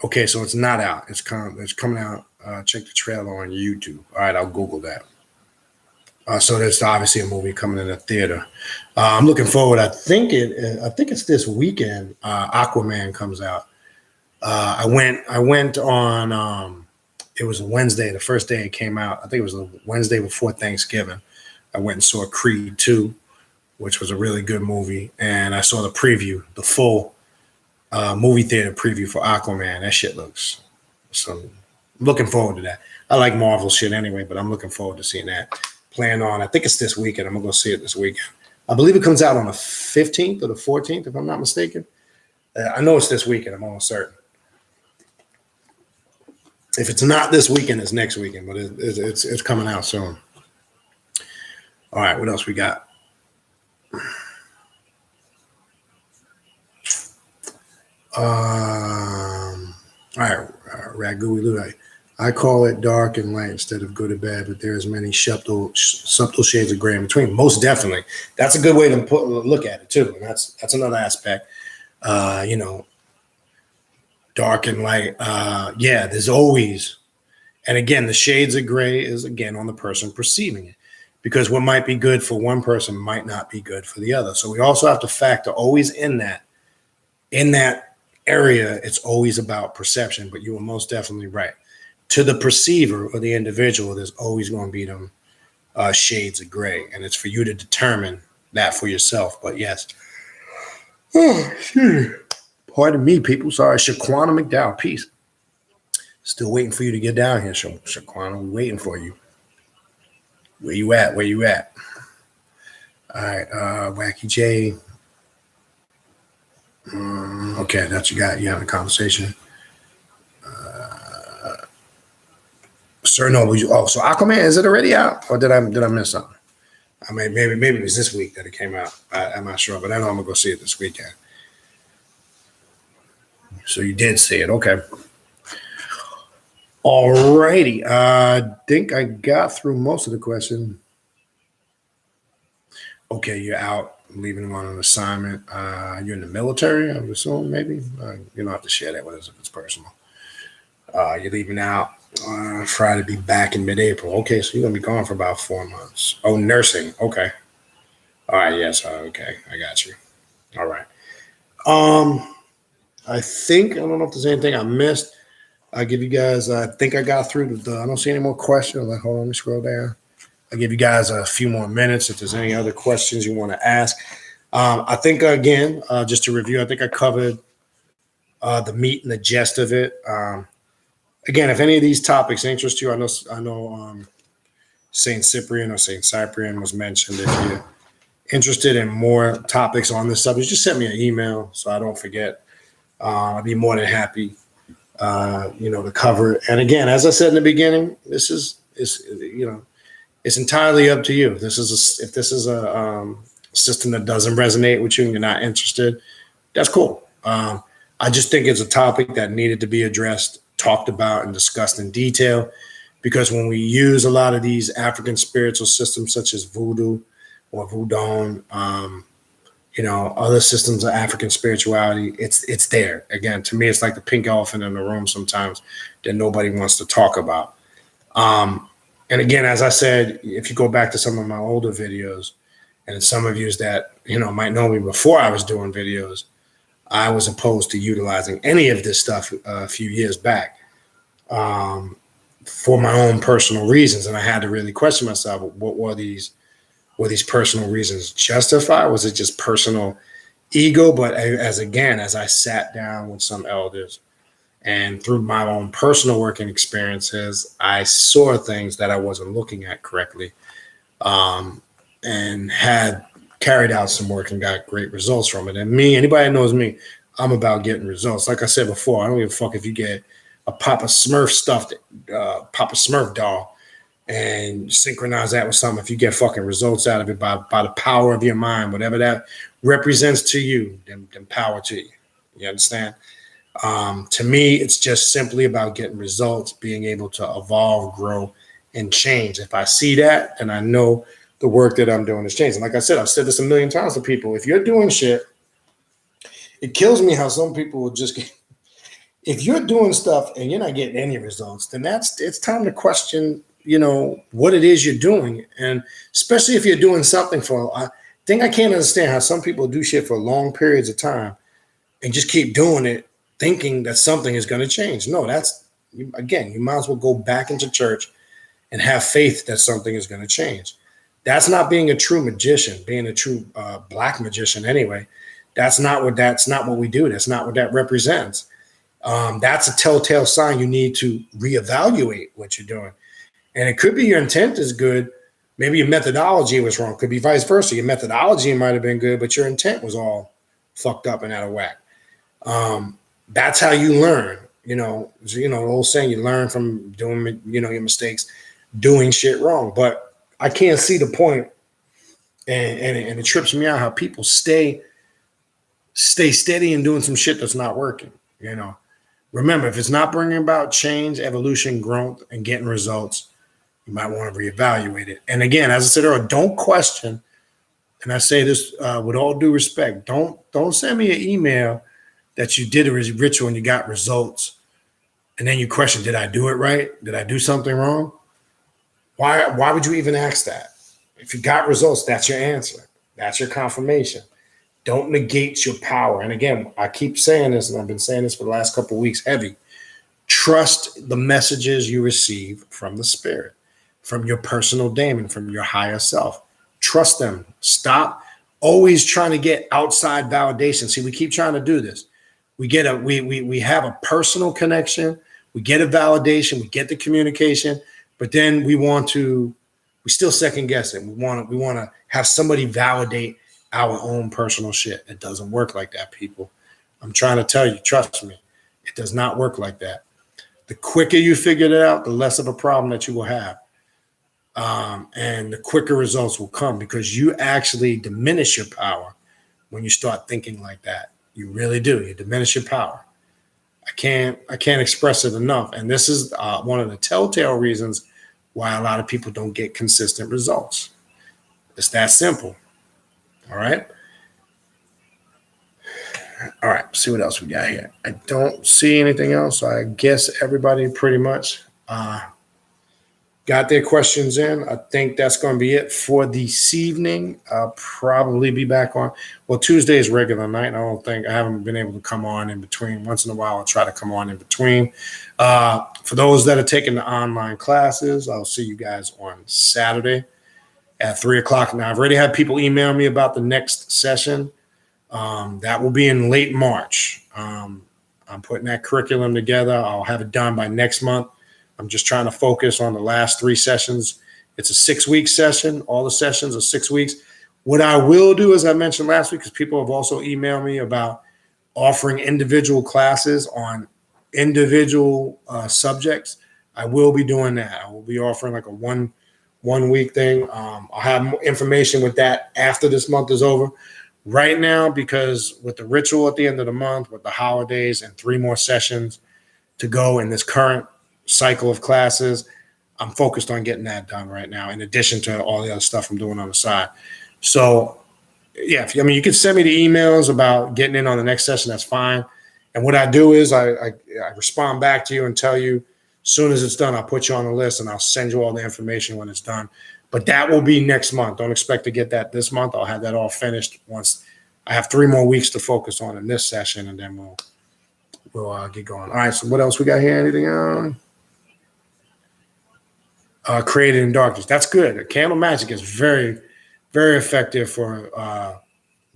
okay. So it's not out. It's coming out. Check the trailer on YouTube. All right, I'll Google that. So there's obviously a movie coming in the theater. I'm looking forward. I think it's this weekend. Aquaman comes out. I went on. It was a Wednesday. The first day it came out. I think it was the Wednesday before Thanksgiving. I went and saw Creed 2, which was a really good movie, and I saw the preview, the full movie theater preview for Aquaman. That shit looks so. I'm looking forward to that. I like Marvel shit anyway, but I'm looking forward to seeing that. Plan on, I think it's this weekend. I'm gonna go see it this weekend. I believe it comes out on the 15th or the 14th, if I'm not mistaken. I know it's this weekend. I'm almost certain. If it's not this weekend, it's next weekend, but it's coming out soon. All right, what else we got? All right, Ragu. I call it dark and light instead of good or bad, but there's many subtle shades of gray in between. Most definitely, that's a good way to look at it too, and that's another aspect. Dark and light. Yeah, there's always, and again, the shades of gray is again on the person perceiving it, because what might be good for one person might not be good for the other. So we also have to factor always in that area. It's always about perception, but you were most definitely right. To the perceiver or the individual, there's always going to be them shades of gray, and it's for you to determine that for yourself. But yes, pardon me, people. Sorry, Shaquana McDowell. Peace. Still waiting for you to get down here, Shaquana. We're waiting for you. Where you at? Where you at? All right, Wacky J. Okay, that's you got. You having a conversation. Sir Noble. So Aquaman, is it already out, or did I miss something? I mean, maybe it was this week that it came out. I'm not sure, but I know I'm gonna go see it this weekend. So you did see it, okay? All righty. I think I got through most of the questions. Okay, you're out, leaving him on an assignment. You're in the military, I would assume, maybe. You don't have to share that with us if it's personal. You're leaving out. Try to be back in mid-April. Okay, so you're gonna be gone for about 4 months. Oh, nursing. Okay. All right. Yes. Okay. I got you. All right. I don't know if there's anything I missed. I'll give you guys. I think I got through I don't see any more questions. Hold on. Let me scroll down. I'll give you guys a few more minutes if there's any other questions you want to ask. I think again, just to review, I think I covered the meat and the gist of it. Again, if any of these topics interest you, I know St. Cyprian or St. Cyprian was mentioned. If you're interested in more topics on this subject, just send me an email so I don't forget. I'd be more than happy, to cover it. And again, as I said in the beginning, this is it's entirely up to you. If this is a system that doesn't resonate with you and you're not interested, that's cool. I just think it's a topic that needed to be addressed, talked about, and discussed in detail, because when we use a lot of these African spiritual systems such as voodoo or voodoo, other systems of African spirituality, it's there. Again, to me, it's like the pink elephant in the room sometimes that nobody wants to talk about. And again, as I said, if you go back to some of my older videos, and some of you that might know me before I was doing videos, I was opposed to utilizing any of this stuff a few years back for my own personal reasons, and I had to really question myself: what were these personal reasons justified? Was it just personal ego? But as I sat down with some elders and through my own personal working experiences, I saw things that I wasn't looking at correctly, and had carried out some work and got great results from it. And anybody that knows me, I'm about getting results. Like I said before, I don't give a fuck if you get a Papa Smurf Papa Smurf doll and synchronize that with something. If you get fucking results out of it by the power of your mind, whatever that represents to you, then power to you. You understand? To me, it's just simply about getting results, being able to evolve, grow, and change. If I see that, then I know the work that I'm doing is changing. Like I said, I've said this a million times to people. If you're doing shit, it kills me how some people will just get, if you're doing stuff and you're not getting any results, then it's time to question, what it is you're doing. And especially if you're doing something I can't understand how some people do shit for long periods of time and just keep doing it, thinking that something is going to change. No, you might as well go back into church and have faith that something is going to change. That's not being a true magician, being a true black magician anyway. That's not what we do. That's not what that represents. That's a telltale sign you need to reevaluate what you're doing. And it could be your intent is good. Maybe your methodology was wrong. Could be vice versa. Your methodology might have been good, but your intent was all fucked up and out of whack. That's how you learn. The old saying, you learn from doing, your mistakes, doing shit wrong. But I can't see the point, and it trips me out how people stay steady in doing some shit that's not working. Remember, if it's not bringing about change, evolution, growth, and getting results, you might want to reevaluate it. And again, as I said earlier, don't question. And I say this with all due respect: don't send me an email that you did a ritual and you got results, and then you question, did I do it right? Did I do something wrong? Why would you even ask that? If you got results, that's your answer. That's your confirmation. Don't negate your power. And again, I keep saying this, and I've been saying this for the last couple of weeks, heavy. Trust the messages you receive from the spirit, from your personal daemon, from your higher self. Trust them. Stop always trying to get outside validation. See, we keep trying to do this. We have a personal connection, we get a validation, we get the communication, but then we still second guess it. We want to have somebody validate our own personal shit. It doesn't work like that, people. I'm trying to tell you, trust me, it does not work like that. The quicker you figure it out, the less of a problem that you will have. And the quicker results will come, because you actually diminish your power when you start thinking like that. You really do. You diminish your power. I can't express it enough. And this is one of the telltale reasons why a lot of people don't get consistent results. It's that simple. All right. All right. See what else we got here. I don't see anything else. So I guess everybody pretty much got their questions in. I think that's going to be it for this evening. I'll probably be back on. Well, Tuesday is regular night. I haven't been able to come on in between. Once in a while, I'll try to come on in between. For those that are taking the online classes, I'll see you guys on Saturday at 3:00. Now, I've already had people email me about the next session. That will be in late March. I'm putting that curriculum together. I'll have it done by next month. I'm just trying to focus on the last 3 sessions. It's a 6-week session. All the sessions are 6 weeks. What I will do, as I mentioned last week, because people have also emailed me about offering individual classes on individual subjects, I will be doing that. I will be offering like a one week thing. I'll have more information with that after this month is over. Right now, because with the ritual at the end of the month, with the holidays and 3 more sessions to go in this current cycle of classes, I'm focused on getting that done right now, in addition to all the other stuff I'm doing on the side. So, yeah, you can send me the emails about getting in on the next session. That's fine. And what I do is I respond back to you and tell you, as soon as it's done, I'll put you on the list and I'll send you all the information when it's done. But that will be next month. Don't expect to get that this month. I'll have that all finished once I have 3 more weeks to focus on in this session, and then we'll get going. All right. So what else we got here? Anything else? Created in darkness. That's good. Candle magic is very, very effective for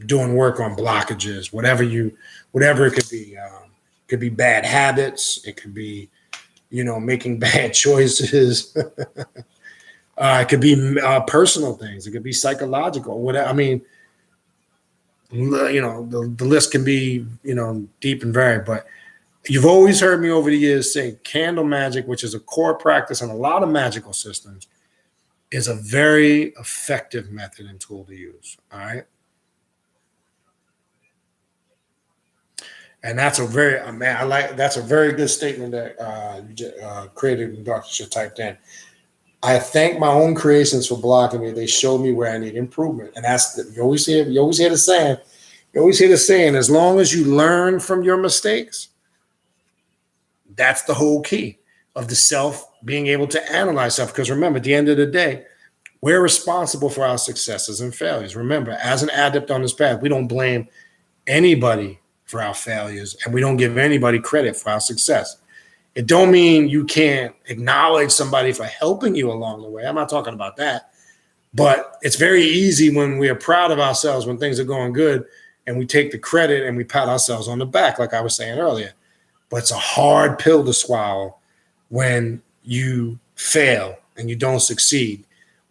doing work on blockages, whatever it could be. It could be bad habits. It could be, making bad choices. It could be personal things. It could be psychological. Whatever. The list can be, deep and varied, but you've always heard me over the years say candle magic, which is a core practice in a lot of magical systems, is a very effective method and tool to use. All right. And that's a very, that's a very good statement that Created in Darkness just typed in. I thank my own creations for blocking me. They show me where I need improvement. And you always hear the saying, as long as you learn from your mistakes, that's the whole key of the self being able to analyze self. Because remember, at the end of the day, we're responsible for our successes and failures. Remember, as an adept on this path, we don't blame anybody for our failures, and we don't give anybody credit for our success. It don't mean you can't acknowledge somebody for helping you along the way. I'm not talking about that. But it's very easy when we are proud of ourselves, when things are going good, and we take the credit and we pat ourselves on the back, like I was saying earlier. But it's a hard pill to swallow when you fail and you don't succeed.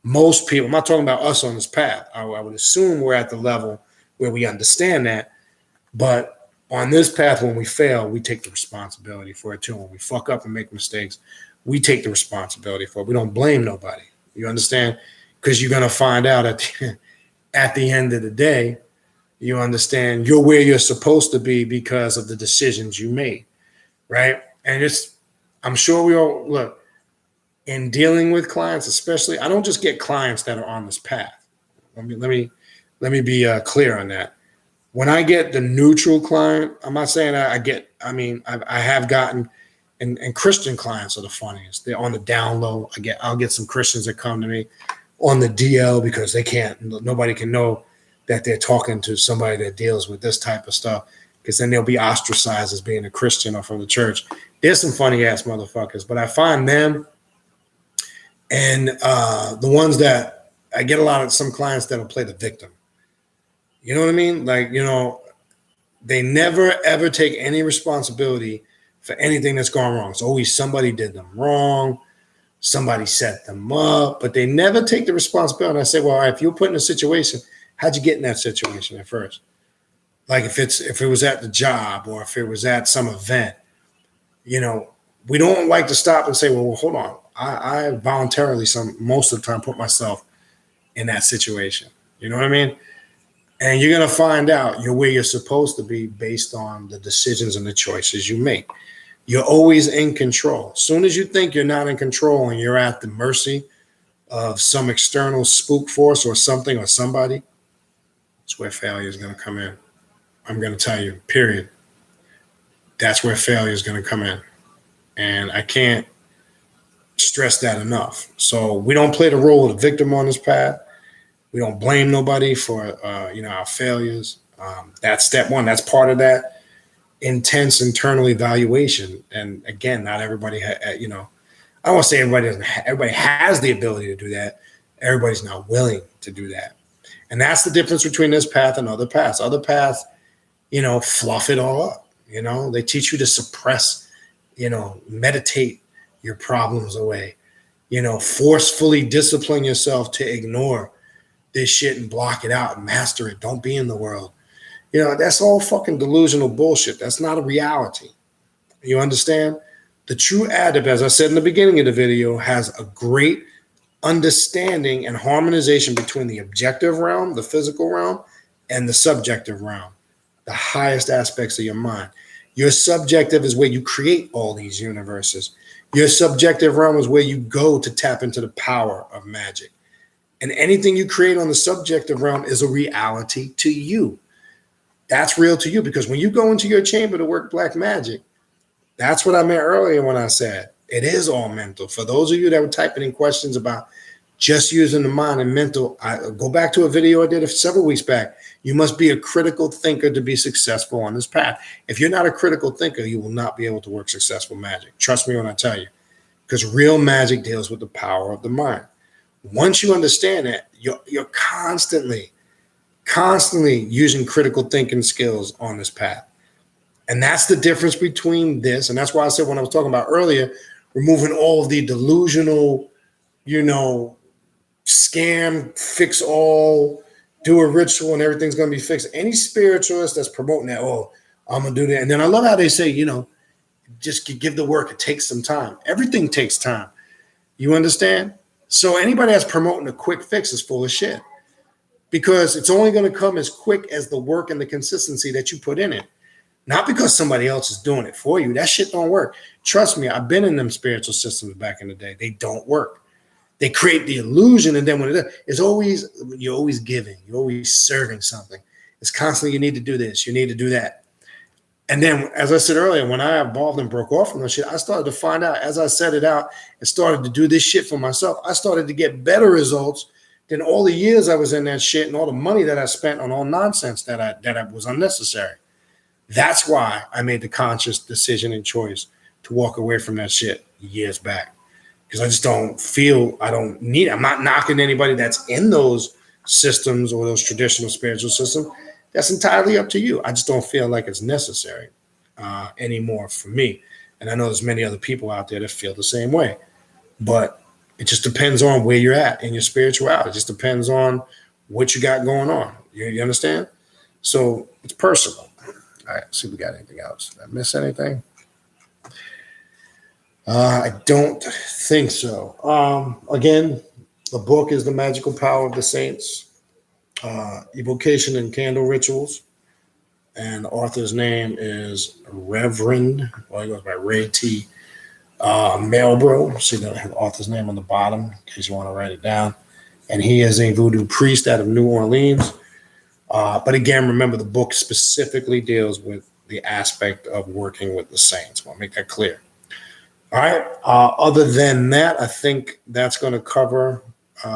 Most people, I'm not talking about us on this path. I would assume we're at the level where we understand that. But On this path, when we fail, we take the responsibility for it too. When we fuck up and make mistakes, we take the responsibility for it. We don't blame nobody. You understand? Because you're gonna find out at the end of the day, you understand you're where you're supposed to be because of the decisions you made, right? And I'm sure we all look in dealing with clients, especially. I don't just get clients that are on this path. Let me be clear on that. When I get the neutral client, I'm not saying I have gotten, and Christian clients are the funniest. They're on the down low. I'll get some Christians that come to me on the DL because nobody can know that they're talking to somebody that deals with this type of stuff, because then they'll be ostracized as being a Christian or from the church. There's some funny ass motherfuckers, but I find them and the ones that I get some clients that'll play the victim. You know what I mean? Like, they never ever take any responsibility for anything that's gone wrong. It's always somebody did them wrong, somebody set them up, but they never take the responsibility. And I say, well, all right, if you're put in a situation, how'd you get in that situation at first? Like if it was at the job or if it was at some event, we don't like to stop and say, well, hold on. I voluntarily most of the time put myself in that situation. You know what I mean? And you're going to find out you're where you're supposed to be based on the decisions and the choices you make. You're always in control. As soon as you think you're not in control and you're at the mercy of some external spook force or something or somebody, that's where failure is going to come in. I'm going to tell you, period. That's where failure is going to come in. And I can't stress that enough. So we don't play the role of the victim on this path. We don't blame nobody for, our failures. That's step one. That's part of that intense internal evaluation. And again, not everybody, I don't want to say everybody has the ability to do that. Everybody's not willing to do that. And that's the difference between this path and other paths. Other paths, fluff it all up. They teach you to suppress, meditate your problems away, forcefully discipline yourself to ignore this shit and block it out and master it. Don't be in the world. That's all fucking delusional bullshit. That's not a reality. You understand? The true adept, as I said in the beginning of the video, has a great understanding and harmonization between the objective realm, the physical realm, and the subjective realm, the highest aspects of your mind. Your subjective is where you create all these universes. Your subjective realm is where you go to tap into the power of magic. And anything you create on the subjective realm is a reality to you. That's real to you, because when you go into your chamber to work black magic, that's what I meant earlier when I said it is all mental. For those of you that were typing in questions about just using the mind and mental, I go back to a video I did several weeks back. You must be a critical thinker to be successful on this path. If you're not a critical thinker, you will not be able to work successful magic. Trust me when I tell you, because real magic deals with the power of the mind. Once you understand that, you're constantly using critical thinking skills on this path. And that's the difference between this. And that's why I said when I was talking about earlier, removing all of the delusional, scam, fix all, do a ritual and everything's going to be fixed. Any spiritualist that's promoting that, I'm going to do that. And then I love how they say, just give the work. It takes some time. Everything takes time. You understand? So anybody that's promoting a quick fix is full of shit, because it's only going to come as quick as the work and the consistency that you put in it. Not because somebody else is doing it for you. That shit don't work. Trust me, I've been in them spiritual systems back in the day. They don't work. They create the illusion, and then when you're always giving, you're always serving something. It's constantly, you need to do this, you need to do that. And then, as I said earlier, when I evolved and broke off from that shit, I started to find out, as I set it out and started to do this shit for myself, I started to get better results than all the years I was in that shit and all the money that I spent on all nonsense that was unnecessary. That's why I made the conscious decision and choice to walk away from that shit years back. Because I just don't feel, I don't need it. I'm not knocking anybody that's in those systems or those traditional spiritual systems. That's entirely up to you. I just don't feel like it's necessary anymore for me. And I know there's many other people out there that feel the same way. But it just depends on where you're at in your spirituality. It just depends on what you got going on. You understand? So it's personal. All right, see if we got anything else. Did I miss anything? I don't think so. Again, the book is The Magical Power of the Saints, Evocation and Candle Rituals. And the author's name is Reverend, well, he goes by Ray T. Melbro. See the author's name on the bottom in case you want to write it down. And he is a voodoo priest out of New Orleans. But again, remember the book specifically deals with the aspect of working with the saints. I want to make that clear. All right. Other than that, I think that's going to cover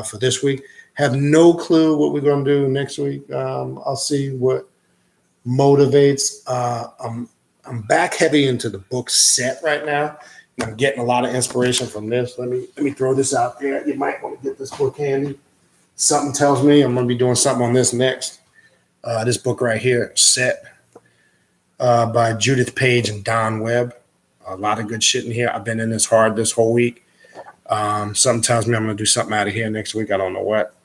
for this week. Have no clue what we're going to do next week. I'll see what motivates. I'm back heavy into the book set right now. I'm getting a lot of inspiration from this. Let me throw this out there. You might want to get this book handy. Something tells me I'm going to be doing something on this next. This book right here, Set, by Judith Page and Don Webb. A lot of good shit in here. I've been in this hard this whole week. Something tells me I'm going to do something out of here next week. I don't know what.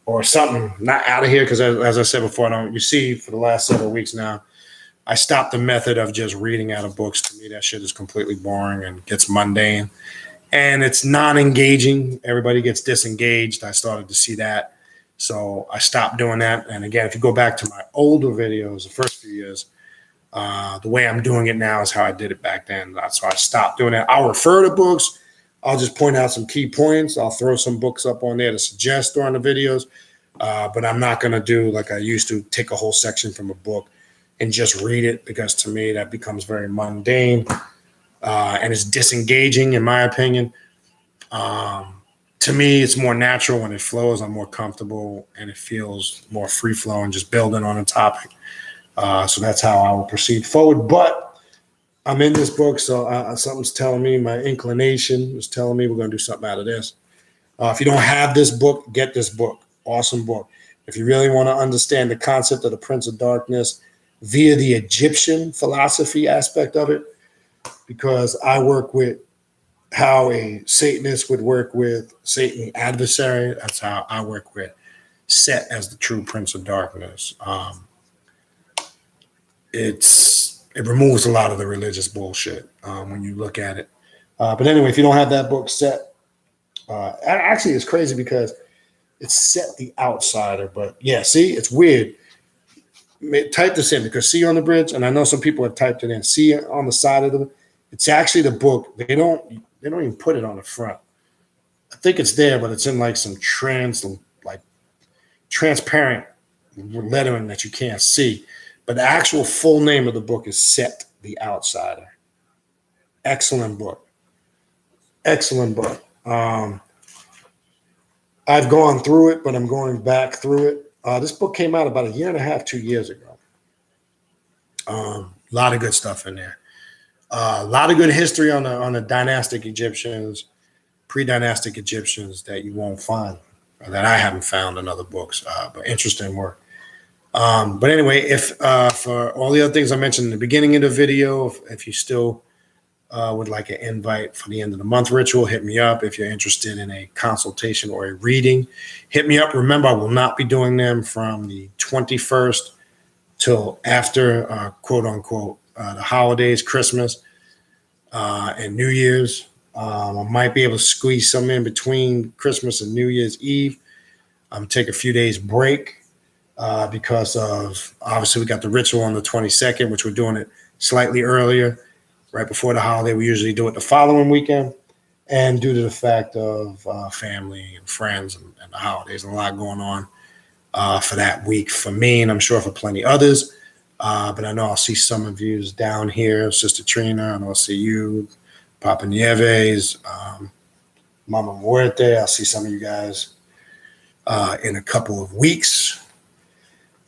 Or something not out of here because, as I said before, you see for the last several weeks now, I stopped the method of just reading out of books. To me, that shit is completely boring and gets mundane. And it's non-engaging. Everybody gets disengaged. I started to see that. So I stopped doing that. And again, if you go back to my older videos, the first few years, the way I'm doing it now is how I did it back then. So I stopped doing that. I'll refer to books. I'll just point out some key points. I'll throw some books up on there to suggest during the videos. But I'm not going to do like I used to, take a whole section from a book and just read it, because to me that becomes very mundane and it's disengaging in my opinion. To me, it's more natural when it flows. I'm more comfortable and it feels more free flowing, just building on a topic. So that's how I will proceed forward. But I'm in this book, so something's telling me, my inclination is telling me we're going to do something out of this. If you don't have this book, get this book. Awesome book. If you really want to understand the concept of the Prince of Darkness via the Egyptian philosophy aspect of it, because I work with how a Satanist would work with Satan, the adversary. That's how I work with Set as the true Prince of Darkness. It removes a lot of the religious bullshit when you look at it. But anyway, if you don't have that book, Set, actually it's crazy because it's Set the Outsider. But yeah, see, it's weird. Type this in, because see on the bridge, and I know some people have typed it in. See on the side of them, it's actually the book. They don't even put it on the front. I think it's there, but it's in like some transparent lettering that you can't see. But the actual full name of the book is Set the Outsider. Excellent book. Excellent book. I've gone through it, but I'm going back through it. This book came out about 1.5 years, 2 years ago. A lot of good stuff in there. A lot of good history on the dynastic Egyptians, pre-dynastic Egyptians that you won't find, or that I haven't found in other books, but interesting work. But anyway, if for all the other things I mentioned in the beginning of the video, if you still would like an invite for the end of the month ritual, hit me up. If you're interested in a consultation or a reading, hit me up. Remember, I will not be doing them from the 21st till after, quote unquote, the holidays, Christmas and New Year's. I might be able to squeeze some in between Christmas and New Year's Eve. Take a few days break because of, obviously, we got the ritual on the 22nd, which we're doing it slightly earlier. Right before the holiday, we usually do it the following weekend. And due to the fact of family and friends and the holidays, and a lot going on for that week for me, and I'm sure for plenty others. But I know I'll see some of you down here, Sister Trina, and I'll see you, Papa Nieves, Mama Muerte. I'll see some of you guys in a couple of weeks.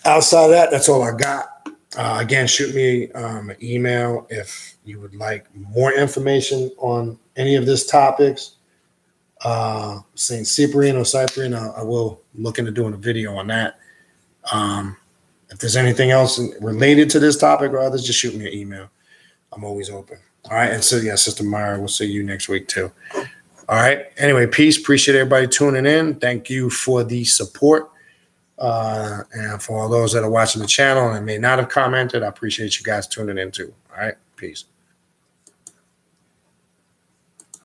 Outside of that, that's all I got. Again, shoot me an email if you would like more information on any of these topics. St. Cyprian or Cyprian, I will look into doing a video on that. If there's anything else related to this topic or others, just shoot me an email. I'm always open. All right. And so, yeah, Sister Myra, we'll see you next week too. All right. Anyway, peace. Appreciate everybody tuning in. Thank you for the support. And for all those that are watching the channel and may not have commented, I appreciate you guys tuning in too. All right. Peace.